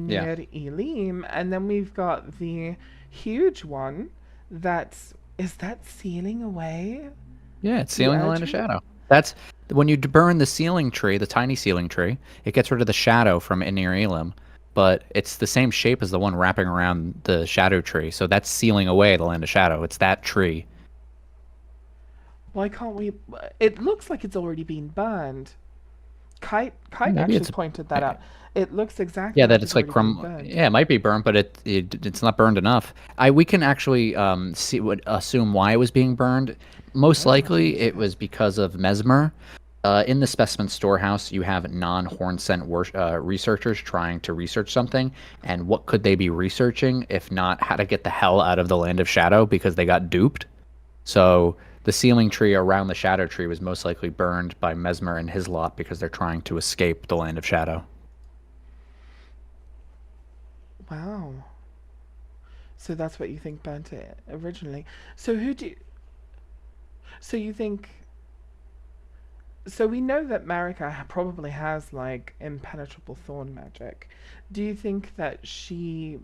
Yeah. near Elim, and then we've got the huge one that's is that sealing away Yeah, it's the sealing the Erd land of tree? shadow. That's when you burn the ceiling tree, the tiny ceiling tree. It gets rid of the shadow from Inir Elim, but it's the same shape as the one wrapping around the shadow tree. So that's sealing away the land of shadow. It's that tree. Why can't we? It looks like it's already been burned. Kite Maybe actually it's pointed that out. It looks yeah, exactly that like it's it's like already been crum. burned. Yeah, it might be burnt, but it's not burned enough. I We can actually see what assume why it was being burned. Most Oh, likely, it interesting. was because of mesmer. In the specimen storehouse, you have non-horn scent researchers trying to research something, and what could they be researching if not how to get the hell out of the land of shadow because they got duped? So the sealing tree around the shadow tree was most likely burned by Mesmer and his lot because they're trying to escape the land of shadow. Wow. So that's what you think burnt it originally. So who do you, so you think so we know that Marika probably has like impenetrable thorn magic. Do you think that she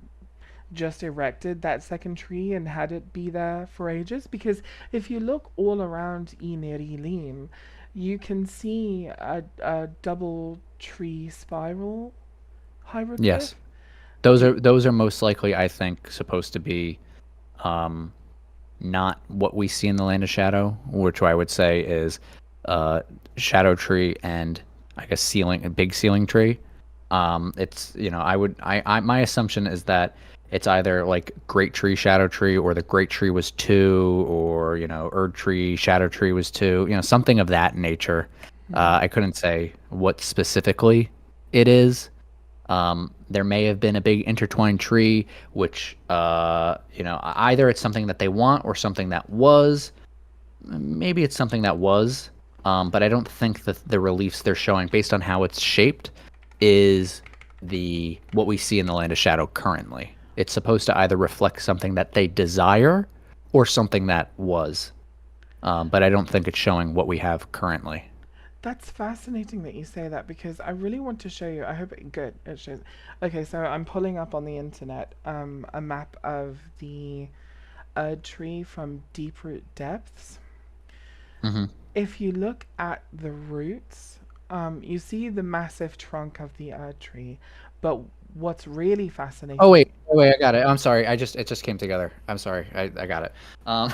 just erected that second tree and had it be there for ages? Because if you look all around Enir Elim, you can see a double tree spiral Yes, hieroglyph. those Do are those are most likely, I think, supposed to be um, not what we see in the land of shadow, which I would say is uh, shadow tree and I guess ceiling a big ceiling tree. It's I would I my assumption is that it's either like great tree shadow tree or the great tree was two or erd tree shadow tree was two, something of that nature. I couldn't say what specifically it is. There may have been a big intertwined tree, which, either it's something that they want or something that was. Maybe it's something that was, but I don't think that the reliefs they're showing, based on how it's shaped, is the what we see in the Land of Shadow currently. It's supposed to either reflect something that they desire or something that was, but I don't think it's showing what we have currently. That's fascinating that you say that because I really want to show you. I hope it good. It shows. Okay, so I'm pulling up on the internet a map of the tree from Deep Root Depths. Hmm. If you look at the roots, you see the massive trunk of the tree. But what's really Oh fascinating, wait, I got it. I'm sorry. It just came together. I'm sorry. I got it. Um,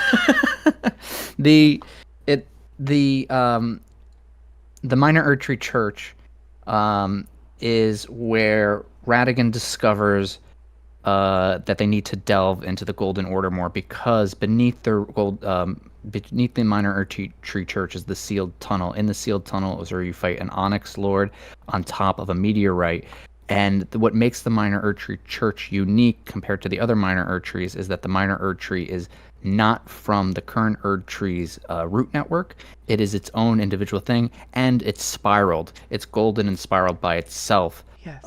the it the Minor Erdtree Church um, is where Radigan discovers that they need to delve into the Golden Order more because beneath the Minor Erdtree Church is the sealed tunnel. In the sealed tunnel is where you fight an Onyx Lord on top of a meteorite. And what makes the Minor Erdtree Church unique compared to the other Minor Erdtrees is that the Minor Erdtree is not from the current Erdtree's root network. It is its own individual thing, and it's spiraled. It's golden and spiraled by itself. yes,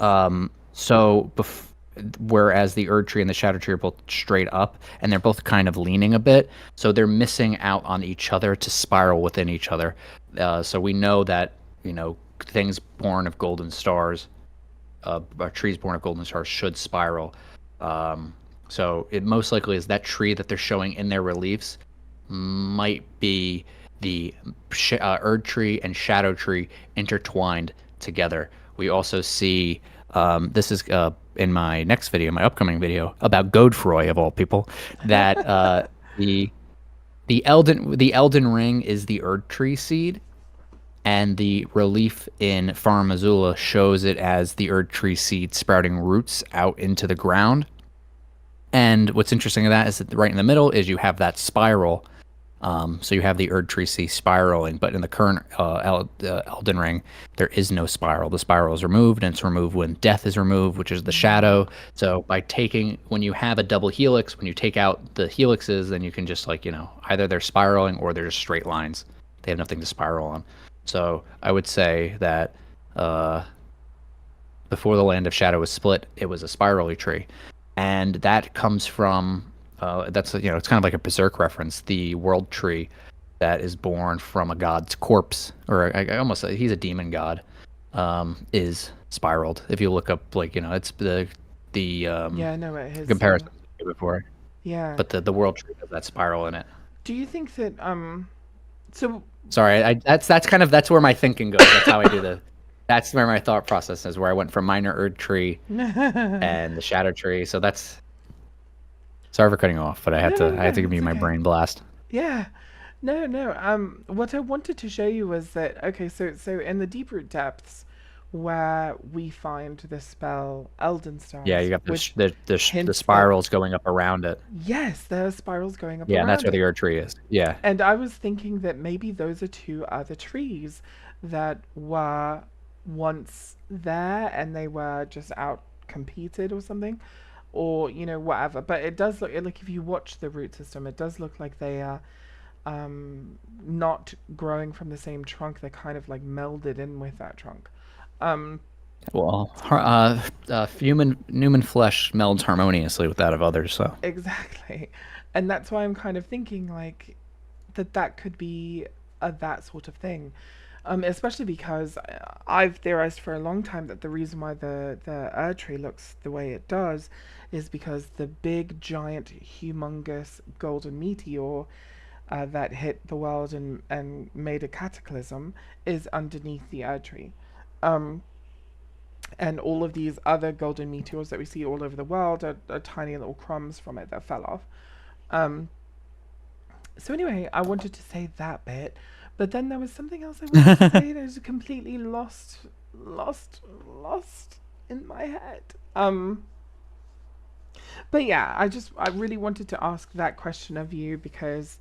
Whereas the Erd Tree and the Shadow Tree are both straight up, and they're both kind of leaning a bit, so they're missing out on each other to spiral within each other. So we know that things born of golden stars, trees born of golden stars, should spiral. So it most likely is that tree that they're showing in their reliefs might be the Erd Tree and Shadow Tree intertwined together. We also see this is in my next video, my upcoming video about Godefroy of all people, that the the Elden Ring is the Erd Tree seed, and the relief in Farum Azula shows it as the Erd Tree seed sprouting roots out into the ground. And what's interesting of that is that right in the middle is you have that spiral. So you have the Erd Tree seed spiraling, but in the current Elden Ring, there is no spiral. The spiral is removed, and it's removed when death is removed, which is the shadow. So when you have a double helix, when you take out the helixes, then you can just either they're spiraling or they're just straight lines. They have nothing to spiral on. So I would say that uh, before the Land of Shadow was split, it was a spirally tree, and that comes from that's it's kind of like a berserk reference. The world tree that is born from a god's corpse, or I almost say he's a demon god, is spiraled. If you look up, it's the yeah, I know it. His comparison before, yeah. but the world tree has that spiral in it. Do you think that so Sorry, that's kind of that's where my thinking goes. That's how I do the. That's where my thought process is, where I went from minor Erd tree No, and the shadow tree. So that's sorry for cutting you off, but no, I had no, to give it's you my okay. brain blast. Yeah. No, no. What I wanted to show you was that okay, so in the deep root depths, where we find the spell Elden Yeah, you Stars, got which the hints that spirals going up around it. yes, there are spirals going up Yeah, and that's around where the it. Erd tree is. Yeah. And I was thinking that maybe those are two other trees that were once there and they were just out competed or something, or whatever. But it does look like if you watch the root system, it does look like they are not growing from the same trunk. They're kind of like melded in with that trunk. Um, Well, human flesh melds harmoniously with that of others. So exactly, and that's why I'm kind of thinking like that could be that sort of thing. Especially because I've theorized for a long time that the reason why the Erd tree looks the way it does is because the big, giant, humongous golden meteor that hit the world and made a cataclysm is underneath the Erd tree. Um, and all of these other golden meteors that we see all over the world are tiny little crumbs from it that fell off. Um, so anyway, I wanted to say that bit, but then there was something else I wanted to say that was completely lost in my head. But yeah, I really wanted to ask that question of you because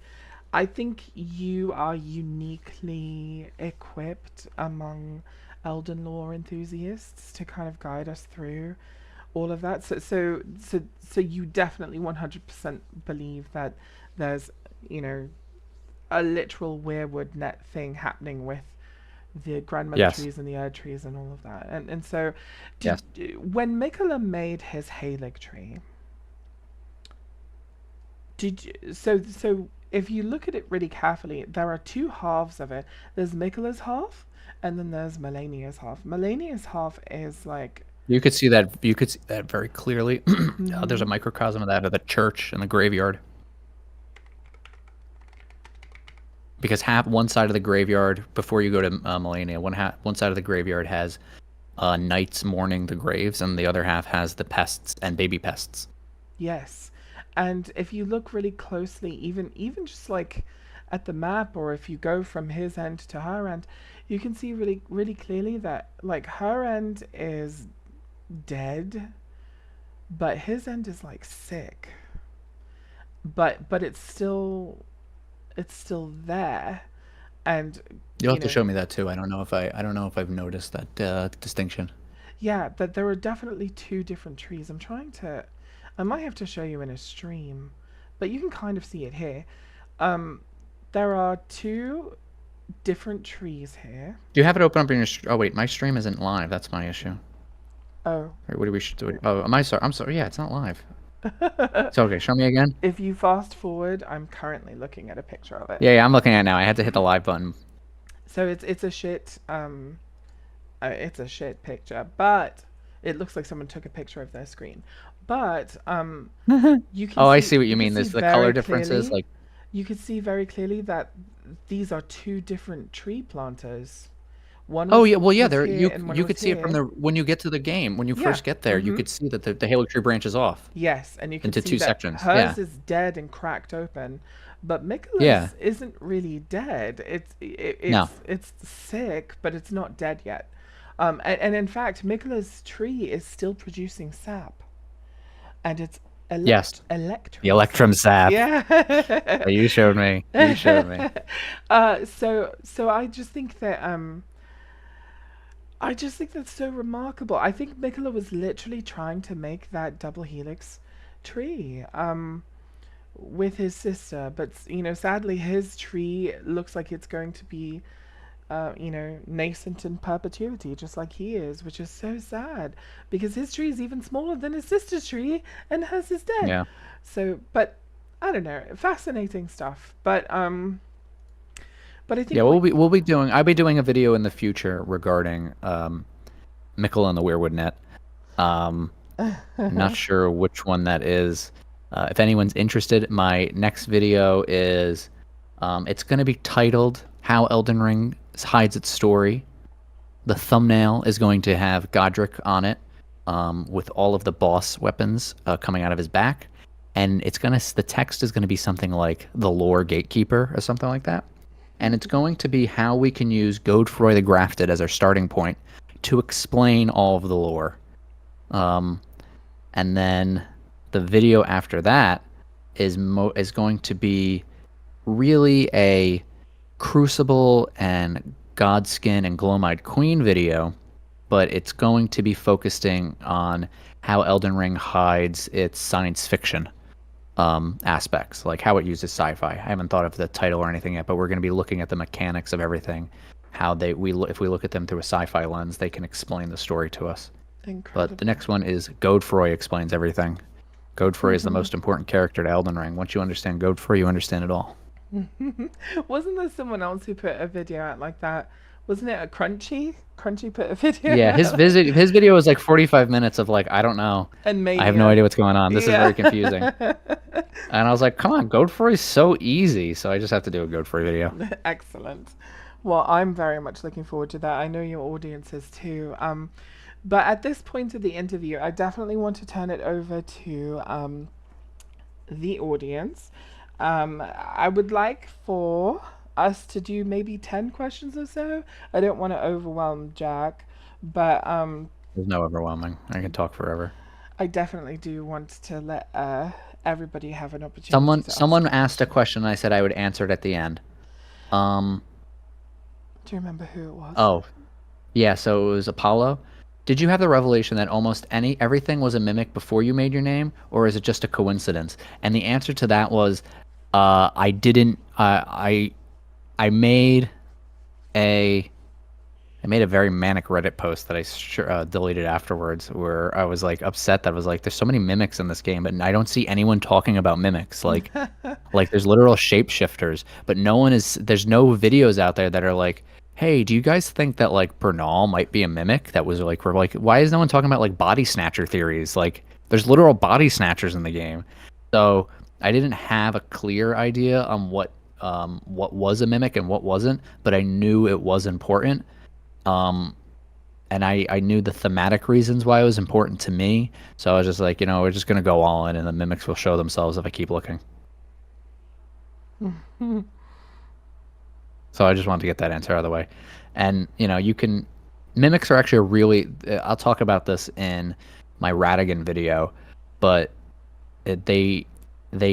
I think you are uniquely equipped among Elden lore enthusiasts to kind of guide us through all of that. So you definitely 100% believe that there's, you know, a literal weirwood net thing happening with the grandmother yes, trees and the Erd trees and all of that. And so, yes. when Mikola made his Halig tree, so if you look at it really carefully, there are two halves of it. There's Mikola's half, and then there's Melania's half. Melania's half is like, You could see that. You could see that very clearly. There's a mm-hmm, microcosm of that of the church and the graveyard. Because half one side of the graveyard before you go to Melania, one side of the graveyard has knights mourning the graves, and the other half has the pests and baby pests. yes. And if you look really closely, even just like at the map, or if you go from his end to her end, you can see really clearly that like her end is dead, but his end is like sick. But it's still there, and You'll you have to know show me that too. I don't know if I've noticed that distinction. yeah, that there are definitely two different trees. I might have to show you in a stream, but you can kind of see it here. Um, there are two different trees here. Do you have it open up in your? Oh wait, my stream isn't live. That's my issue. Oh. Wait, what do we should do? Oh, am I sorry? I'm sorry. Yeah, it's not live. So okay, show me again. If you fast forward, I'm currently looking at a picture of it. Yeah, yeah, I'm looking at it now. I had to hit the live button. So it's a shit picture, but it looks like someone took a picture of their screen. But you can Oh, I see see what you you can mean. see There's the color very differences. clearly Like, you can see very clearly that these are two different tree planters. One oh yeah, well yeah, was there here and one you was could see it from here. the when you get to the game. When you Yeah. first get there, you Mm-hmm. could see that the Halo tree branches off Yes, and you can into see two that sections. hers Yeah, is dead and cracked open, but yeah. Mikola's isn't really dead. No, It's sick, but it's not dead yet. And in fact, Mikola's tree is still producing sap, and it's yes, the electrum Electrum sap. sap. Yeah. You showed me. You showed me. So I just think that's so remarkable. I think Mikola was literally trying to make that double helix tree with his sister, but sadly his tree looks like it's going to be nascent in perpetuity, just like he is, which is so sad because his tree is even smaller than his sister's tree, and hers is dead. Yeah. So, but I don't know, fascinating stuff. But I Yeah, think what we'll be doing. I'll be doing a video in the future regarding Mickle and the Weirwood Net. Um, not sure which one that is. If anyone's interested, my next video is it's going to be titled "How Elden Ring Hides Its Story." The thumbnail is going to have Godric on it, with all of the boss weapons coming out of his back, and the text is gonna be something like the lore gatekeeper or something like that, and it's going to be how we can use Godefroy the Grafted as our starting point to explain all of the lore. Um, and then the video after that is going to be really a Crucible and Godskin and Glowmite Queen video, but it's going to be focusing on how Elden Ring hides its science fiction aspects, like how it uses sci-fi. I haven't thought of the title or anything yet, but we're going to be looking at the mechanics of everything, how if we look at them through a sci-fi lens, they can explain the story to us. But the Incredible. next one is Godefroy explains everything. Godefroy is the most important character to Elden Ring. Once you understand Godefroy, you understand it all. Wasn't there someone else who put a video out like that? Wasn't it a Crunchy? Crunchy put a video Yeah, out like his video was like 45 minutes of like, I don't know. and I have no Mania. idea what's going on. This is very confusing. Yeah. And I was like, come on, Godefroy's so easy. So I just have to do a Godefroy video. Excellent. Well, I'm very much looking forward to that. I know your audience is too. But at this point of the interview, I definitely want to turn it over to the audience. I would like for us to do maybe 10 questions or so. I don't want to overwhelm Jack, but There's no overwhelming. I can talk forever. I definitely do want to let everybody have an opportunity Someone to someone ask asked a questions. question and I said I would answer it at the end. Um, Do you remember who it was? oh, yeah, so it was Apollo. Did you have the revelation that everything was a mimic before you made your name, or is it just a coincidence? And the answer to that was, I didn't. I made a I made a very manic Reddit post that I deleted afterwards, where I was like upset that I was like, there's so many mimics in this game, but I don't see anyone talking about mimics. Like there's literal shapeshifters, but there's no videos out there that are like, hey, do you guys think that like Bernal might be a mimic? That was like, we're like, why is no one talking about like body snatcher theories? Like there's literal body snatchers in the game. So I didn't have a clear idea on what was a mimic and what wasn't, but I knew it was important. Um, and I knew the thematic reasons why it was important to me. So I was just like, we're just gonna go all in, and the mimics will show themselves if I keep looking. So I just wanted to get that answer out of the way. And you can mimics are actually a really. I'll talk about this in my Radigan video, but they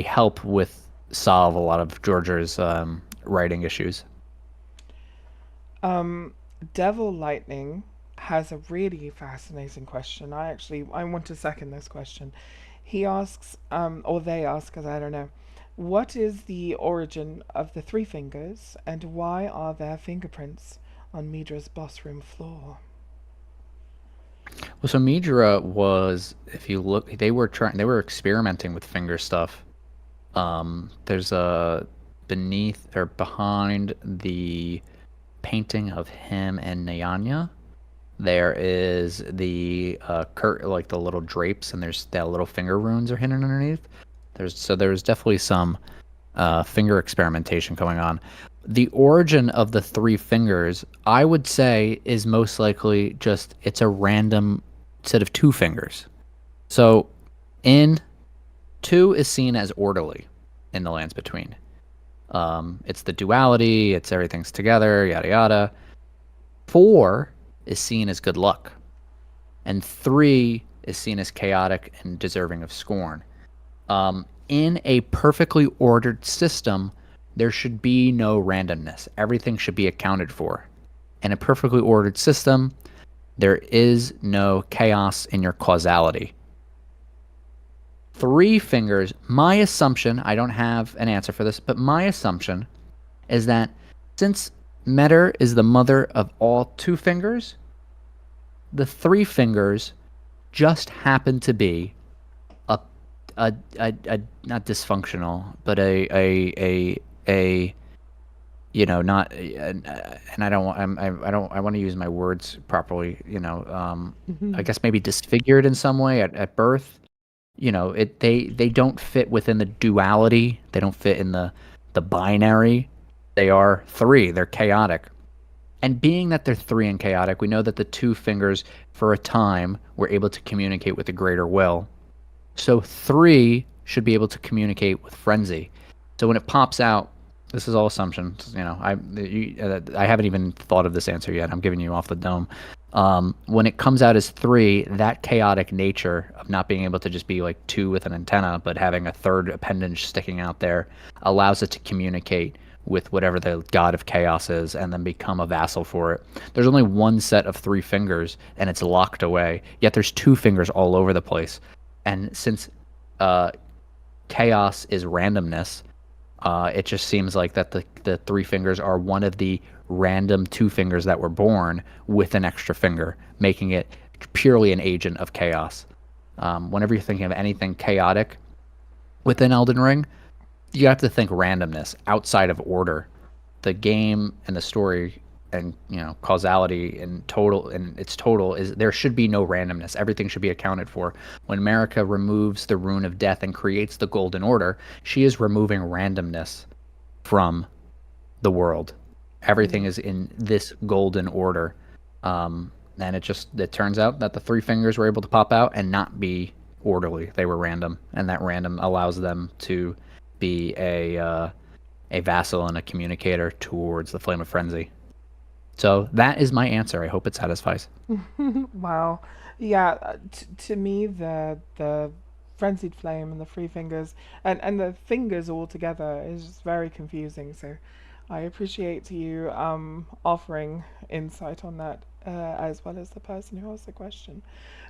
help with solve a lot of George's writing issues. Um, Devil Lightning has a really fascinating question. I want to second this question. He asks, or they ask, because I don't know, what is the origin of the three fingers, and why are there fingerprints on Midra's boss room floor? Well, so Midra was, if you look, they were experimenting with finger stuff. There's a beneath or behind the painting of him and Nyanya. There is the like the little drapes, and there's that little finger runes are hidden underneath. There's definitely some finger experimentation going on. The origin of the three fingers, I would say, is most likely just it's a random set of two fingers. So, in two is seen as orderly in the lands between. It's the duality, it's everything's together, yada yada. Four is seen as good luck, and three is seen as chaotic and deserving of scorn. In a perfectly ordered system, there should be no randomness. Everything should be accounted for. In a perfectly ordered system, there is no chaos in your causality. Three fingers, my assumption, I don't have an answer for this, but my assumption is that since Metter is the mother of all two fingers, the three fingers just happen to be a not dysfunctional, but a not and I don't want I want to use my words properly. I guess maybe disfigured in some way at birth. They don't fit within the duality. They don't fit in the binary. They are three. They're chaotic. And being that they're three and chaotic, we know that the two fingers, for a time, were able to communicate with the greater will. So three should be able to communicate with frenzy. So when it pops out, this is all assumptions. I haven't even thought of this answer yet. I'm giving you off the dome. When it comes out as three, that chaotic nature of not being able to just be like two with an antenna, but having a third appendage sticking out there, allows it to communicate with whatever the god of chaos is and then become a vassal for it. There's only one set of three fingers and it's locked away, yet there's two fingers all over the place. And since uh, chaos is randomness, it just seems like that the three fingers are one of the random two fingers that were born with an extra finger, making it purely an agent of chaos. Whenever you're thinking of anything chaotic within Elden Ring, you have to think randomness outside of order. The game and the story and causality and its total is there should be no randomness. Everything should be accounted for. When Marika removes the rune of death and creates the golden order, she is removing randomness from the world. Everything Mm. is in this golden order. And it turns out that the three fingers were able to pop out and not be orderly. They were random, and that random allows them to be a vassal and a communicator towards the flame of frenzy. So that is my answer. I hope it satisfies. Wow. Yeah, to me the frenzied flame and the three fingers and the fingers all together is just very confusing. So I appreciate you offering insight on that as well as the person who asked the question.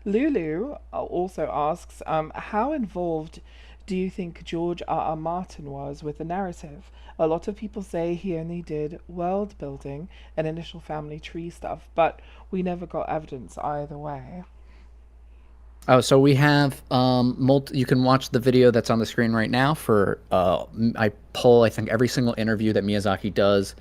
Lulu also asks, how involved do you think George R. R. Martin was with the narrative? A lot of people say he only did world building and initial family tree stuff, but we never got evidence either way. Oh, so we have you can watch the video that's on the screen right now for I pull I think every single interview that Miyazaki does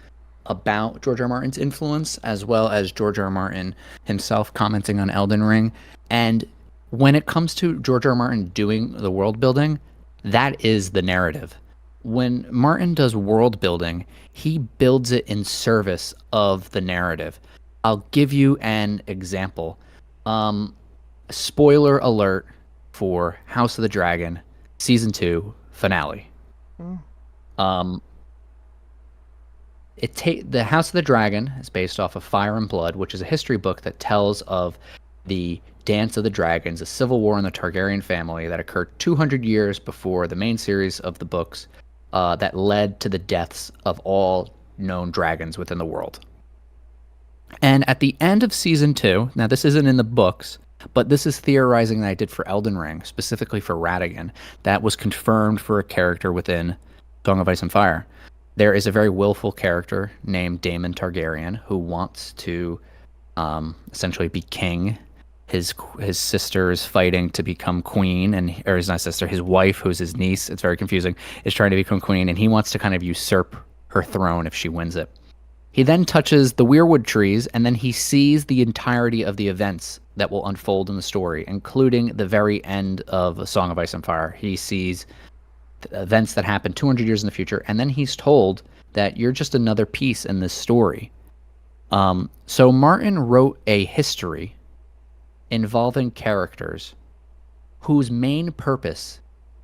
about George R. R. Martin's influence, as well as George R. R. Martin himself commenting on Elden Ring. And when it comes to George R. R. Martin doing the world building, that is the narrative. When Martin does world building, he builds it in service of the narrative. I'll give you an example. Um, Spoiler alert for House of the Dragon season 2 finale. Mm. Um, the House of the Dragon is based off of Fire and Blood, which is a history book that tells of the Dance of the Dragons, a civil war in the Targaryen family that occurred 200 years before the main series of the books, that led to the deaths of all known dragons within the world. And at the end of season 2, now this isn't in the books, but this is theorizing that I did for Elden Ring, specifically for Radagon, that was confirmed for a character within Song of Ice and Fire. There is a very willful character named Daemon Targaryen who wants to essentially be king. His sister is fighting to become queen, or his not sister, his wife, who's his niece. It's very confusing. Is trying to become queen, and he wants to kind of usurp her throne if she wins it. He then touches the weirwood trees, and then he sees the entirety of the events that will unfold in the story, including the very end of A Song of Ice and Fire. He sees events that happen 200 years in the future, and then he's told that you're just another piece in this story. So Martin wrote a history involving characters whose main purpose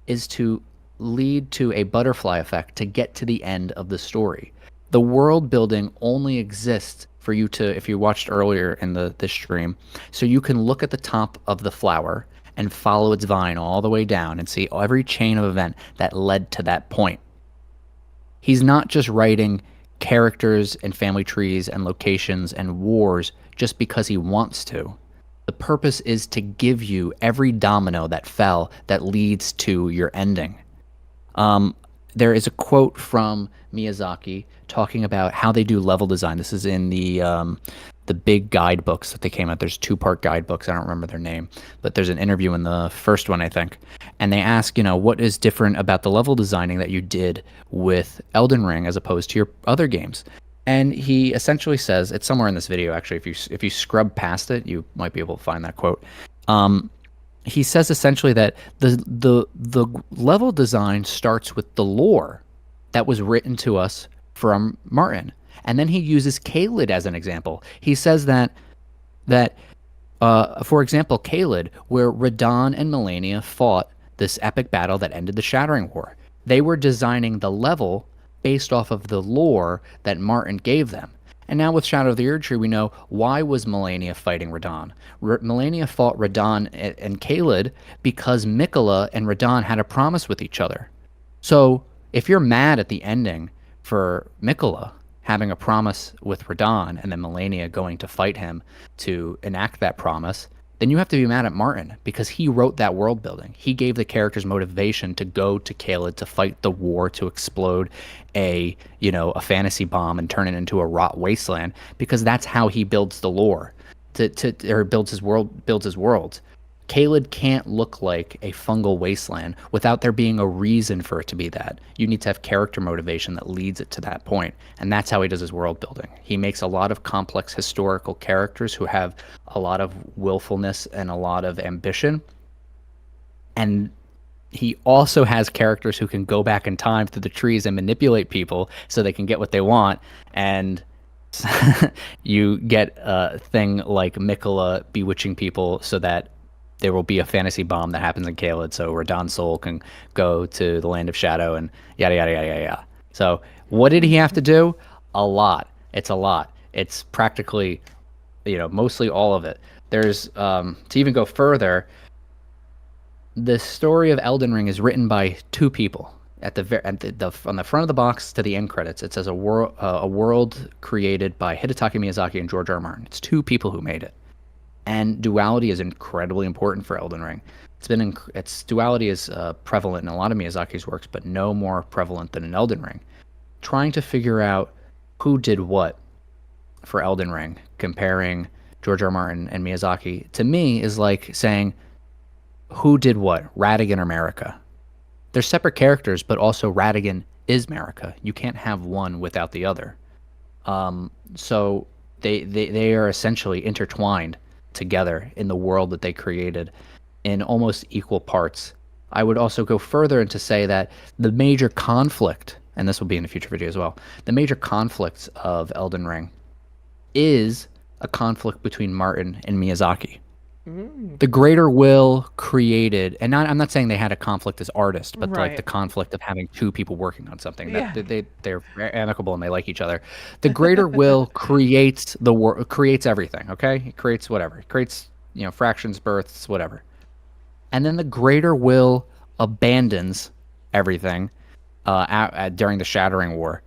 is to lead to a butterfly effect to get to the end of the story. The world building only exists for you to, if you watched earlier in this stream, so you can look at the top of the flower and follow its vine all the way down and see every chain of event that led to that point. He's not just writing characters and family trees and locations and wars just because he wants to. The purpose is to give you every domino that fell that leads to your ending. There is a quote from Miyazaki talking about how they do level design. This is in the big guidebooks that they came out. There's 2-part guidebooks. I don't remember their name, but there's an interview in the first one, I think. And they ask, what is different about the level designing that you did with Elden Ring as opposed to your other games? And he essentially says, it's somewhere in this video actually. If you scrub past it, you might be able to find that quote. He says essentially that the level design starts with the lore that was written to us from Martin. And then he uses Caelid as an example. He says that for example, Caelid, where Radahn and Melania fought this epic battle that ended the Shattering War. They were designing the level based off of the lore that Martin gave them. And now with Shadow of the Erdtree, we know why was Melania fighting Radahn. Melania fought Radahn and Caelid because Miquella and Radahn had a promise with each other. So if you're mad at the ending for Miquella having a promise with Radahn and then Melania going to fight him to enact that promise, then you have to be mad at Martin because he wrote that world building. He gave the characters motivation to go to Caelid to fight the war to explode a fantasy bomb and turn it into a rot wasteland because that's how he builds the lore or builds his worlds. Caelid can't look like a fungal wasteland without there being a reason for it to be that. You need to have character motivation that leads it to that point, and that's how he does his world building. He makes a lot of complex historical characters who have a lot of willfulness and a lot of ambition, and he also has characters who can go back in time through the trees and manipulate people so they can get what they want, and you get a thing like Miquella bewitching people so that there will be a fantasy bomb that happens in Caelid, so Radahn's soul can go to the land of shadow and yada yada yada yada. So what did he have to do? A lot. It's a lot. It's practically, mostly all of it. There's to even go further. The story of Elden Ring is written by two people. On the front of the box to the end credits, it says a world created by Hidetaka Miyazaki and George R. R. Martin. It's two people who made it. And duality is incredibly important for Elden Ring. Duality is prevalent in a lot of Miyazaki's works, but no more prevalent than in Elden Ring. Trying to figure out who did what for Elden Ring, comparing George R. R. Martin and Miyazaki, to me is like saying, who did what, Radigan or Marika? They're separate characters, but also Radigan is Marika. You can't have one without the other. So they are essentially intertwined together in the world that they created in almost equal parts. I would also go further and to say that the major conflict, and this will be in a future video as well, the major conflict of Elden Ring is a conflict between Martin and Miyazaki. The greater will created, and I'm not saying they had a conflict as artists, but like the conflict of having two people working on something. Yeah. They're amicable and they like each other. The greater will creates creates everything. Okay, it creates whatever. It creates fractions, births, whatever. And then the greater will abandons everything during the Shattering War,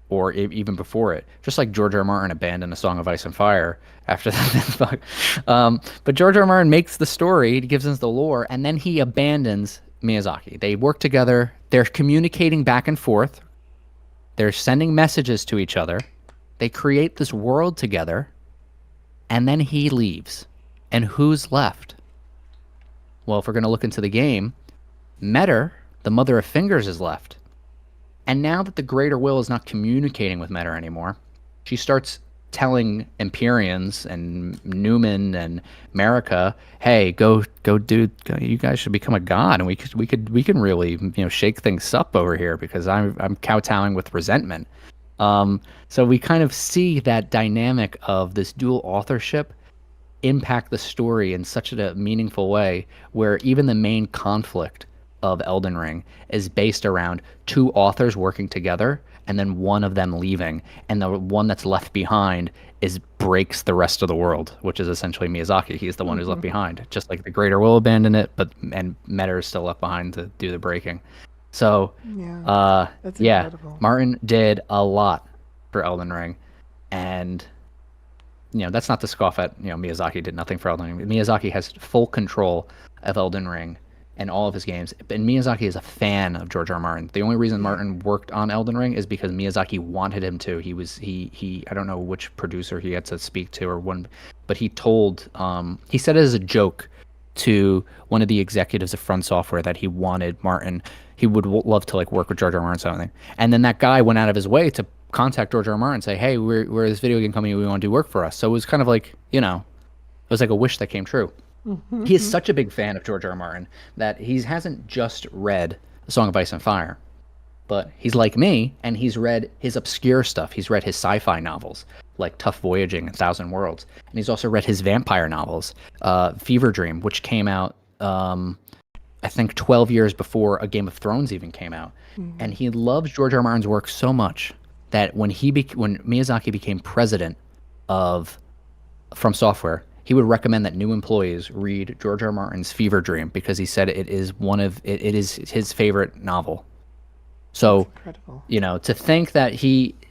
or even before it. Just like George R. R. Martin abandoned A Song of Ice and Fire after that. But George R. R. Martin makes the story, he gives us the lore, and then he abandons Miyazaki. They work together. They're communicating back and forth. They're sending messages to each other. They create this world together, and then he leaves. And who's left? Well, if we're going to look into the game, Metter, the Mother of Fingers, is left. And now that the Greater Will is not communicating with Metter anymore, she starts telling Empyreans and Newman and Marika, "Hey, go, you guys should become a god, and we can really shake things up over here because I'm kowtowing with resentment." So we kind of see that dynamic of this dual authorship impact the story in such a meaningful way, where even the main conflict of Elden Ring is based around two authors working together and then one of them leaving, and the one that's left behind breaks the rest of the world, which is essentially Miyazaki. He's the one who's left behind, just like the Greater will abandon it, and Metter is still left behind to do the breaking. So that's incredible. Martin did a lot for Elden Ring, and that's not to scoff at Miyazaki did nothing for Elden Ring. Miyazaki has full control of Elden Ring and all of his games. And Miyazaki is a fan of George R. R. Martin. The only reason Martin worked on Elden Ring is because Miyazaki wanted him to. He I don't know which producer he had to speak to or one, but he said it as a joke to one of the executives of Front Software that he wanted Martin, he would love to work with George R. R. Martin or something. And then that guy went out of his way to contact George R. R. Martin and say, "Hey, we're this video game company, we want to do work for us." So it was kind of like, it was like a wish that came true. He is such a big fan of George R. R. Martin that he hasn't just read A Song of Ice and Fire. But he's like me, and he's read his obscure stuff. He's read his sci-fi novels, like Tough Voyaging and Thousand Worlds, and he's also read his vampire novels, Fever Dream, which came out, I think, 12 years before A Game of Thrones even came out. And Hmm. he loves George R. R. Martin's work so much that when Miyazaki became president of From Software, he would recommend that new employees read George R. R. Martin's Fever Dream because he said it is his favorite novel. That's So, incredible. to think that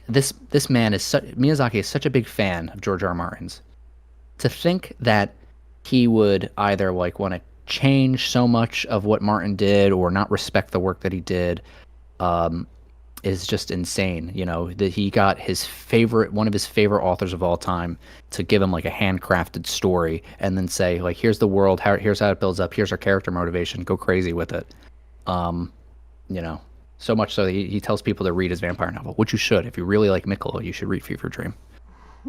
this man is Miyazaki is such a big fan of George R. R. Martin's. To think that he would either like want to change so much of what Martin did or not respect the work that he did is just insane. That he got one of his favorite authors of all time to give him like a handcrafted story and then say like, here's the world, here's how it builds up, here's our character motivation, go crazy with it. You know, so much so that he tells people to read his vampire novel, which you should. If you really like Mikola, you should read Fever Dream.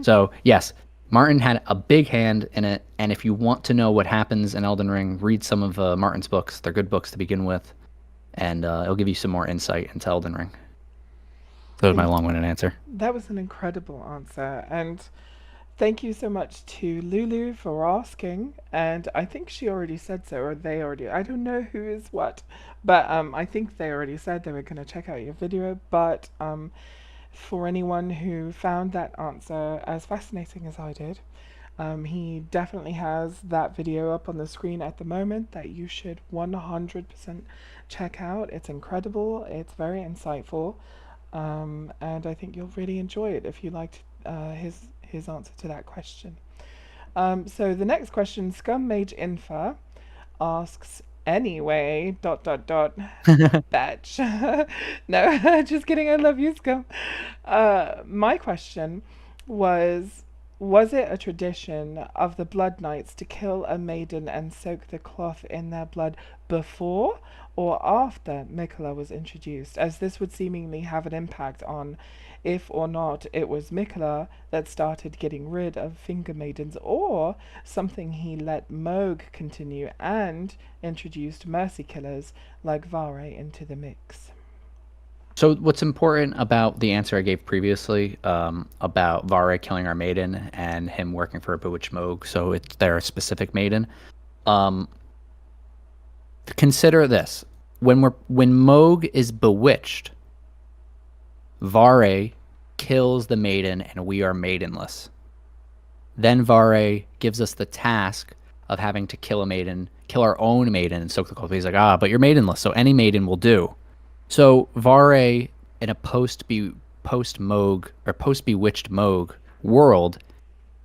So yes, Martin had a big hand in it, and if you want to know what happens in Elden Ring, read some of Martin's books. They're good books to begin with, and it'll give you some more insight into Elden Ring. That was my In- long-winded answer. that was an incredible answer. And thank you so much to Lulu for asking. And I think she already said so, or they already. I don't know who is what, but I think they already said they were going to check out your video. But for anyone who found that answer as fascinating as I did, he definitely has that video up on the screen at the moment that you should 100% check out. It's incredible, it's very insightful, and I think you'll really enjoy it if you liked his answer to that question. So the next question, Scum Mage Infa asks, anyway, dot dot dot, batch. No, just kidding. I love you, Scum. My question was Was it a tradition of the Blood Knights to kill a maiden and soak the cloth in their blood before or after Mikola was introduced, as this would seemingly have an impact on if or not it was Mikola that started getting rid of finger maidens, or something he let Moog continue and introduced mercy killers like Vare into the mix. So what's important about the answer I gave previously about Vare killing our maiden and him working for a bewitched Moog, so it's their specific maiden. Um, Consider this: when Moog is bewitched, Vare kills the maiden and we are maidenless. Then Vare gives us the task of having to kill our own maiden and soak the cold. He's like, but you're maidenless, so any maiden will do. So Vare in a post Moog or post bewitched Moog world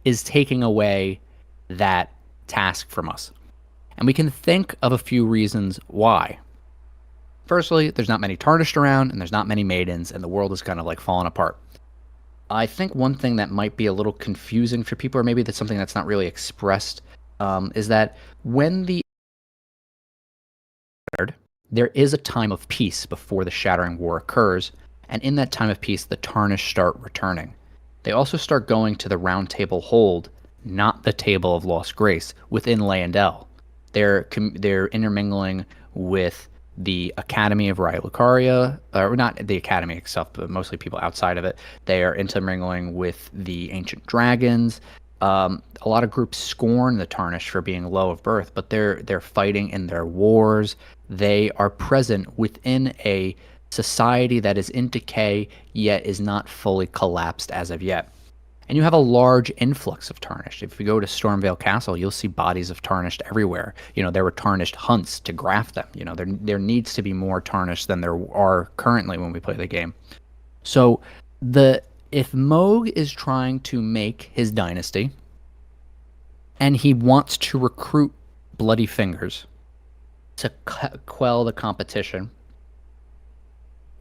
is taking away that task from us. And we can think of a few reasons why. Firstly, there's not many tarnished around and there's not many maidens, and the world is kind of like falling apart. I think one thing that might be a little confusing for people, or maybe that's something that's not really expressed, is that when there is a time of peace before the Shattering War occurs, and in that time of peace, the Tarnished start returning. They also start going to the Round Table Hold, not the Table of Lost Grace, within Leyndell. They're intermingling with the Academy of Raya Lucaria, or not the Academy itself, but mostly people outside of it. They are intermingling with the Ancient Dragons. A lot of groups scorn the Tarnished for being low of birth, but they're fighting in their wars. They are present within a society that is in decay, yet is not fully collapsed as of yet. And you have a large influx of Tarnished. If you go to Stormvale Castle, you'll see bodies of Tarnished everywhere. There were Tarnished hunts to graft them. There needs to be more Tarnished than there are currently when we play the game. So the if Moog is trying to make his dynasty and he wants to recruit Bloody Fingers to quell the competition,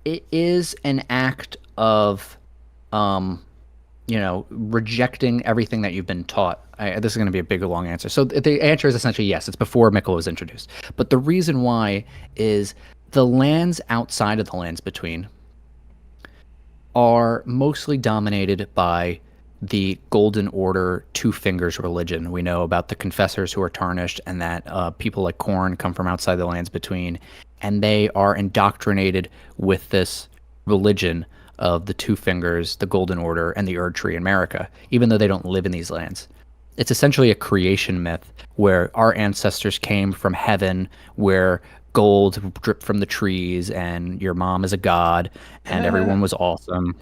it is an act of rejecting everything that you've been taught. This is going to be a big, long answer. So the answer is essentially yes. It's before Mikkel was introduced. But the reason why is the lands outside of the lands between are mostly dominated by the Golden Order Two Fingers religion. We know about the Confessors who are tarnished, and that people like Korn come from outside the lands between. and they are indoctrinated with this religion of the Two Fingers, the Golden Order, and the Erd Tree in America, even though they don't live in these lands. It's essentially a creation myth where our ancestors came from heaven, where gold dripped from the trees, and your mom is a god, and everyone was awesome.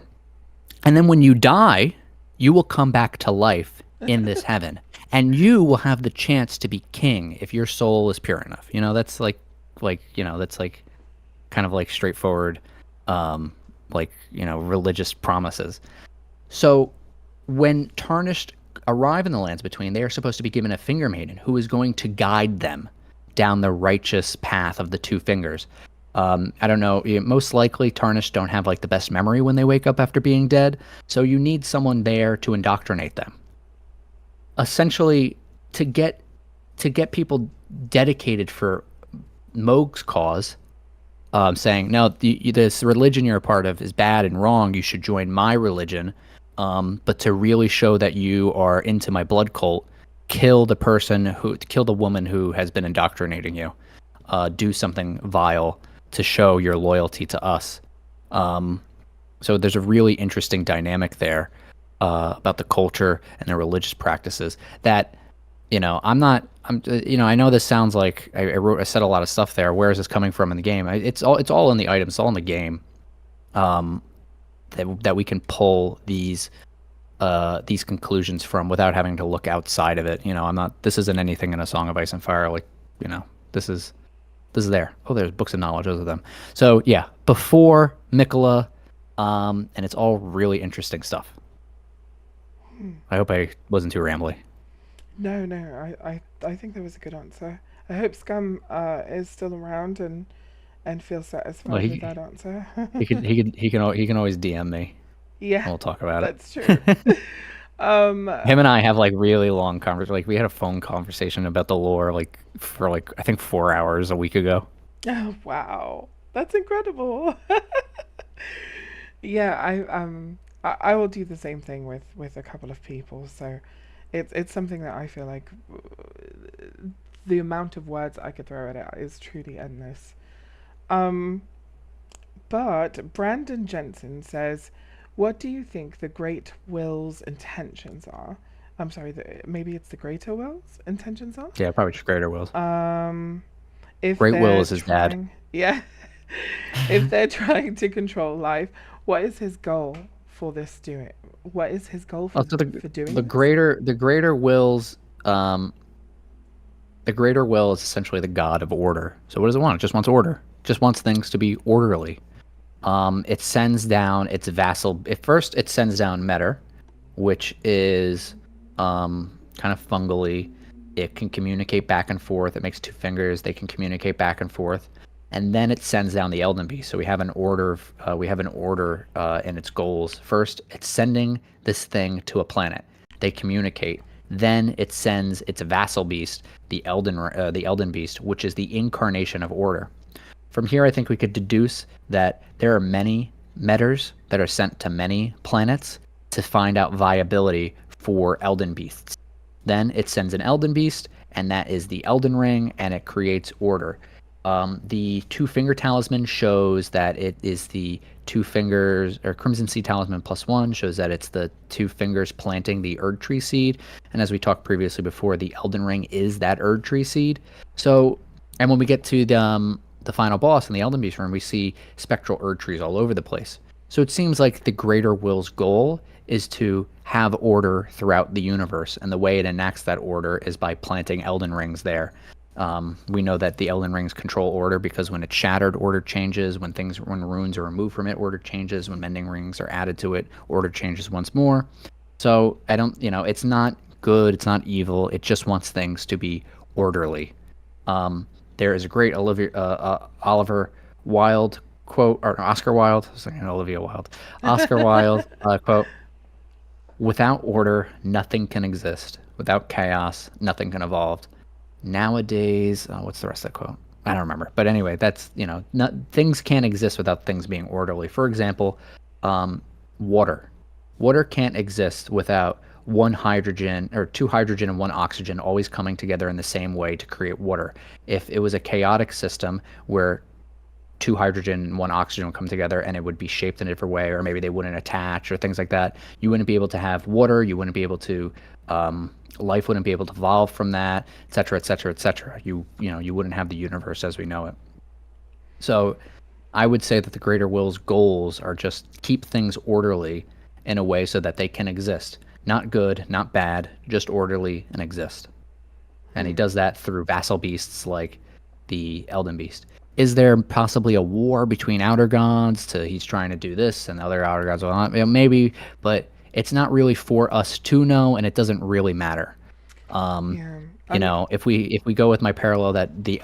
And then when you die, you will come back to life in this heaven. And you will have the chance to be king if your soul is pure enough. That's that's like kind of like straightforward, religious promises. So when Tarnished arrive in the lands between, they are supposed to be given a finger maiden who is going to guide them down the righteous path of the Two Fingers. I don't know. Most likely, Tarnished don't have like the best memory when they wake up after being dead, so you need someone there to indoctrinate them. Essentially, to get people dedicated for Moog's cause, saying, no, this religion you're a part of is bad and wrong. You should join my religion. But to really show that you are into my blood cult, kill the woman who has been indoctrinating you. Do something vile to show your loyalty to us. So there's a really interesting dynamic there about the culture and the religious practices that, I know this sounds like I said a lot of stuff there. Where is this coming from in the game? It's all in the items, it's all in the game. That we can pull these conclusions from without having to look outside of it. This isn't anything in A Song of Ice and Fire. This is there. Oh, there's books of knowledge, those of them. So yeah, before Mikola, and it's all really interesting stuff. I hope I wasn't too rambly. No, no, I think that was a good answer. I hope Scum is still around and feels Well, satisfied with that answer. he can always DM me and Yeah, we'll talk about that's true. it. Um, Him and I have like really long conversations. Like we had a phone conversation about the lore like for like I think 4 hours a week ago. oh, wow, that's incredible. Yeah, I will do the same thing with a couple of people. So it's something that I feel like the amount of words I could throw at it is truly endless. Um, but Brandon Jensen says, "What do you think the Great Will's intentions are?" I'm sorry, maybe it's the Greater Will's intentions are. Yeah, probably just Greater Wills. If Great Will they're is his dad. trying, yeah, if they're trying to control life, what is his goal for this doing? What is his goal Also, for doing the this? greater wills the greater will is essentially the god of order. So what does it want? It just wants order. It just wants things to be orderly. It sends down its vassal. At first, it sends down Metter, which is kind of fungally. It can communicate back and forth. It makes two fingers. They can communicate back and forth, and then it sends down the Elden Beast. So we have an order. In its goals. First, it's sending this thing to a planet. They communicate. Then it sends its vassal beast, the Elden Beast, which is the incarnation of order. From here, I think we could deduce that there are many metters that are sent to many planets to find out viability for Elden Beasts. Then it sends an Elden Beast, and that is the Elden Ring, and it creates order. The Two Finger Talisman shows that it is the two fingers, or Crimson Seed Talisman +1 shows that it's the two fingers planting the Erd Tree seed. And as we talked previously before, the Elden Ring is that Erd Tree seed. So, and when we get to the final boss in the Elden Beast room, we see spectral Erd Trees all over the place. So it seems like the Greater Will's goal is to have order throughout the universe, and the way it enacts that order is by planting Elden Rings there. We know that the Elden Rings control order because when it's shattered, order changes. When runes are removed from it, order changes. When mending rings are added to it, order changes once more. So it's not good, it's not evil. It just wants things to be orderly. There is a great Oliver Wilde quote, or Oscar Wilde. I was thinking Olivia Wilde. Oscar Wilde quote: "Without order, nothing can exist. Without chaos, nothing can evolve." Nowadays, what's the rest of that quote? I don't remember. But anyway, that's, things can't exist without things being orderly. For example, water. Water can't exist without one hydrogen or two hydrogen and one oxygen always coming together in the same way to create water. If it was a chaotic system where two hydrogen and one oxygen would come together and it would be shaped in a different way, or maybe they wouldn't attach or things like that. You wouldn't be able to have water. You wouldn't be able to, life wouldn't be able to evolve from that, et cetera, et cetera, et cetera. You wouldn't have the universe as we know it. So I would say that the greater will's goals are just keep things orderly in a way so that they can exist. Not good, not bad, just orderly and exist. And he does that through vassal beasts like the Elden Beast. Is there possibly a war between outer gods to he's trying to do this and the other outer gods will not? Maybe, but it's not really for us to know, and it doesn't really matter. Yeah. I mean, If we go with my parallel that the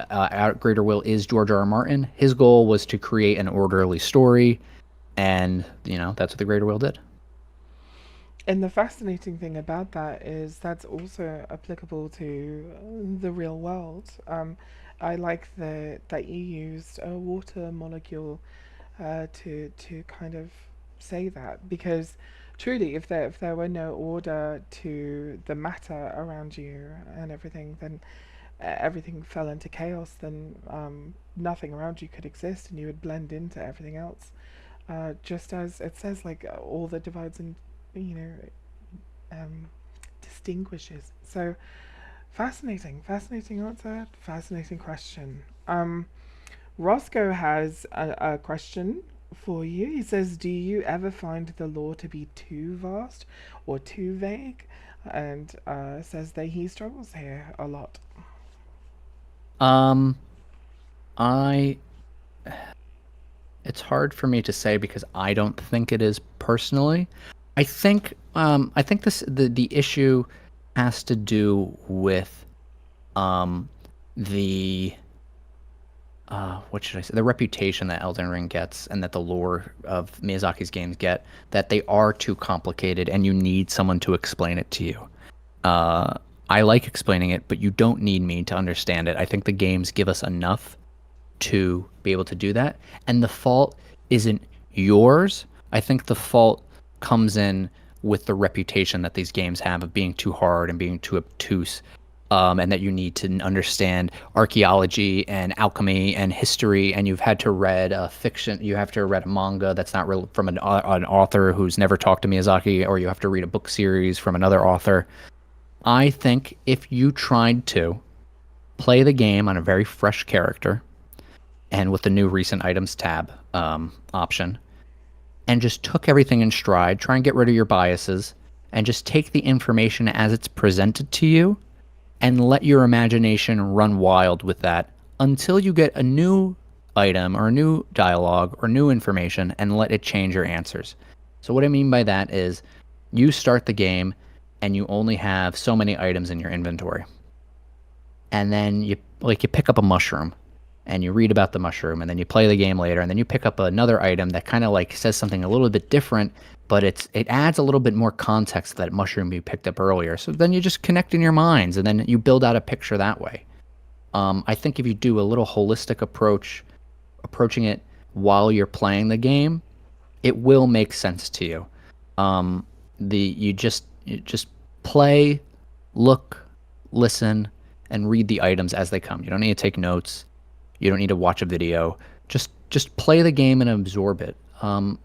greater will is George R. R. Martin, his goal was to create an orderly story, and that's what the greater will did. and the fascinating thing about that is that's also applicable to the real world. I like that you used a water molecule to kind of say that, because truly, if there were no order to the matter around you and everything, then everything fell into chaos. Then nothing around you could exist, and you would blend into everything else. Just as it says, like all that divides and you know um, distinguishes. So fascinating answer, fascinating question. Roscoe has a question for you. He says, "Do you ever find the law to be too vast or too vague?" And says that he struggles here a lot. Um, I It's hard for me to say because I don't think it is personally. I think the issue has to do with um the what should I say, the reputation that Elden Ring gets and that the lore of Miyazaki's games get, that they are too complicated and you need someone to explain it to you. Uh, I like explaining it, but you don't need me to understand it. I think the games give us enough to be able to do that. And the fault isn't yours. I think the fault comes in with the reputation that these games have of being too hard and being too obtuse. And that you need to understand archaeology and alchemy and history, and you've had to read a fiction, you have to read a manga that's not real from an author who's never talked to Miyazaki, or you have to read a book series from another author. I think if you tried to play the game on a very fresh character and with the new recent items tab option, and just took everything in stride, try and get rid of your biases, and just take the information as it's presented to you, and let your imagination run wild with that until you get a new item or a new dialogue or new information, and let it change your answers. So, what I mean by that is you start the game and you only have so many items in your inventory. And then you pick up a mushroom and you read about the mushroom, and then you play the game later, and then you pick up another item that kind of like says something a little bit different, but it adds a little bit more context to that mushroom you picked up earlier. So then you just connect in your minds, and then you build out a picture that way. I think if you do a little holistic approaching it while you're playing the game, it will make sense to you. You just play, look, listen, and read the items as they come. You don't need to take notes. You don't need to watch a video. Just play the game and absorb it.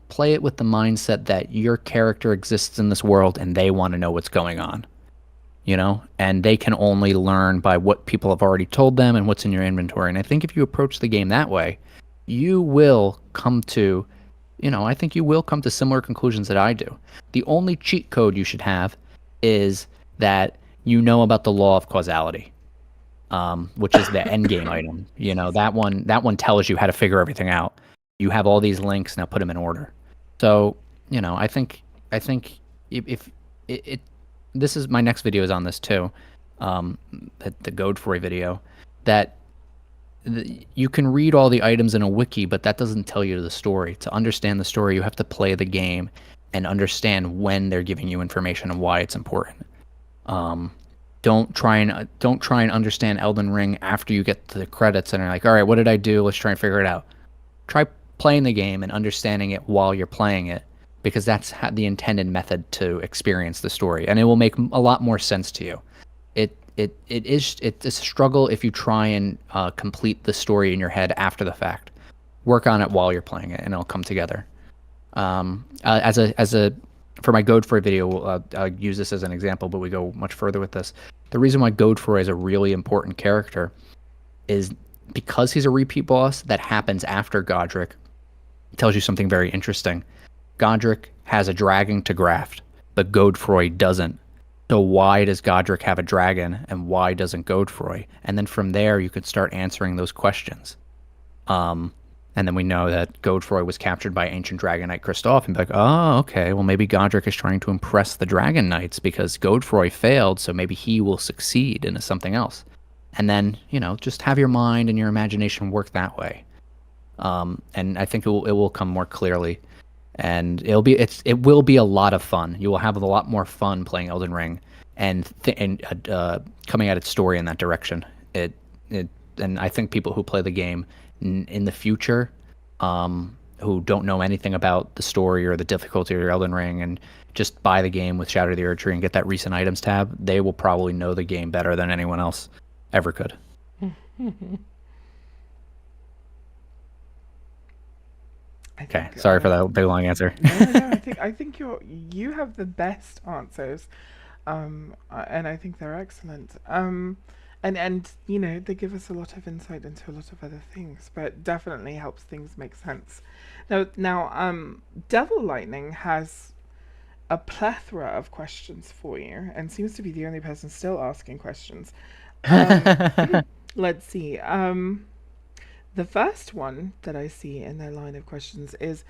Play it with the mindset that your character exists in this world and they want to know what's going on. And they can only learn by what people have already told them and what's in your inventory. And I think if you approach the game that way, you will come to, I think you will come to similar conclusions that I do. The only cheat code you should have is that you know about the law of causality, which is the end game item. That one tells you how to figure everything out. You have all these links, now put them in order. So, I think if it this is my next video is on this too, the Godfrey video, that you can read all the items in a wiki, but that doesn't tell you the story. To understand the story, you have to play the game and understand when they're giving you information and why it's important. Don't try and understand Elden Ring after you get to the credits and are like, all right, what did I do? Let's try and figure it out. Try playing the game and understanding it while you're playing it, because that's the intended method to experience the story, and it will make a lot more sense to you. It's a struggle if you try and complete the story in your head after the fact. work on it while you're playing it, and it'll come together. As a for my Godfrey video, I'll use this as an example, but we go much further with this. The reason why Godfrey is a really important character is because he's a repeat boss that happens after Godric. It tells you something very interesting. Godric has a dragon to graft, but Godfrey doesn't. So why does Godric have a dragon, and why doesn't Godfrey? And then from there, you could start answering those questions. Um, and then we know that Godfrey was captured by ancient Dragon Knight Kristoff, and be like, oh, okay, well maybe Godric is trying to impress the Dragon Knights because Godfrey failed, so maybe he will succeed into something else. And then, just have your mind and your imagination work that way. And I think it will come more clearly, and it will be a lot of fun. You will have a lot more fun playing Elden Ring, and coming at its story in that direction. It and I think people who play the game in the future, who don't know anything about the story or the difficulty of Elden Ring, and just buy the game with Shadow of the Erd Tree and get that recent items tab, they will probably know the game better than anyone else ever could. I Okay, think sorry for that big long answer. no, I think you have the best answers, and I think they're excellent. And they give us a lot of insight into a lot of other things, but definitely helps things make sense. Now, Devil Lightning has a plethora of questions for you, and seems to be the only person still asking questions. Um, let's see. The first one that I see in their line of questions is,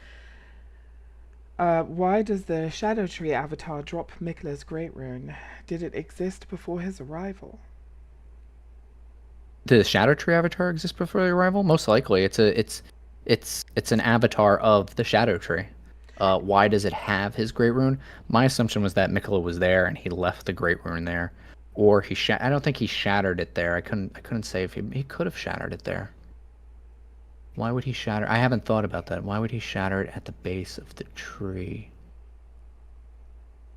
why does the Shadow Tree avatar drop Mikla's Great Rune? Did it exist before his arrival? The Shadow Tree avatar exist before the arrival? Most likely, it's an avatar of the Shadow Tree. Why does it have his Great Rune? My assumption was that Mikula was there and he left the Great Rune there, or I don't think he shattered it there. I couldn't say if he could have shattered it there. Why would he shatter? I haven't thought about that. Why would he shatter it at the base of the tree?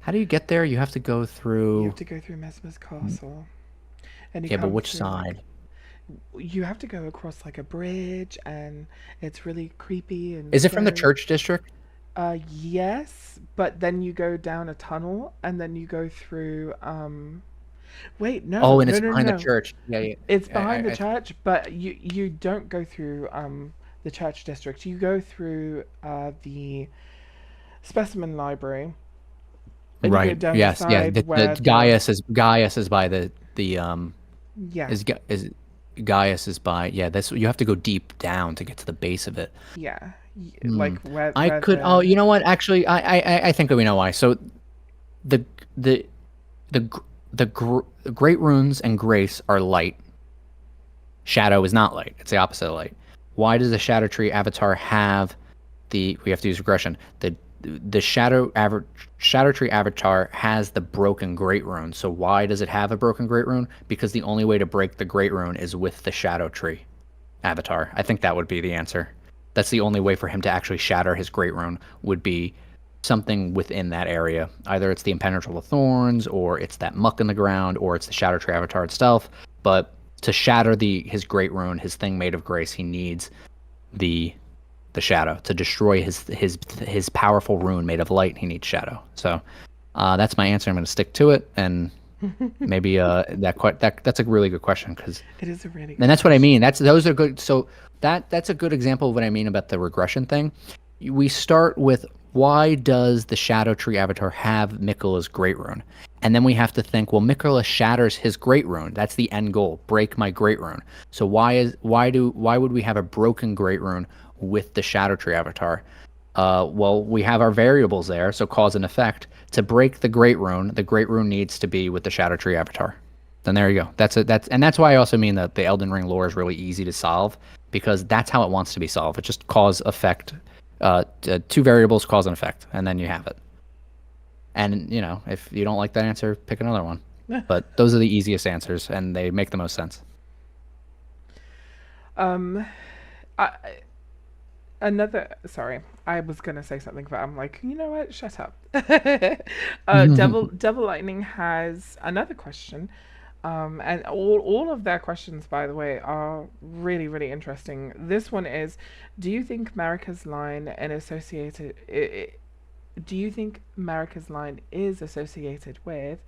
How do you get there? You have to go You through. have to go through Mesmer's castle, and you Yeah, but come which through side? you have to go across like a bridge, and it's really creepy and Is it from the scary. church district? Yes, but then you go down a tunnel, and then you go through. Wait, Oh, no, and no, it's no, no, behind the no. church. Yeah, yeah. It's behind the I, church, but you don't go through the church district. You go through the specimen library, and you go right. down the Yes. Yeah. side The where the Gaius is by the yeah, is Gaius is by, yeah. That's, you have to go deep down to get to the base of it. yeah, Hmm. like where I could. Oh, the you know what? Actually, I think we know why. So the the the gr- the great runes and grace are light. Shadow is not light. It's the opposite of light. Why does the Shadow Tree avatar have the? We have to use regression. The Shadow Tree avatar has the broken Great Rune. So why does it have a broken Great Rune? Because the only way to break the Great Rune is with the Shadow Tree avatar. I think that would be the answer. That's the only way for him to actually shatter his Great Rune, would be something within that area. Either it's the Impenetrable Thorns, or it's that muck in the ground, or it's the Shadow Tree avatar itself. But to shatter his Great Rune, his thing made of grace, he needs the shadow to destroy his powerful rune made of light. He needs shadow. So that's my answer. I'm going to stick to it, and maybe that's a really good question, because it is a really and good that's what I mean. question. Those are good. So that's a good example of what I mean about the regression thing. We start with, why does the Shadow Tree avatar have Mikula's Great Rune? And then we have to think, well, Mikula shatters his Great Rune. That's the end goal. Break my Great Rune. So why would we have a broken Great Rune with the Shadow Tree avatar? Well, we have our variables there, so cause and effect. To break the Great Rune needs to be with the Shadow Tree avatar. Then there you go. That's why I also mean that the Elden Ring lore is really easy to solve, because that's how it wants to be solved. It's just cause effect, two variables, cause and effect, and then you have it. And if you don't like that answer, pick another one. But those are the easiest answers, and they make the most sense. um, I, another. Sorry, I was gonna say something, but I'm like, you know what? Shut up. Devil Lightning has another question. And all of their questions, by the way, are really, really interesting. This one is, do you think Marika's line and associated do you think Marika's line is associated with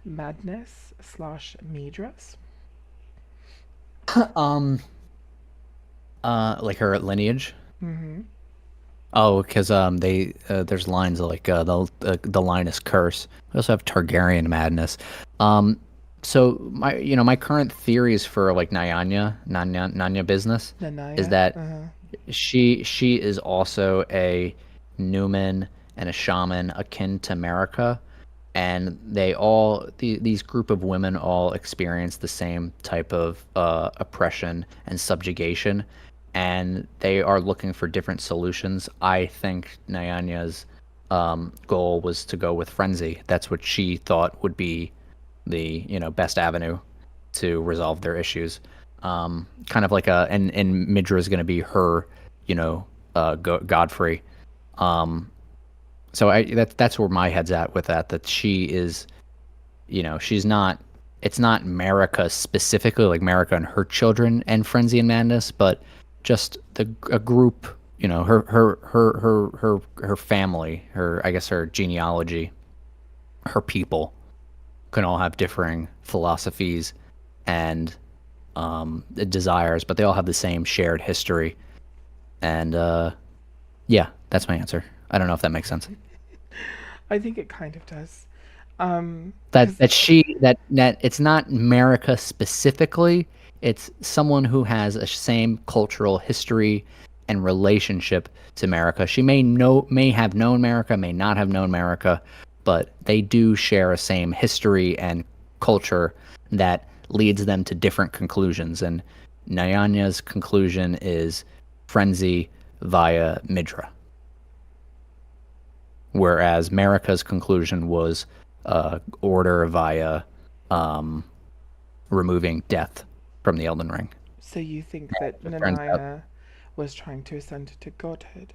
madness slash Midras? Um, like her lineage. Mm-hmm. Oh, because they there's lines like the line is curse. We also have Targaryen madness. Um, so my current theories for like Nanya business is Nanaya. that Uh-huh. she is also a Newman and a shaman akin to Marika, and these group of women all experience the same type of oppression and subjugation, and they are looking for different solutions. I think Nyanya's goal was to go with frenzy. That's what she thought would be the best avenue to resolve their issues. Kind of like and Midra is going to be her, Godfrey. Um, so that's where my head's at with that. That she is, she's not. It's not Marika specifically, like Marika and her children and Frenzy and Madness, but just a group. Her family, her I guess her genealogy, her people can all have differing philosophies and desires, but they all have the same shared history. And yeah, that's my answer. I don't know if that makes sense. I think it kind of does. that Because that she that it's not America specifically. It's someone who has a same cultural history and relationship to America. She may have known America, may not have known America, but they do share a same history and culture that leads them to different conclusions. And Nyanya's conclusion is frenzy via Midra, whereas Marika's conclusion was order via um, removing death from the Elden Ring. so you think that It turns out, Nanaya was trying to ascend to godhood?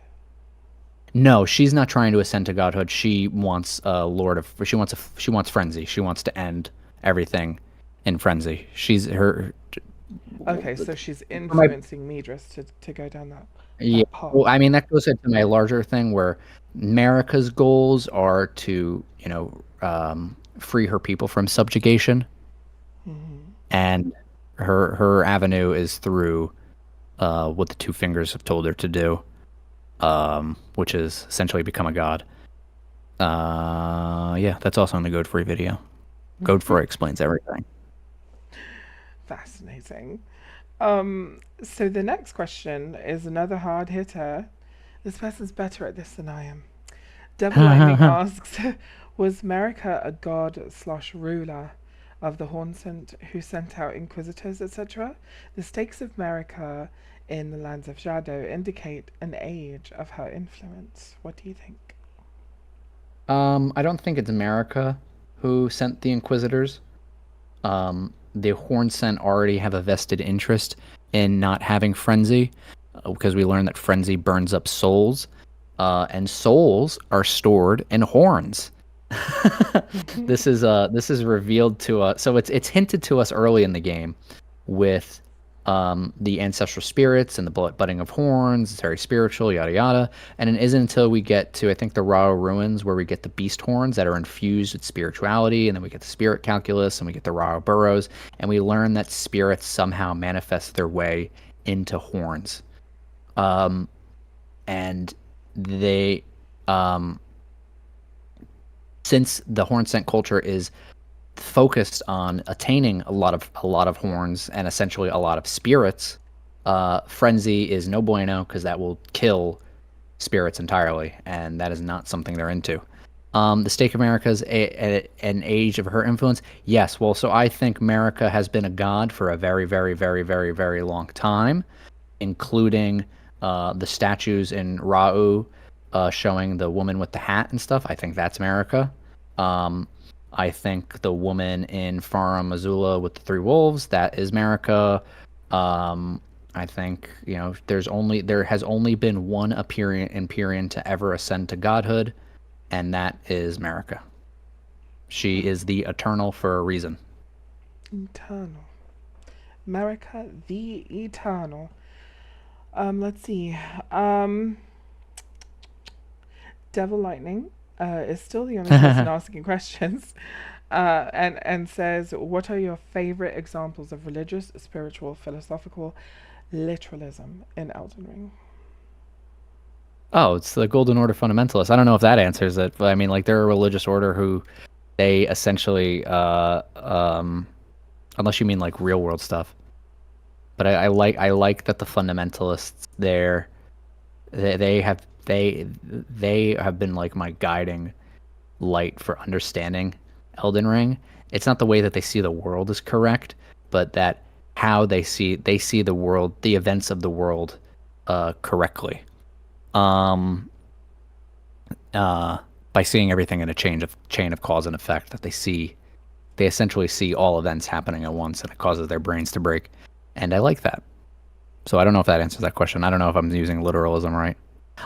no, she's not trying to ascend to godhood. She wants Lord of. She wants frenzy. She wants to end everything in frenzy. She's her. Okay, so she's For my influencing Midras to go down Yeah, that path. well, I mean that goes into my larger thing where America's goals are to free her people from subjugation, Hmm. and her avenue is through what the two fingers have told her to do, which is essentially become a god. Yeah, that's also in the Godfrey video. Godfrey explains everything. Fascinating. So the next question is another hard hitter. This person's better at this than I am. Devil Lightning asks, was Marika a god slash ruler of the Hornsent who sent out inquisitors, etc.? The stakes of Marika in the lands of shadow indicate an age of her influence. What do you think? I don't think it's America who sent the Inquisitors. The Hornsent already have a vested interest in not having frenzy, because we learned that frenzy burns up souls, and souls are stored in horns. This is revealed to us. So it's hinted to us early in the game with the ancestral spirits and the budding of horns. It's very spiritual, yada yada. And it isn't until we get to I think the Raw ruins where we get the beast horns that are infused with spirituality, and then we get the spirit calculus, and we get the Raw burrows, and we learn that spirits somehow manifest their way into horns. Um, and they um, since the horn scent culture is focused on attaining a lot of horns and essentially a lot of spirits, frenzy is no bueno because that will kill spirits entirely, and that is not something they're into. The stake of America is an age of her influence. Yes, well, so I think America has been a god for a very, very, very, very, very long time, including the statues in Ra'u showing the woman with the hat and stuff. I think that's America. Um, I think the woman in Farum Azula with the three wolves, that is America. I think, there has only been one Empyrean to ever ascend to godhood, and that is America. She is the eternal for a reason. Eternal. America the Eternal. Let's see. Um, Devil Lightning is still the only person asking questions, and says, "What are your favorite examples of religious, spiritual, philosophical literalism in Elden Ring?" Oh, it's the Golden Order fundamentalists. I don't know if that answers it, but I mean, like, they're a religious order who they essentially, unless you mean like real world stuff. But I like that the fundamentalists there, they have been like my guiding light for understanding Elden Ring. It's not the way that they see the world is correct, but that how they see the world, the events of the world, correctly. Um, uh, by seeing everything in a chain of cause and effect, that they essentially see all events happening at once, and it causes their brains to break. And I like that. So I don't know if that answers that question. I don't know if I'm using literalism right.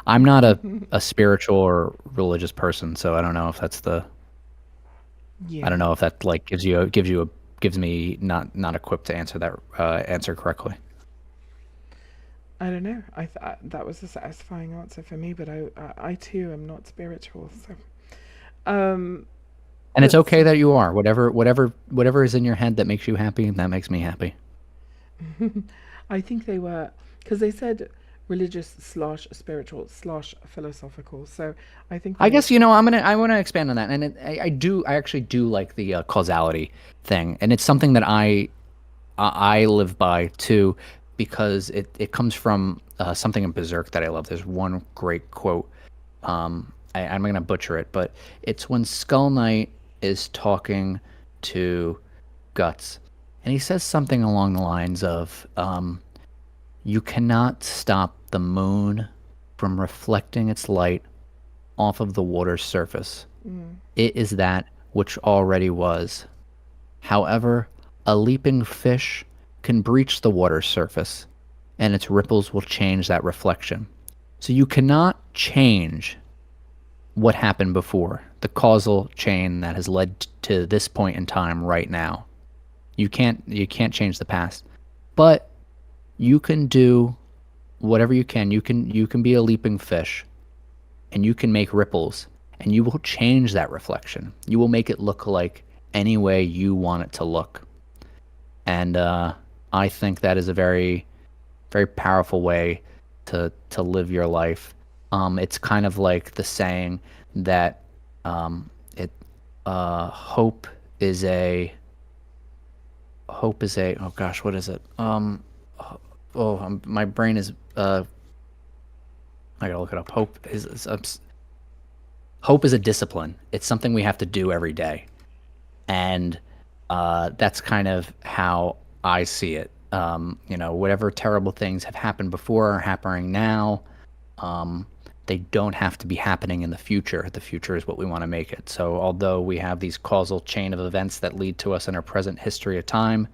I'm not a spiritual or religious person, so I don't know if that's the I don't Yeah, know if that like gives me not equipped to answer that answer correctly. I don't know. That was a satisfying answer for me, but I too am not spiritual. So, um, And it's let's okay see. that you are. Whatever is in your head that makes you happy, that makes me happy. I think they were because they said religious slash spiritual slash philosophical. So I think I they. guess I want to expand on that, and I actually do like the causality thing, and it's something that I live by too, because it comes from something in Berserk that I love. There's one great quote. I'm gonna butcher it, but it's when Skull Knight is talking to Guts, and he says something along the lines of, "You cannot stop the moon from reflecting its light off of the water's surface. Mm, It is that which already was. However, a leaping fish can breach the water's surface, and its ripples will change that reflection. So you cannot change what happened before, the causal chain that has led to this point in time right now. You can't change the past. But you can do whatever you can. You can be a leaping fish, and you can make ripples, and you will change that reflection. You will make it look like any way you want it to look. And I think that is a very, very powerful way to live your life. It's kind of like the saying that it hope is a oh gosh, what is it? My brain is I gotta look it up. Hope is a discipline. It's something we have to do every day, and that's kind of how I see it. Whatever terrible things have happened before are happening now. Um, they don't have to be happening in the future. The future is what we want to make it. So, although we have these causal chain of events that lead to us in our present history of time,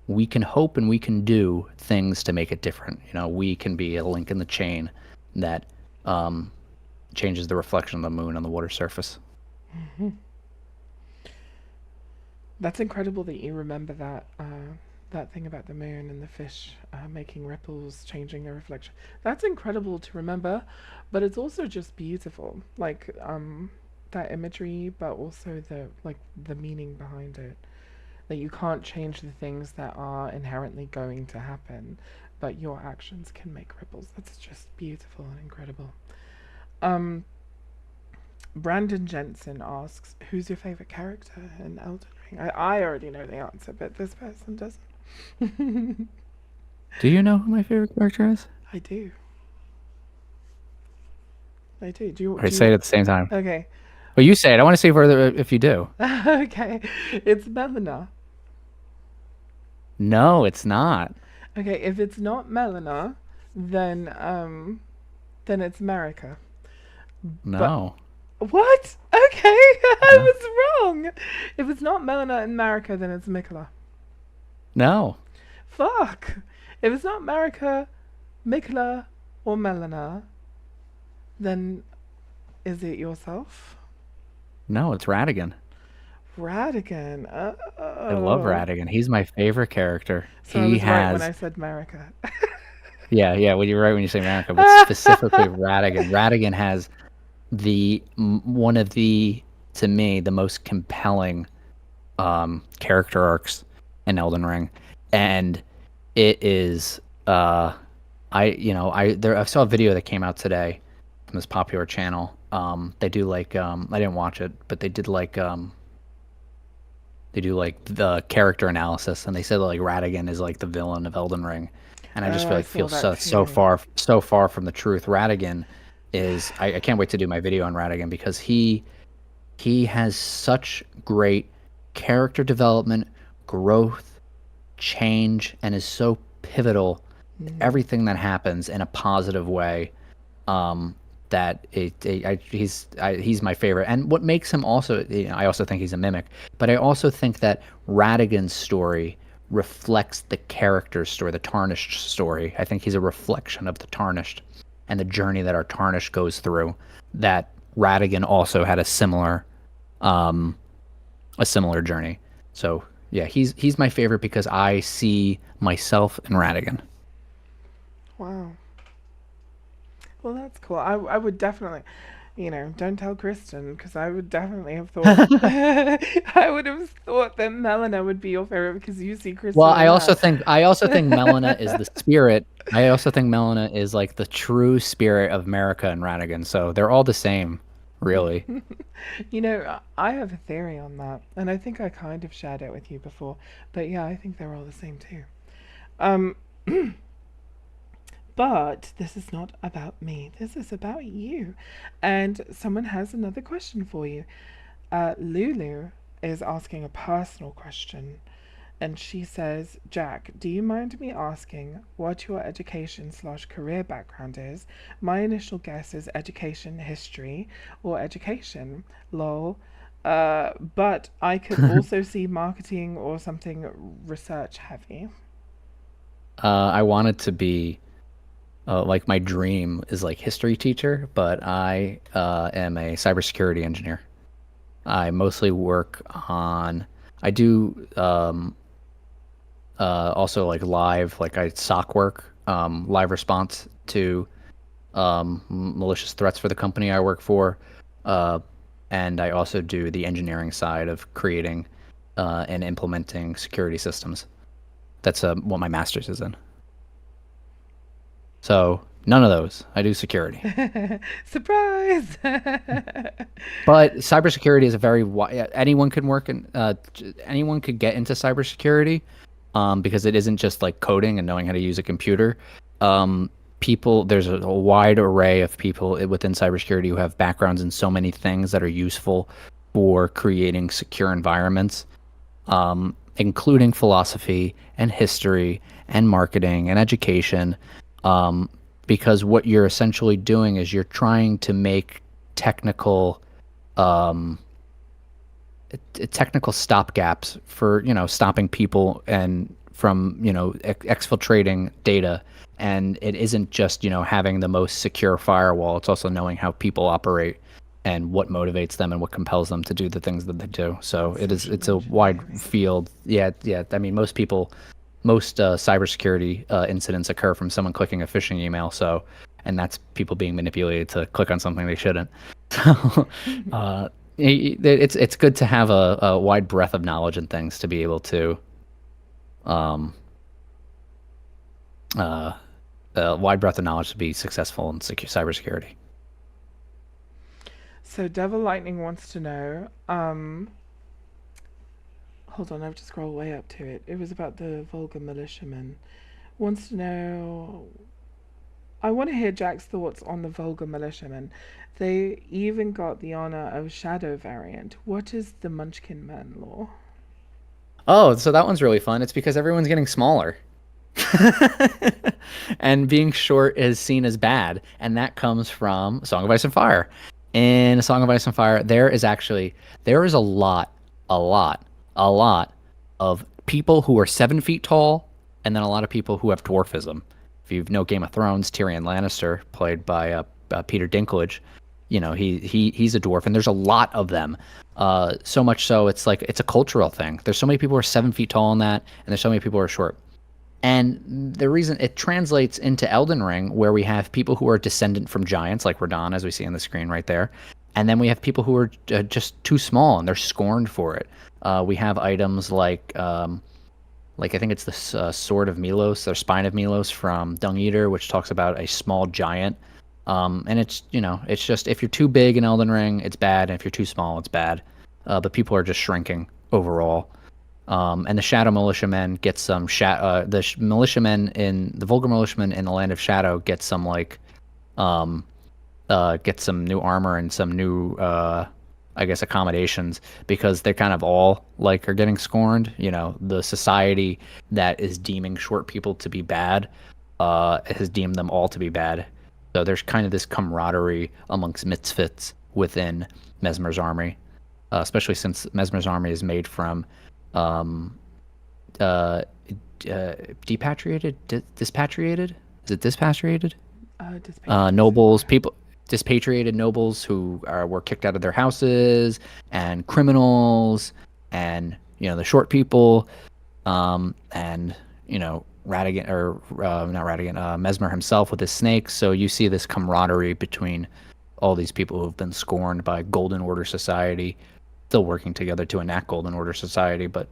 we can hope and we can do things to make it different. We can be a link in the chain that um, changes the reflection of the moon on the water surface. that's incredible that you remember that. That thing about the moon and the fish making ripples, changing their reflection. That's incredible to remember, but it's also just beautiful. Like that imagery, but also the meaning behind it. That you can't change the things that are inherently going to happen, but your actions can make ripples. That's just beautiful and incredible. Um, Brandon Jensen asks, "Who's your favorite character in Elden Ring?" I already know the answer, but this person doesn't. Do you know who my favorite character is? I do. I do. Do you? All right, Do say you? it at the same time. Okay. Well, you say it. I want to see further if you do. Okay. It's Melina. No, it's not. Okay. If it's not Melina, then it's Marika. But No. what? Okay, I No. was wrong. If it's not Melina and Marika, then it's Mikola. No. Fuck. If it's not Marika, Mikola, or Melina, then is it yourself? No, it's Radigan. Radigan. I love Oh. Radigan. He's my favorite character. So I He was right when has I said America. yeah, yeah. Well, you're right when you say America, but specifically Radigan. Radigan has one of the to me the most compelling character arcs in Elden Ring, and it is I saw a video that came out today from this popular channel. They do like I didn't watch it, but they do like the character analysis, and they said that, like Radigan is like the villain of Elden Ring, and I just Oh, feel I like saw feels that so too. far from the truth. Radigan is I can't wait to do my video on Radigan because he has such great character development, growth, change, and is so pivotal to Mm. everything that happens in a positive way. Um, that he's my favorite, and what makes him also, I also think he's a mimic, but I also think that Radigan's story reflects the character's story, the Tarnished story. I think he's a reflection of the Tarnished and the journey that our Tarnished goes through. That Radigan also had um, a similar journey. So yeah, he's my favorite because I see myself in Radigan. Wow. Well, that's cool. I would definitely, don't tell Kristen because I would definitely have thought I would have thought that Melina would be your favorite because you see Well, Kristen in her. I also think Melina is the spirit. I also think Melina is like the true spirit of America and Radigan. So they're all the same, really. I have a theory on that, and I think I kind of shared it with you before. But yeah, I think they're all the same too. Um, but this is not about me. This is about you. And someone has another question for you. Lulu is asking a personal question, and she says, Jack, do you mind me asking what your education/career background is? My initial guess is education history or education, lol. But I could also see marketing or something research heavy. I wanted to be like my dream is like history teacher, but I am a cybersecurity engineer. I mostly work on. I do also like live, like I SOC work, live response to malicious threats for the company I work for. Uh, and I also do the engineering side of creating and implementing security systems. That's what my master's is in. So none of those. I do security. Surprise! But cybersecurity is a very anyone can work in anyone could get into cybersecurity because it isn't just like coding and knowing how to use a computer. People there's a wide array of people within cybersecurity who have backgrounds in so many things that are useful for creating secure environments, including philosophy and history and marketing and education. Um, because what you're essentially doing is you're trying to make technical um, technical stopgaps for stopping people and from exfiltrating data. And it isn't just having the most secure firewall. It's also knowing how people operate and what motivates them and what compels them to do the things that they do. So Social it's a wide engineering. field. Yeah, yeah. I mean, most cybersecurity incidents occur from someone clicking a phishing email. So, and that's people being manipulated to click on something they shouldn't. So, uh, it's good to have a wide breadth of knowledge and things to be able to um uh a wide breadth of knowledge to be successful in cybersecurity. So Devil Lightning wants to know, hold on, I've just scrolled way up to it. It was about the vulgar militiaman. Wants to know, I want to hear Jack's thoughts on the vulgar militiaman. They even got the honor of Shadow variant. What is the Munchkin Man law? Oh, so that one's really fun. It's because everyone's getting smaller. And being short is seen as bad, and that comes from Song of Ice and Fire. In A Song of Ice and Fire, there is a lot, a lot of people who are 7 feet tall, and then a lot of people who have dwarfism. If you know Game of Thrones, Tyrion Lannister, played by Peter Dinklage, he's a dwarf, and there's a lot of them. So much so it's like it's a cultural thing. There's so many people who are 7 feet tall in that, and there's so many people who are short. And the reason it translates into Elden Ring, where we have people who are descendant from giants, like Radahn, as we see on the screen right there, and then we have people who are just too small and they're scorned for it. We have items like I think it's the sword of Milos or spine of Milos from Dung Eater, which talks about a small giant. And it's just if you're too big in Elden Ring, it's bad, and if you're too small, it's bad. But people are just shrinking overall. And the Shadow Militiamen get some militiamen in the Vulgar Militiamen in the Land of Shadow um, get some new armor and some new I guess accommodations because they kind of all like are getting scorned. The society that is deeming short people to be bad has deemed them all to be bad. So there's kind of this camaraderie amongst misfits within Mesmer's army, especially since Mesmer's army is made from um, uh, depatriated, dispatriated. Is it dispatriated? Dispatriated. Nobles, people, dispatriated nobles who were kicked out of their houses, and criminals, and the short people, and Radigan or not Radigan, Mesmer himself with his snakes. So you see this camaraderie between all these people who have been scorned by Golden Order society, still working together to enact Golden Order society. But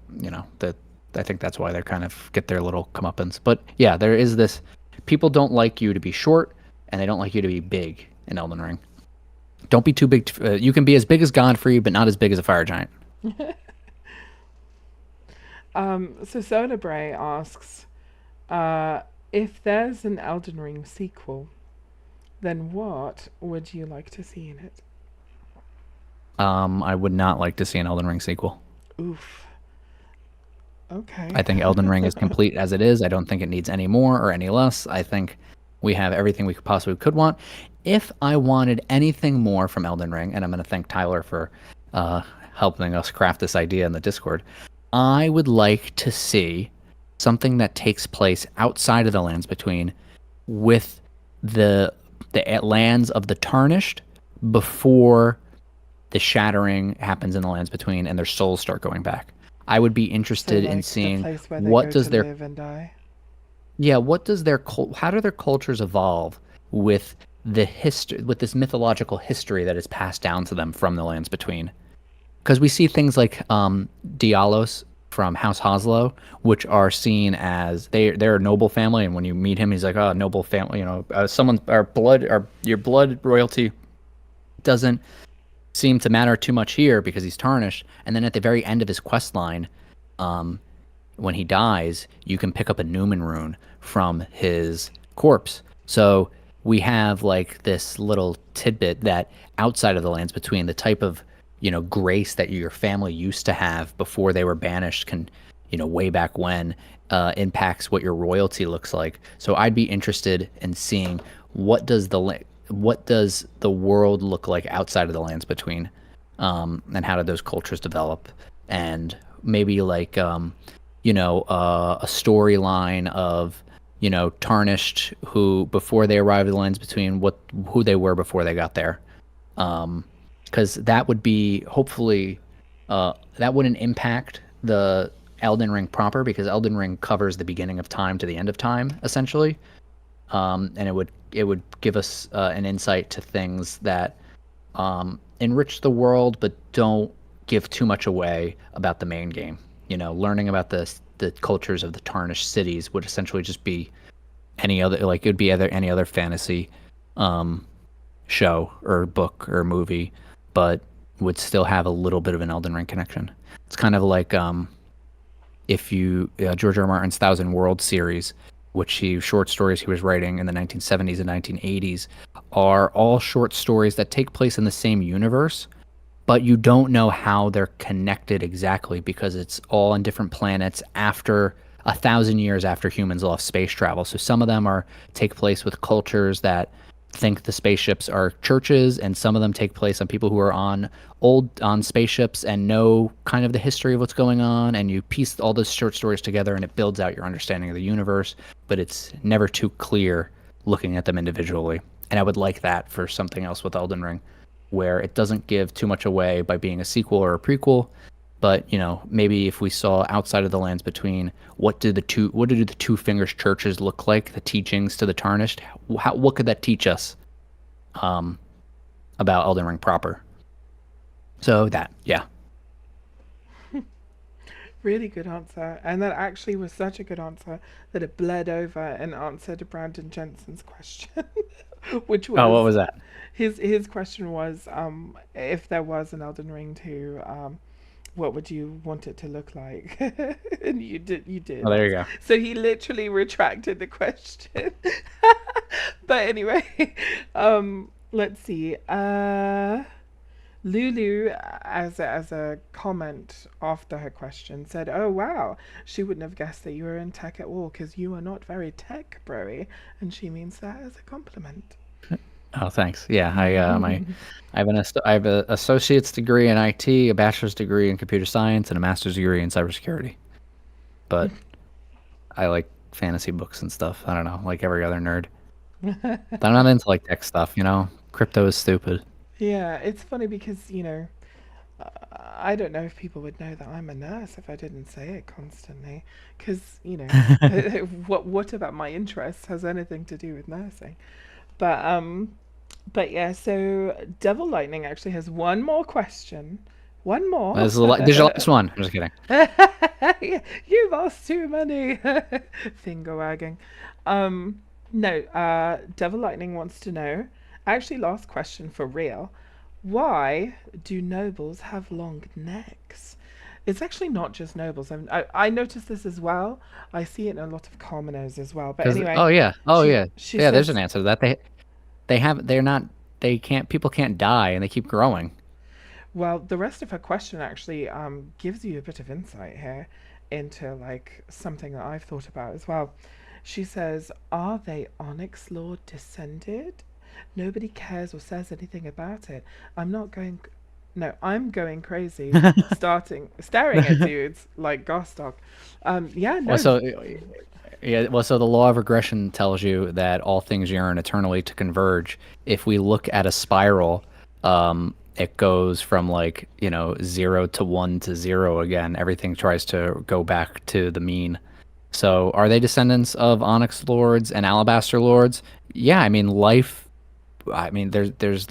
that I think that's why they kind of get their little comeuppance. But yeah, there is this. People don't like you to be short, and they don't like you to be big in Elden Ring. Don't be too big. You can be as big as Godfrey, but not as big as a fire giant. So Soda Bray asks, if there's an Elden Ring sequel, then what would you like to see in it? I would not like to see an Elden Ring sequel. Oof. Okay. I think Elden Ring is complete as it is. I don't think it needs any more or any less. I think we have everything we could want. If I wanted anything more from Elden Ring, and I'm going to thank Tyler for helping us craft this idea in the Discord, I would like to see something that takes place outside of the Lands Between with the lands of the Tarnished before the shattering happens in the Lands Between and their souls start going back. I would be interested in seeing what does their live and die. Yeah, what does how do their cultures evolve with the history, with this mythological history that is passed down to them from the Lands Between? Because we see things like Dialos from House Hoslow, which are seen as they're a noble family, and when you meet him, he's like, oh, noble family, someone your blood royalty doesn't seem to matter too much here because he's tarnished. And then at the very end of his quest line, when he dies, you can pick up a Newman rune from his corpse. So we have like this little tidbit that outside of the Lands Between, the type of grace that your family used to have before they were banished can way back when impacts what your royalty looks like. So I'd be interested in seeing what does the world look like outside of the Lands Between, and how did those cultures develop, and maybe like a storyline of Tarnished who before they arrived at the Lands Between, who they were before they got there, because that would be hopefully that wouldn't impact the Elden Ring proper, because Elden Ring covers the beginning of time to the end of time essentially, and it would give us an insight to things that enrich the world but don't give too much away about the main game. Learning about the cultures of the Tarnished cities would essentially just be any other, like it would be any other fantasy show or book or movie, but would still have a little bit of an Elden Ring connection. It's kind of like if you George R. R. Martin's Thousand Worlds series, which short stories he was writing in the 1970s and 1980s, are all short stories that take place in the same universe, but you don't know how they're connected exactly because it's all on different planets after 1,000 years after humans left space travel. So some of them take place with cultures that think the spaceships are churches, and some of them take place on people who are on spaceships and know kind of the history of what's going on, and you piece all those short stories together and it builds out your understanding of the universe, but it's never too clear looking at them individually. And I would like that for something else with Elden Ring. where it doesn't give too much away by being a sequel or a prequel. But maybe if we saw outside of the lands between, what do the Two Fingers churches look like? The teachings to the Tarnished. What could that teach us um, about Elden Ring proper? So that, yeah. Really good answer. And that actually was such a good answer that it bled over and answered Brandon Jensen's question, which Oh, what was was that? his question was, if there was an Elden Ring 2, what would you want it to look like? And you did Oh, there you ask. go. So he literally retracted the question. But anyway, let's see. Lulu, as a comment after her question, said, "Oh wow, she wouldn't have guessed that you were in tech at all because you are not very tech, broy," and she means that as a compliment. Oh, thanks. Yeah, I have an associate's degree in IT, a bachelor's degree in computer science, and a master's degree in cybersecurity. But I like fantasy books and stuff. I don't know, like every other nerd. But I'm not into like tech stuff. Crypto is stupid. Yeah, it's funny because I don't know if people would know that I'm a nurse if I didn't say it constantly. Because what about my interests has anything to do with nursing? But but yeah. So Devil Lightning actually has one more question. One more. This is your last one. I'm just kidding. You've asked too many. Finger wagging. No. Devil Lightning wants to know. Actually, last question for real. Why do nobles have long necks? It's actually not just nobles. I noticed this as well. I see it in a lot of commoners as well. But Because anyway, oh yeah, she yeah. There's an says, answer to that. They're not they can't people can't die and they keep growing. well, the rest of her question actually gives you a bit of insight here into like something that I've thought about as well. She says, "Are they Onyx Lord descended? Nobody cares or says anything about it. I'm not going. No, I'm going crazy, staring at dudes like Gostock. Yeah, Well, no, so the law of regression tells you that all things yearn eternally to converge. If we look at a spiral, it goes from like 0 to 1 to 0 again. Everything tries to go back to the mean. So, are they descendants of Onyx Lords and Alabaster Lords? Yeah, I mean, life. I mean, there's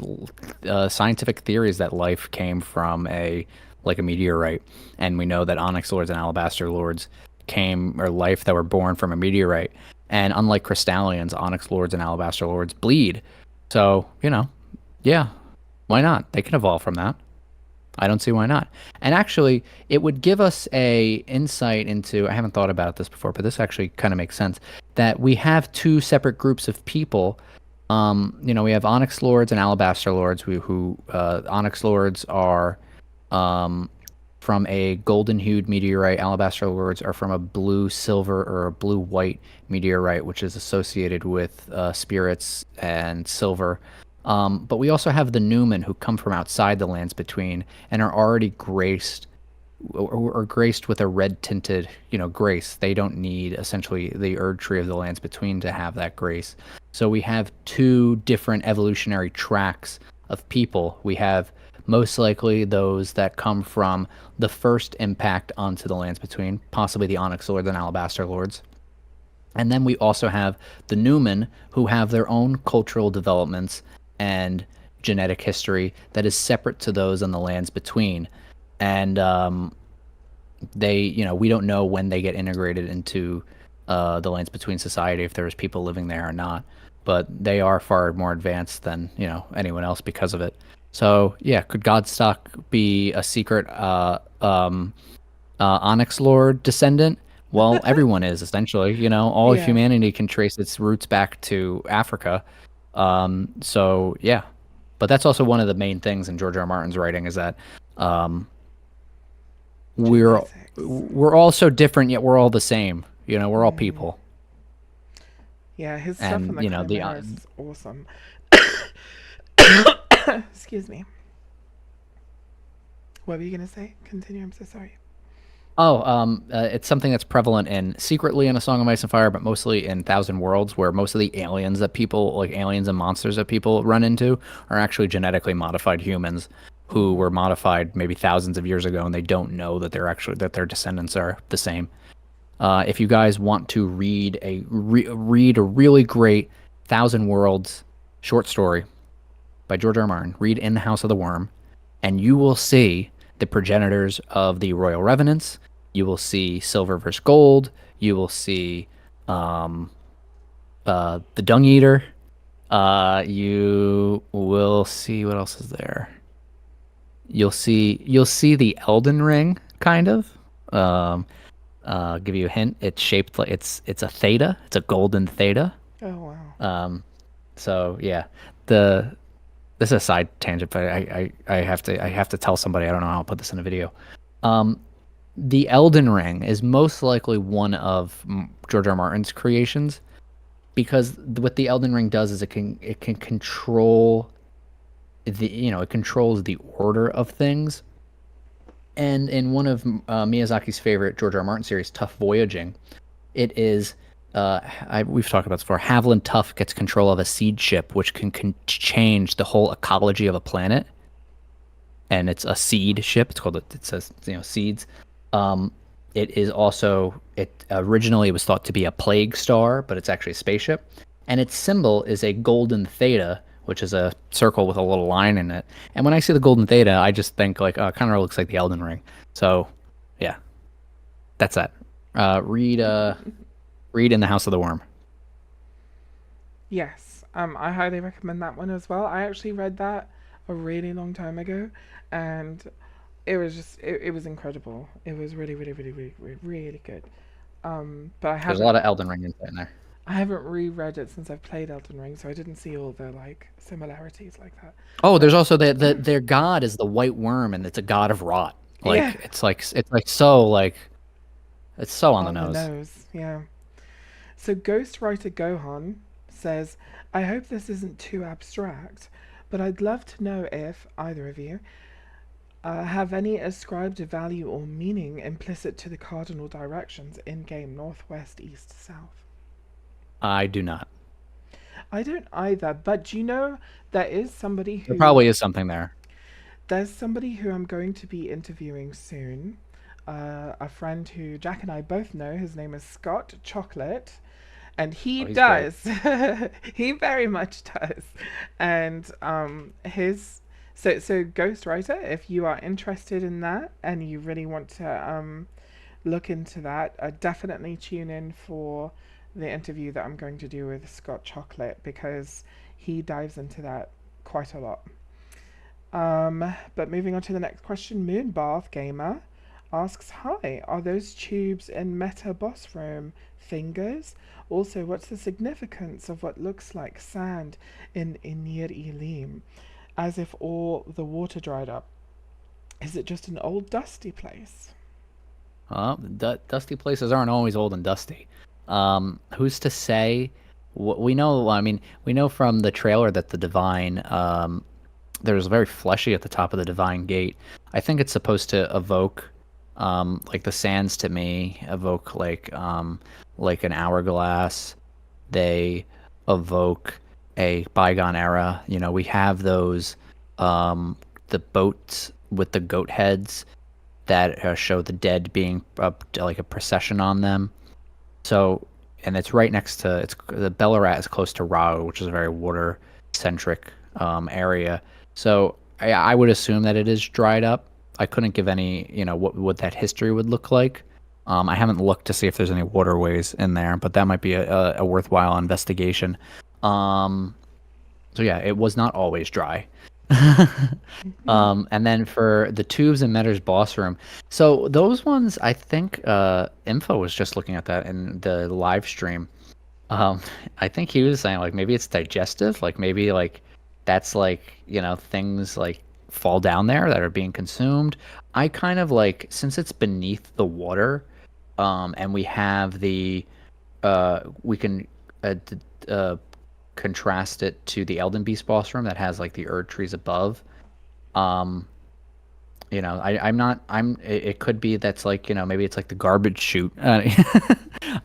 scientific theories that life came from a meteorite, and we know that Onyx Lords and Alabaster Lords came or life that were born from a meteorite. And unlike Crystallians, Onyx Lords and Alabaster Lords bleed. So yeah, why not? They can evolve from that. I don't see why not. And actually, it would give us a insight into, I haven't thought about this before, but this actually kind of makes sense, that we have two separate groups of people. We have Onyx Lords and Alabaster Lords who Onyx Lords are um, from a golden hued meteorite. Alabaster Lords are from a blue silver or a blue white meteorite, which is associated with spirits and silver. But we also have the Newmen who come from outside the lands between and are already graced or graced with a red tinted, grace. They don't need essentially the Erd Tree of the lands between to have that grace. So we have two different evolutionary tracks of people. We have most likely those that come from the first impact onto the lands between, possibly the Onyx Lords and Alabaster Lords. And then we also have the Newmen who have their own cultural developments and genetic history that is separate to those on the lands between. And we don't know when they get integrated into the lands between society, if there's people living there or not. But they are far more advanced than anyone else because of it. So yeah, could Godstock be a secret Onyx Lord descendant? Well, everyone is essentially. All of yeah, humanity can trace its roots back to Africa. So yeah, but that's also one of the main things in George R. R. Martin's writing is that um, we're genetics. we're all so different, yet we're all the same. We're all Mm. people, Yeah, his stuff on and the the chimeras is awesome. Excuse me. What were you gonna say? Continue. I'm so sorry. It's something that's prevalent in secretly in A Song of Ice and Fire, but mostly in Thousand Worlds, where most of the aliens that people, like aliens and monsters that people run into, are actually genetically modified humans who were modified maybe thousands of years ago, and they don't know that that their descendants are the same. If you guys want to read a really great Thousand Worlds short story by George R. R. Martin, read In the House of the Worm, and you will see the progenitors of the Royal Revenants. You will see Silver versus Gold. You will see um, the Dung Eater. You will see what else is there. You'll see the Elden Ring kind of. Um, give you a hint. It's shaped like it's a theta. It's a golden theta. Oh wow. Um, so yeah, the this is a side tangent, but I have to tell somebody. I don't know how I'll put this in a video. Um, the Elden Ring is most likely one of George R. R. Martin's creations because what the Elden Ring does is it can control it controls the order of things. And in one of Miyazaki's favorite George R. R. Martin series, Tough Voyaging, it is we've talked about this before. Haviland Tuff gets control of a seed ship, which can change the whole ecology of a planet, and it's a seed ship. It says seeds. Um, it is also it originally was thought to be a plague star, but it's actually a spaceship, and its symbol is a golden theta, which is a circle with a little line in it. And when I see the golden theta, I just think like, oh, it kind of looks like the Elden Ring. So, yeah, that's that. Read In the House of the Worm. Yes, I highly recommend that one as well. I actually read that a really long time ago, and it was incredible. It was really, really, really, really, really, really good. But There's a lot of Elden Ring in there. I haven't reread it since I've played Elden Ring, so I didn't see all the like similarities like that. Oh, But there's also their god is the white worm, and it's a god of rot. yeah, It's so on the on the nose. nose, yeah. So Ghostwriter Gohan says, I hope this isn't too abstract, but I'd love to know if either of you have any ascribed value or meaning implicit to the cardinal directions in game northwest, east, south. I do not. I don't either, but you know, there is somebody There who probably is something there. there's somebody who I'm going to be interviewing soon. A friend who Jack and I both know. His name is Scott Chocolate, and he Oh, he's great. does. He very much does. And his so Ghostwriter, if you are interested in that and you really want to look into that, definitely tune in for the interview that I'm going to do with Scott Chocolate because he dives into that quite a lot. But moving on to the next question, Moonbath Gamer asks, "Hi, are those tubes in Meta Boss Room fingers? Also, what's the significance of what looks like sand in Inir Elim, as if all the water dried up? Is it just an old dusty place?" Dusty places aren't always old and dusty. Who's to say? We know. I mean, we know from the trailer that the divine there's very fleshy at the top of the divine gate. I think it's supposed to evoke like the sands to me evoke like an hourglass. They evoke a bygone era. We have those the boats with the goat heads that show the dead being like a procession on them. So, and it's right next to it's the Bellarat is close to Rao, which is a very water centric area. So I would assume that it is dried up. I couldn't give any, what that history would look like. I haven't looked to see if there's any waterways in there, but that might be a worthwhile investigation. Um, so yeah, it was not always dry. And then for the tubes and Metter's boss room, so those ones, I think Info was just looking at that in the live stream. Um, I think he was saying like maybe it's digestive, like maybe like that's like things like fall down there that are being consumed. I kind of like since it's beneath the water, and we have we can contrast it to the Elden Beast boss room that has like the Erd trees above. Um, I'm not. It could be that's like, maybe it's like the garbage chute.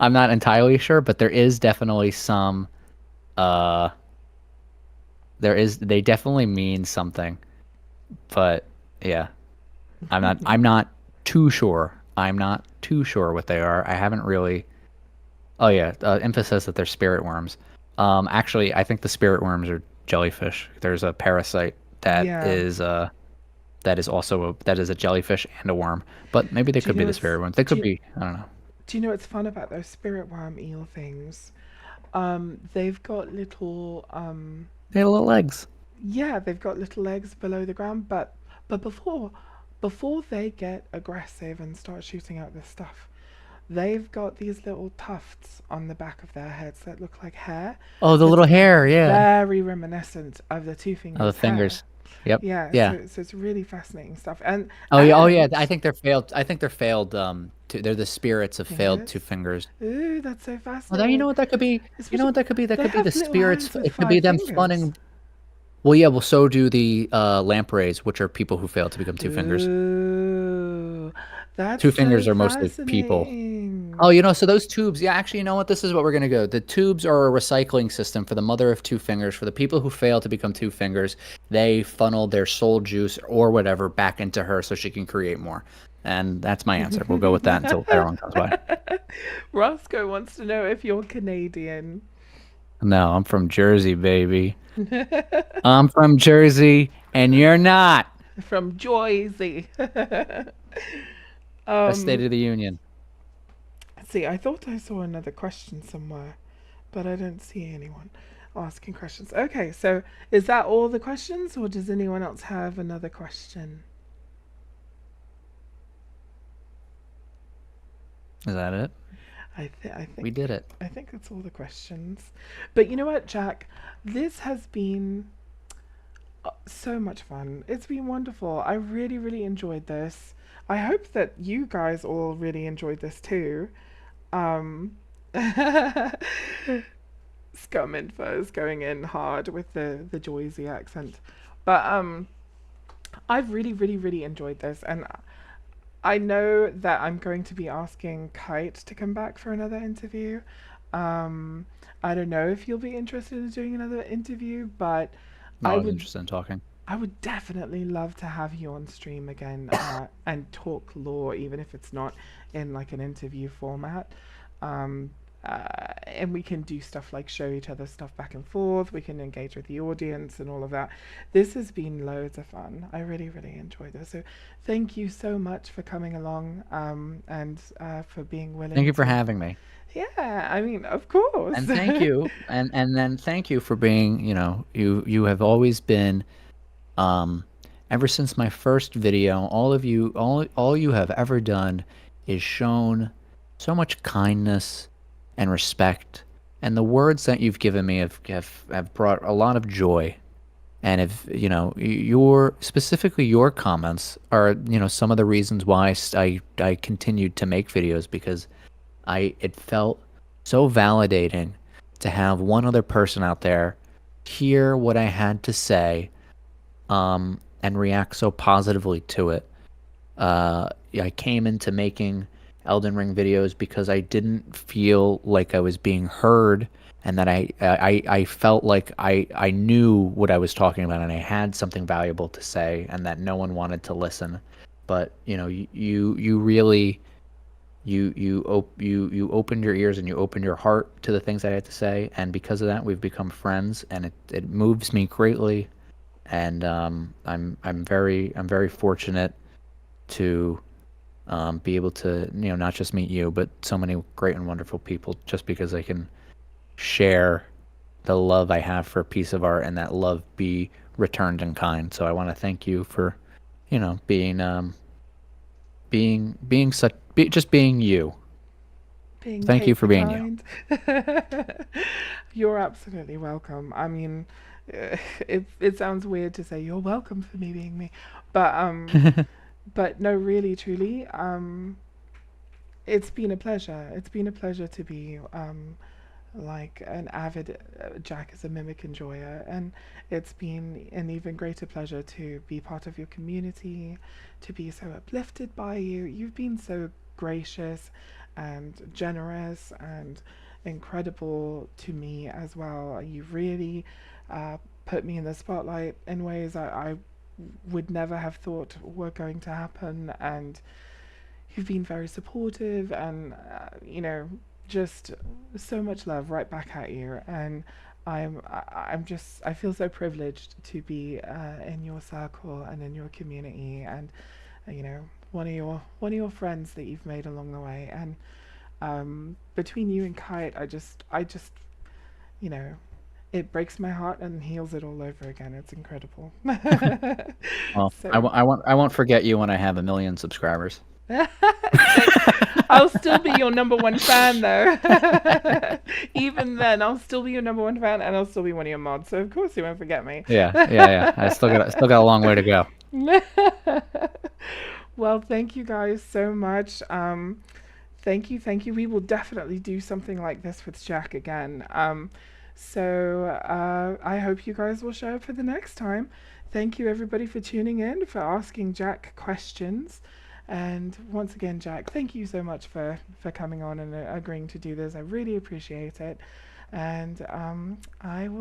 I'm not entirely sure, but there is definitely some. Uh, there is. They definitely mean something, but yeah, I'm not too sure. I'm not too sure what they are. I haven't really. Oh yeah, emphasis that they're spirit worms. Actually, I think the spirit worms are jellyfish. There's a parasite Yeah. that is also that is a jellyfish and a worm, but maybe they Do you could be know the what's spirit worms. They do could you, be. I don't know. do you know what's fun about those spirit worm eel things? They've got little They have little legs. yeah, they've got little legs below the ground, but before they get aggressive and start shooting out this stuff, they've got these little tufts on the back of their heads that look like hair, Oh, the but little hair. Yeah. very reminiscent of the two Oh, the fingers hair. fingers. Yep. Yeah, Yeah. so it's really fascinating stuff. Oh yeah. Oh yeah. And I think they're failed. I think they're failed. They're the spirits of failed two fingers. fingers. Ooh, that's so Well, you know fascinating. what that could be? You know Especially what that could be? That they could be the have little spirits. hands with It could be five them fingers. spawning. Well, yeah. Well, so do the lampreys, which are people who fail to become two fingers. Ooh, that's Two so fingers are mostly people. Oh, fascinating. so those tubes, yeah, actually, you know what? This is what we're gonna go. The tubes are a recycling system for the mother of two fingers. For the people who fail to become two fingers, they funnel their soul juice or whatever back into her so she can create more. And that's my answer. We'll go with that until everyone comes by. Roscoe wants to know if you're Canadian. No, I'm from Jersey, baby. I'm from Jersey, and you're not. From Jersey. A State um, of the Union. see, I thought I saw another question somewhere, but I don't see anyone asking questions. Okay, so is that all the questions, or does anyone else have another question? Is that it? I think I We think did it. I think that's all the questions. But you know what, Jack? This has been so much fun. It's been wonderful. I really, really enjoyed this. I hope that you guys all really enjoyed this too. Um, Scum Info is going in hard with the Joyzy accent, but I've really, really, really enjoyed this, and I know that I'm going to be asking Kite to come back for another interview. Um, I don't know if you'll be interested in doing another interview, but No, I I was would interested in talking. I would definitely love to have you on stream again and talk lore, even if it's not in like an interview format. Um, and we can do stuff like show each other stuff back and forth. We can engage with the audience and all of that. This has been loads of fun. I really, really enjoyed this. So thank you so much for coming along and for being Thank willing you for to. having me. Yeah, I mean, of course. And thank you. And then thank you for being, you have always been um ever since my first video, all you have ever done is shown so much kindness and respect. And the words that you've given me have brought a lot of joy. And if, your specifically your comments are, some of the reasons why I continued to make videos because it felt so validating to have one other person out there hear what I had to say, and react so positively to it. I came into making Elden Ring videos because I didn't feel like I was being heard, and that I felt like I knew what I was talking about and I had something valuable to say, and that no one wanted to listen. But you really you opened your ears and you opened your heart to the things I had to say, and because of that, we've become friends, and it moves me greatly. And I'm very fortunate to be able to not just meet you, but so many great and wonderful people, just because I can share the love I have for a piece of art, and that love be returned in kind. So I want to thank you for being just being you. Being Thank you paid for for being you. kind. You're absolutely welcome. I mean, it sounds weird to say you're welcome for me being me, but but no, really, truly, it's been a pleasure. It's been a pleasure to be like an avid Jack as a mimic enjoyer, and it's been an even greater pleasure to be part of your community, to be so uplifted by you. You've been so gracious and generous and incredible to me as well. You really put me in the spotlight in ways I would never have thought were going to happen, and who've been very supportive and just so much love right back at you. And I'm just I feel so privileged to be in your circle and in your community, and one of your friends that you've made along the way. And between you and Kite, I just you know it breaks my heart and heals it all over again. It's incredible. Well, So I won't forget you when I have 1 million subscribers. Thank- I'll still be your number one fan though. Even then, I'll still be your number one fan, and I'll still be one of your mods. So of course you won't forget me. Yeah, yeah, yeah. I still got a long way to go. Well, thank you guys so much. Thank you, thank you. We will definitely do something like this with Jack again. I hope you guys will show up for the next time. Thank you, everybody, for tuning in, for asking Jack questions. And once again, Jack, thank you so much for coming on and agreeing to do this. I really appreciate it. And I will